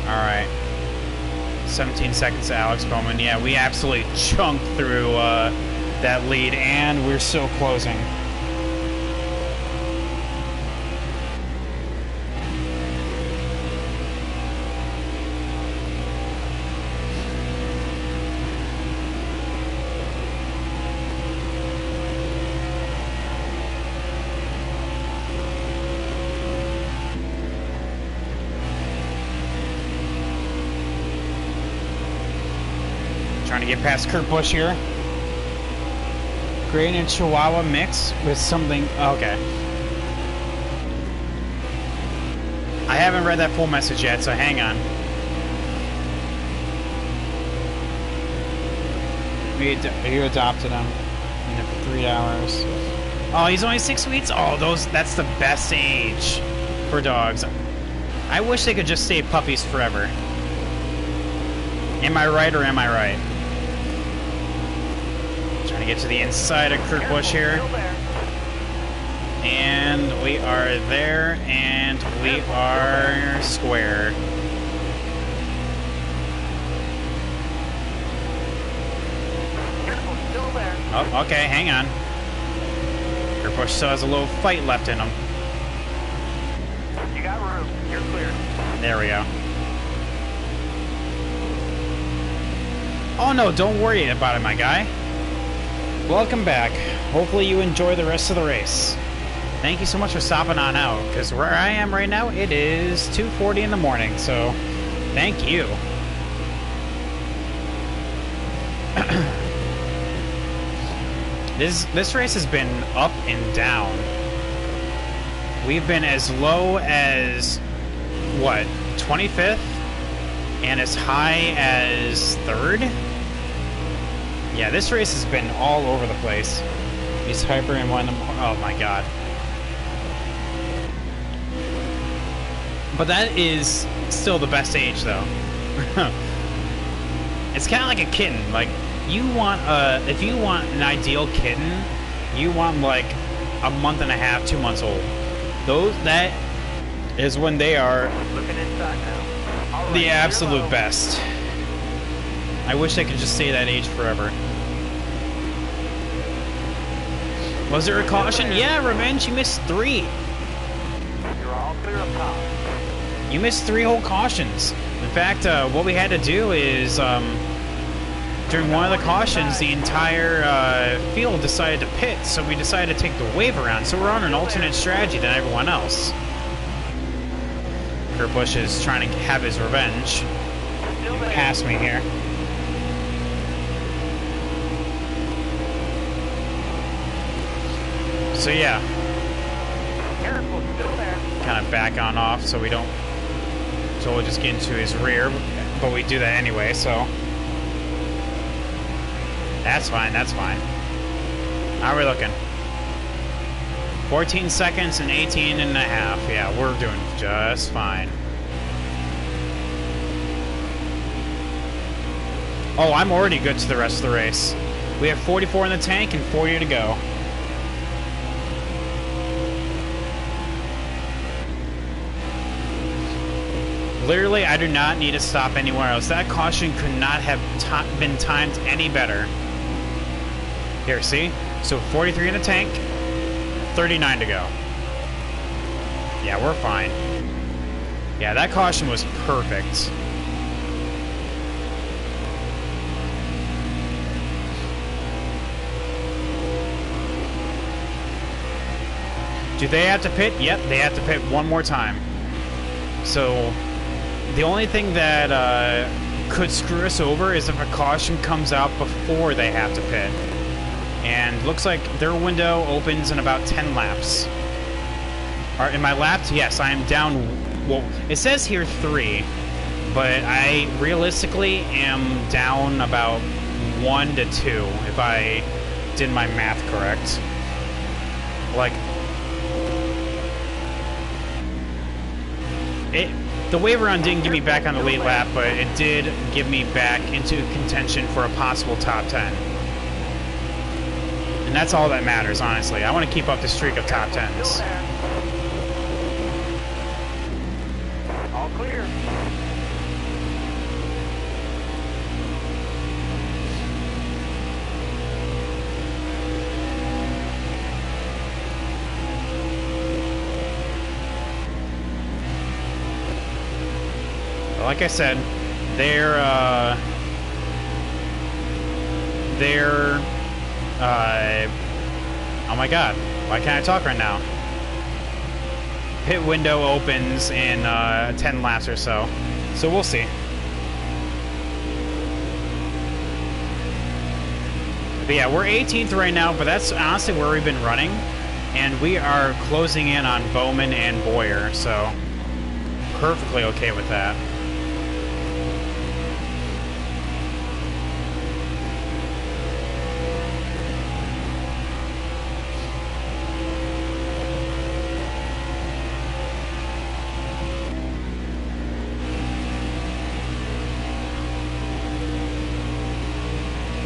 Alright. 17 seconds to Alex Bowman. Yeah, we absolutely chunked through that lead, and we're still closing. Trying to get past Kurt Busch here. Great and Chihuahua mix with something. Okay. I haven't read that full message yet, so hang on. You adopted him, you know, for 3 hours. Oh, he's only 6 weeks. Oh, that's the best age for dogs. I wish they could just stay puppies forever. Am I right or am I right? Trying to get to the inside of Kurt Busch here. And we are there, and we are square. Oh, okay, hang on. Kurt Busch still has a little fight left in him. You got room. You're clear. There we go. Oh no, don't worry about it, my guy. Welcome back. Hopefully you enjoy the rest of the race. Thank you so much for stopping on out, because where I am right now, it is 2:40 in the morning, so thank you. This race has been up and down. We've been as low as, what, 25th? And as high as 3rd? Yeah, this race has been all over the place. He's hyper and one of them. Oh my god. But that is still the best age, though. It's kind of like a kitten. Like, you want if you want an ideal kitten, you want like a month and a half, 2 months old. That is when they are Looking inside now. the absolute best. I wish they could just stay that age forever. Was there a caution? Yeah, Revenge, you missed 3. You're all clear up top. You missed 3 whole cautions. In fact, what we had to do is, during one of the cautions, the entire field decided to pit, so we decided to take the wave around. So we're on an alternate strategy than everyone else. Kurt Busch is trying to have his revenge. Still there. Pass me here. So yeah, Careful, still there. kind of back on off so we don't, so we'll just get into his rear, but we do that anyway, so that's fine, that's fine. How are we looking? 14 seconds and 18 and a half. Yeah, we're doing just fine. Oh, I'm already good to the rest of the race. We have 44 in the tank and 40 to go. Literally, I do not need to stop anywhere else. That caution could not have been timed any better. Here, see? So 43 in the tank, 39 to go. Yeah, we're fine. Yeah, that caution was perfect. Do they have to pit? Yep, they have to pit one more time. So the only thing that could screw us over is if a caution comes out before they have to pit. And looks like their window opens in about 10 laps. Am I lapped? Yes, I am down. Well, it says here 3, but I realistically am down about 1 to 2 if I did my math correct. Like, the wave around didn't get me back on the late lap, but it did give me back into contention for a possible top 10. And that's all that matters, honestly. I want to keep up the streak of top 10s. Still there. All clear. Like I said, they're oh my god, why can't I talk right now? Pit window opens in 10 laps or so, so we'll see. But yeah, we're 18th right now, but that's honestly where we've been running, and we are closing in on Bowman and Boyer, so perfectly okay with that.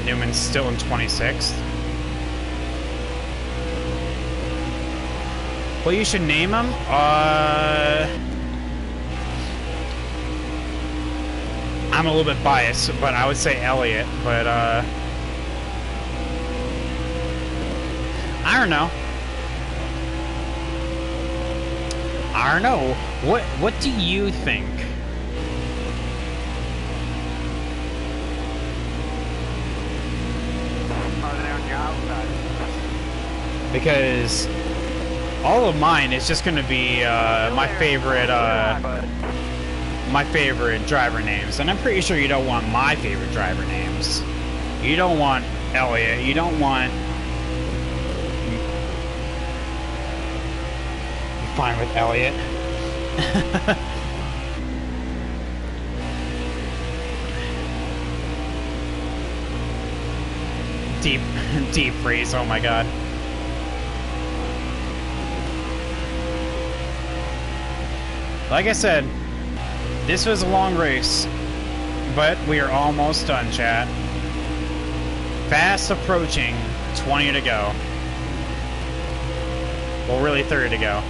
Newman's still in 26th. Well, you should name him. I'm a little bit biased, but I would say Elliott. But I don't know. I don't know. What do you think? Because all of mine is just going to be my favorite driver names, and I'm pretty sure you don't want my favorite driver names. You don't want Elliott. You don't want. I'm fine with Elliott. Deep freeze. Oh my god. Like I said, this was a long race, but we are almost done, chat. Fast approaching 20 to go. Well, really 30 to go.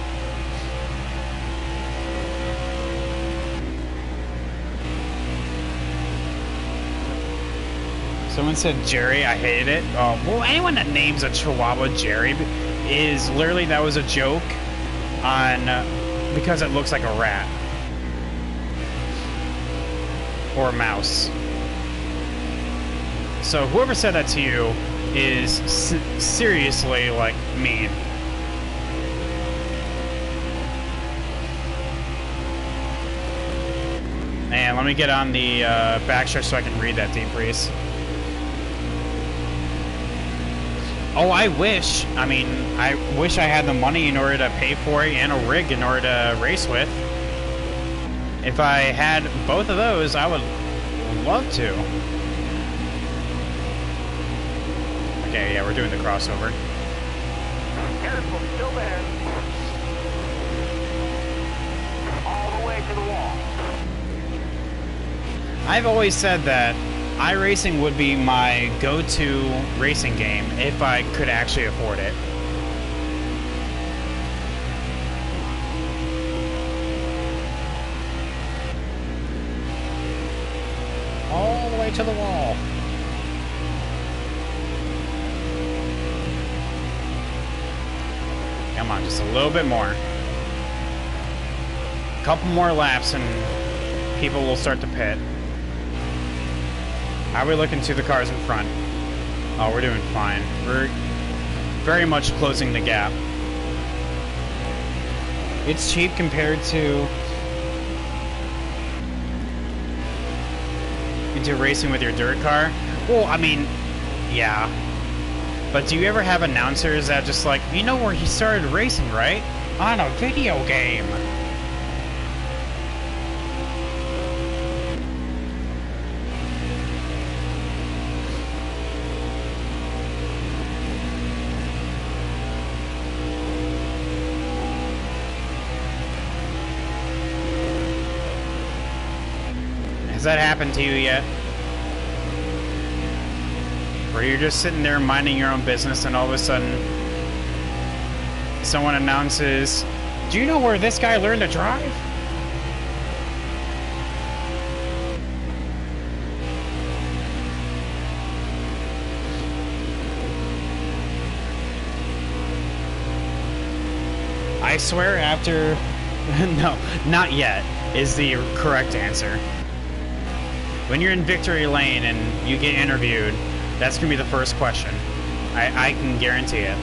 Someone said Jerry. I hated it. Well, anyone that names a Chihuahua Jerry is literally, that was a joke on because it looks like a rat or a mouse. So whoever said that to you is seriously, like, mean. Man, let me get on the backstretch so I can read that deep freeze. Oh, I wish. I mean, I wish I had the money in order to pay for it and a rig in order to race with. If I had both of those, I would love to. Okay, yeah, we're doing the crossover. Careful, still there. All the way to the wall. I've always said that iRacing would be my go-to racing game if I could actually afford it. All the way to the wall. Come on, just a little bit more. A couple more laps and people will start to pit. How are we looking to the cars in front? Oh, we're doing fine. We're very much closing the gap. It's cheap compared to into racing with your dirt car. Well, I mean, yeah. But do you ever have announcers that just like, you know where he started racing, right? On a video game. Has that happened to you yet? Where you're just sitting there minding your own business and all of a sudden someone announces, do you know where this guy learned to drive? I swear after... No, not yet, is the correct answer. When you're in victory lane and you get interviewed, that's going to be the first question. I can guarantee it.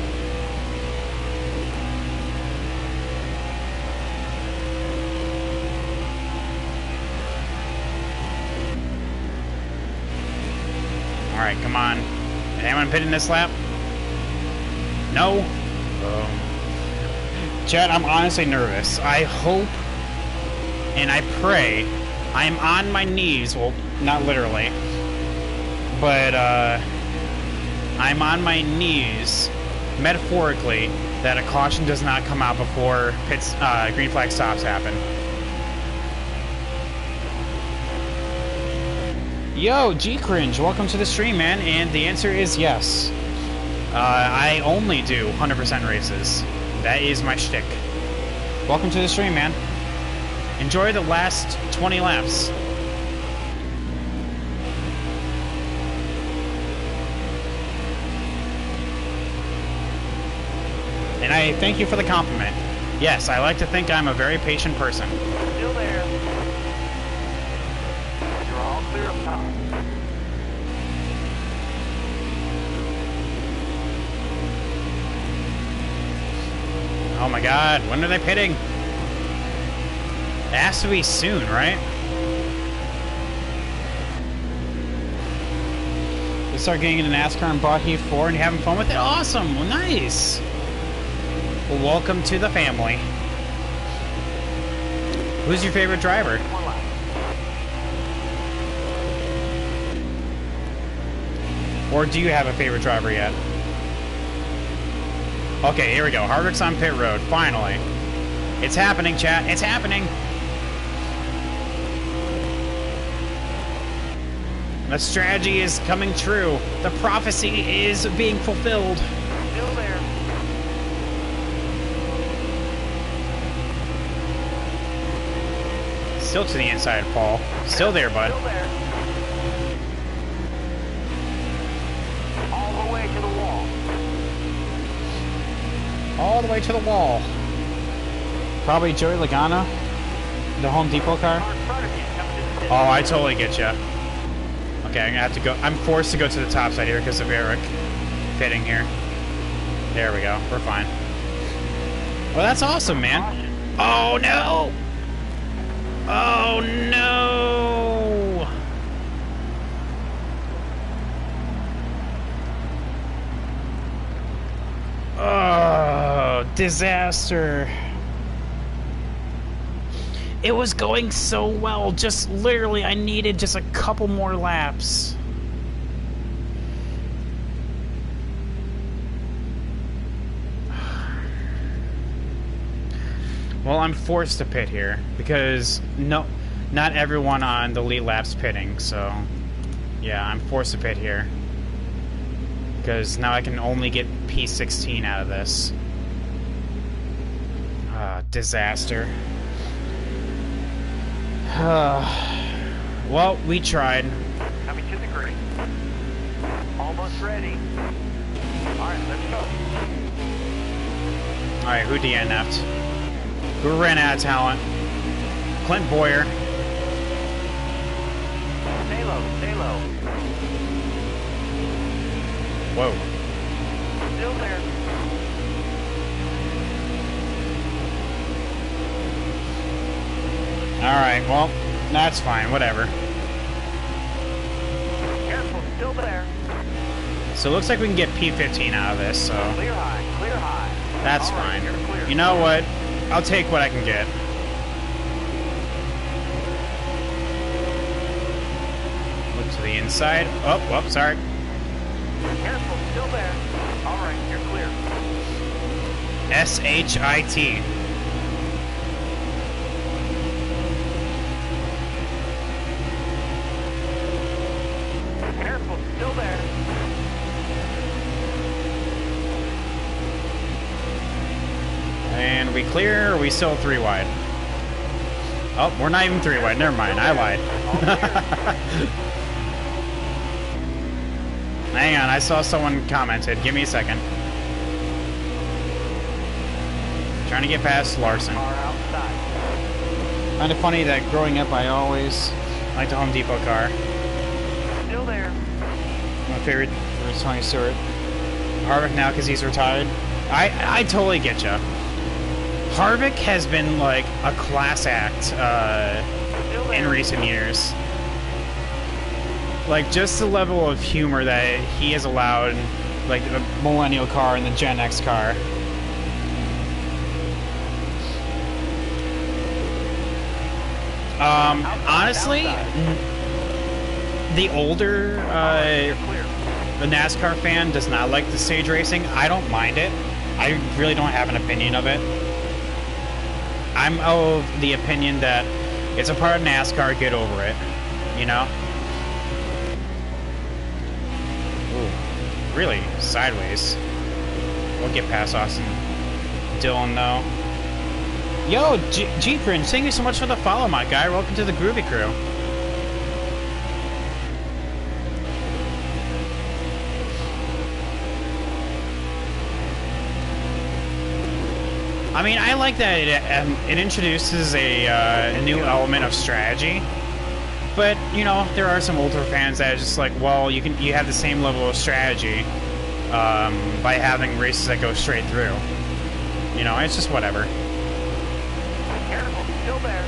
Alright, come on. Anyone pitting this lap? No? Chad, I'm honestly nervous. I hope and I pray I'm on my knees. Well, not literally. But I'm on my knees, metaphorically, that a caution does not come out before green flag stops happen. Yo, G-Cringe, welcome to the stream, man, and the answer is yes. I only do 100% races. That is my shtick. Welcome to the stream, man. Enjoy the last 20 laps. And I thank you for the compliment. Yes, I like to think I'm a very patient person. Still there. You're all clear up top. Oh my god, when are they pitting? It has to be soon, right? You start getting into NASCAR and bought NH4 and you're having fun with it? Awesome! Well, nice! Well, welcome to the family. Who's your favorite driver? Or do you have a favorite driver yet? Okay, here we go. Hardwick's on pit road, finally. It's happening, chat. It's happening! The strategy is coming true. The prophecy is being fulfilled. Still there. Still to the inside of Paul. Still there, bud. Still there. All the way to the wall. Probably Joey Logano, the Home Depot car. Car in front of you coming to the Oh, I totally get you. Okay, I'm gonna have to go. I'm forced to go to the top side here because of Eric pitting here. There we go. We're fine. Well, that's awesome, man. Oh no! Oh no! Oh, disaster. It was going so well, just literally I needed just a couple more laps. Well, I'm forced to pit here because not everyone on the lead lap's pitting, so yeah, I'm forced to pit here. Because now I can only get P16 out of this. Disaster. Well, we tried. Coming to the green. Almost ready. Alright, let's go. Alright, who DNF'd? Who ran out of talent? Clint Boyer. Stay low, stay low. Whoa. Still there. Alright, well, that's fine, whatever. Careful, still there. So it looks like we can get P15 out of this, so Clear high, clear high. that's All right, fine. you're clear. You know what? I'll take what I can get. Look to the inside. Oh, whoops, sorry. Careful, still there. All right, you're clear. SHIT. Careful, still there. And we clear, or are we still 3 wide? Oh, we're not even 3 wide. Never mind, I lied. Hang on, I saw someone commented. Give me a second. Trying to get past Larson. Car outside. Kind of funny that growing up I always liked the Home Depot car. Still there. My favorite was Tony Stewart. Harvick now because he's retired. I totally get you. Harvick has been like a class act Still there. in recent years. Like just the level of humor that he has allowed, like the millennial car and the Gen X car. Honestly, the older You're clear. the NASCAR fan does not like the stage racing. I don't mind it. I really don't have an opinion of it. I'm of the opinion that it's a part of NASCAR, get over it. You know? Ooh, really? Sideways. We'll get past Austin Dillon, though. Yo, G-Cringe, thank you so much for the follow, my guy. Welcome to the Groovy Crew. I mean, I like that it introduces a new element of strategy, but you know there are some older fans that are just like, well, you have the same level of strategy by having races that go straight through. You know, it's just whatever. Careful, still there.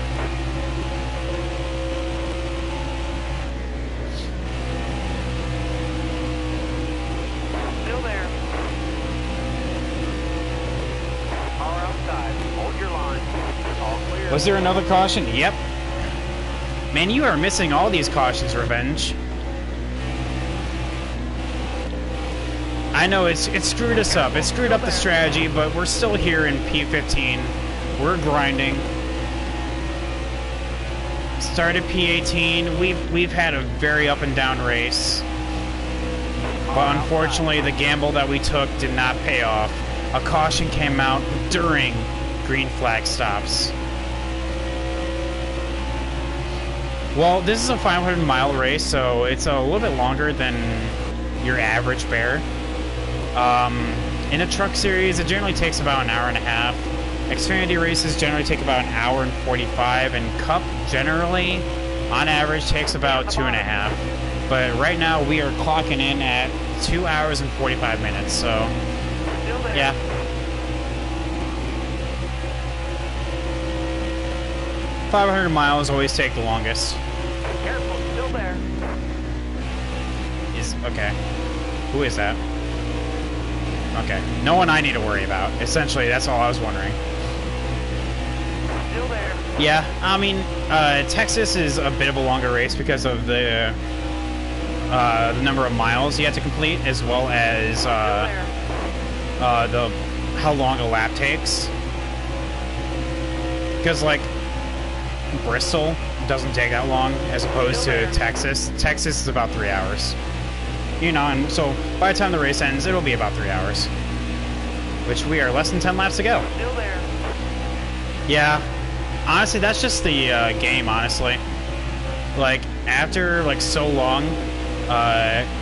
Still there. Car outside. Hold your line. All clear. Was there another caution? Yep. Man, you are missing all these cautions, Revenge. I know it's screwed us up. It screwed up the strategy, but we're still here in P15. We're grinding. Started P18. We've had a very up and down race. But unfortunately, the gamble that we took did not pay off. A caution came out during green flag stops. Well, this is a 500-mile race, so it's a little bit longer than your average bear. In a truck series, it generally takes about an hour and a half. Xfinity races generally take about an hour and 45, and Cup generally, on average, takes about 2.5. But right now, we are clocking in at 2 hours and 45 minutes, so yeah. $500 miles always take the longest. Careful, still there. Okay. Who is that? Okay. No one I need to worry about. Essentially, that's all I was wondering. Still there. Yeah, I mean, Texas is a bit of a longer race because of the number of miles you have to complete, as well as how long a lap takes. Because, like, Bristol doesn't take that long, as opposed to Texas. Texas is about 3 hours. You know, and so by the time the race ends, it'll be about 3 hours. Which we are less than 10 laps to go. Still there. Yeah. Honestly, that's just the game, honestly. Like, after, like, so long,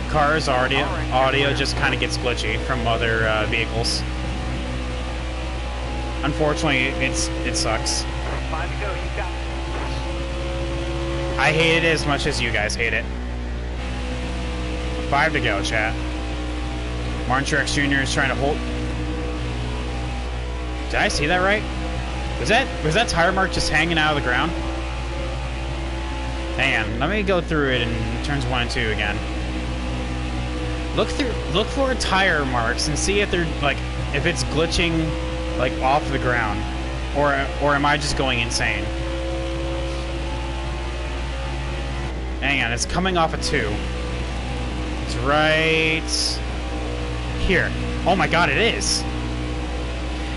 cars' audio just kind of gets glitchy from other vehicles. Unfortunately, it sucks. 5 to go, you got it. I hate it as much as you guys hate it. 5 to go, chat. Martin Truex Jr. is trying to hold... Did I see that right? Was that tire mark just hanging out of the ground? Hang on, let me go through it in turns 1 and 2 again. Look for tire marks and see if they're like if it's glitching like off the ground, or am I just going insane? Hang on, it's coming off a 2. It's right here. Oh my god, it is.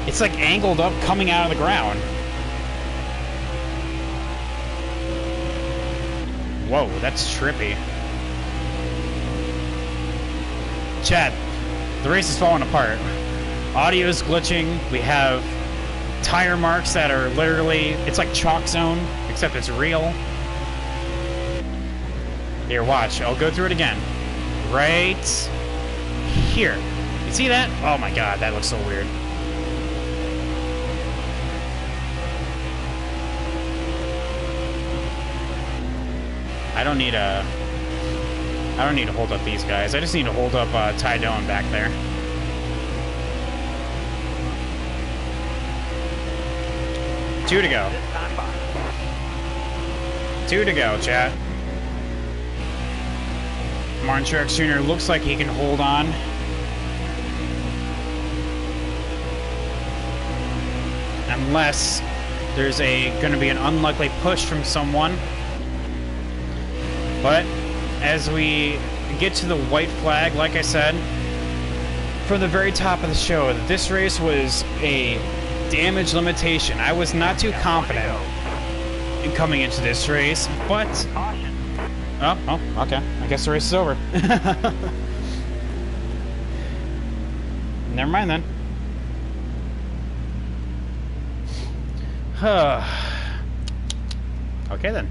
It's like angled up coming out of the ground. Whoa, that's trippy. Chad, the race is falling apart. Audio is glitching. We have tire marks that are literally, it's like chalk zone, except it's real. Here, watch. I'll go through it again. Right here. You see that? Oh my god, that looks so weird. I don't need to hold up these guys. I just need to hold up Ty Dillon back there. Two to go. 2 to go, chat. Martin Truex Jr. looks like he can hold on. Unless there's going to be an unlikely push from someone. But as we get to the white flag, like I said, from the very top of the show, this race was a damage limitation. I was not too confident in coming into this race, but... Oh, okay. I guess the race is over. Never mind then. Okay then.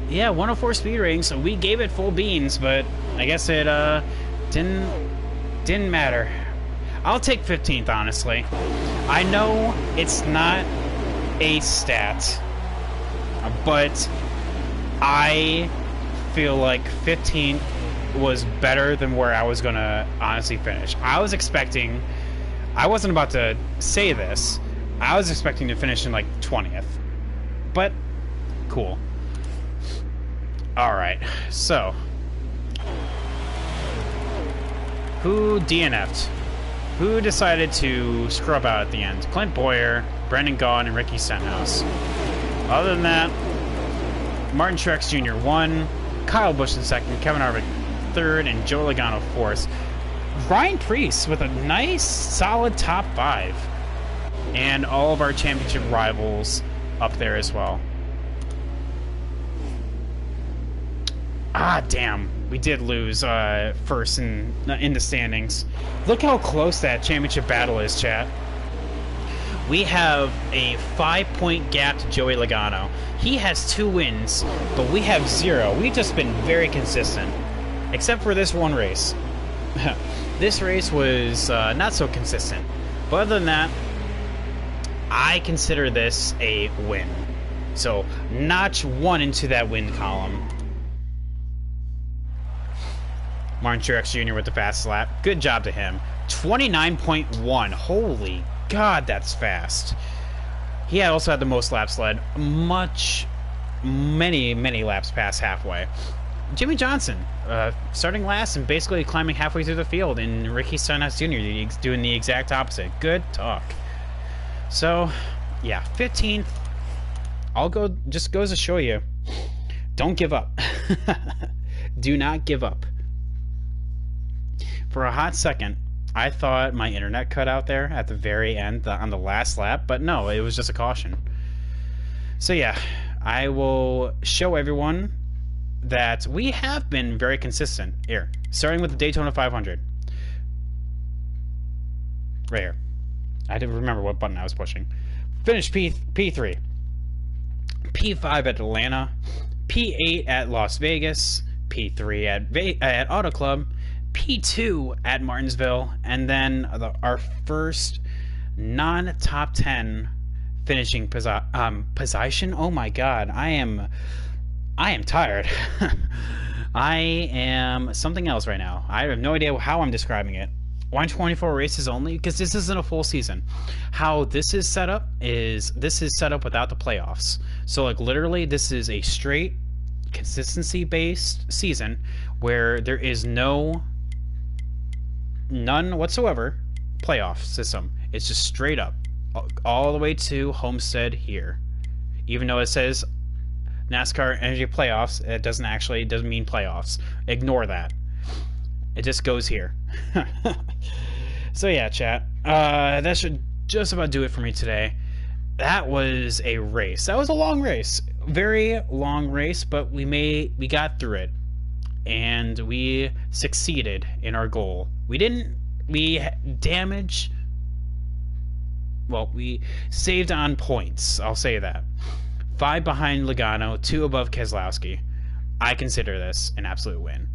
Yeah, 104 speed rating, so we gave it full beans, but I guess it didn't matter. I'll take 15th, honestly. I know it's not a stat, but I feel like 15th was better than where I was gonna honestly finish. I wasn't about to say this, I was expecting to finish in like 20th, but cool. Alright, so who DNF'd? Who decided to scrub out at the end? Clint Boyer, Brendan Gaughan, and Ricky Stenhouse. Other than that, Martin Truex Jr. won, Kyle Busch in second, Kevin Harvick third, and Joe Logano fourth. Ryan Preece with a nice, solid top 5. And all of our championship rivals up there as well. Ah, damn. We did lose first in the standings. Look how close that championship battle is, chat. We have a 5-point gap to Joey Logano. He has 2 wins, but we have 0. We've just been very consistent, except for this one race. This race was not so consistent, but other than that, I consider this a win. So, notch 1 into that win column. Martin Truex Jr. with the fast lap. Good job to him. 29.1. Holy God, that's fast. He also had the most laps led. Many laps past halfway. Jimmy Johnson, starting last and basically climbing halfway through the field, and Ricky Stenhouse Jr. doing the exact opposite. Good talk. So, yeah, 15th. Just goes to show you, don't give up. Do not give up. For a hot second, I thought my internet cut out there at the very end on the last lap, but no, it was just a caution. So yeah, I will show everyone that we have been very consistent here, starting with the Daytona 500. Right here. I didn't remember what button I was pushing. Finished P3. P5 at Atlanta. P8 at Las Vegas. P3 at Auto Club. P2 at Martinsville, and then our first non-top 10 finishing position. Oh my God, I am tired. I am something else right now. I have no idea how I'm describing it. Why 24 races only? Because this isn't a full season. How this is set up is without the playoffs. So like literally, this is a straight consistency-based season where there is none whatsoever playoff system. It's just straight up all the way to Homestead here. Even though it says NASCAR Energy Playoffs, it doesn't mean playoffs. Ignore that. It just goes here. So yeah, chat. That should just about do it for me today. That was a race. That was a long race. Very long race, but we got through it. And we succeeded in our goal. We saved on points, I'll say that. 5 behind Logano, 2 above Keselowski. I consider this an absolute win.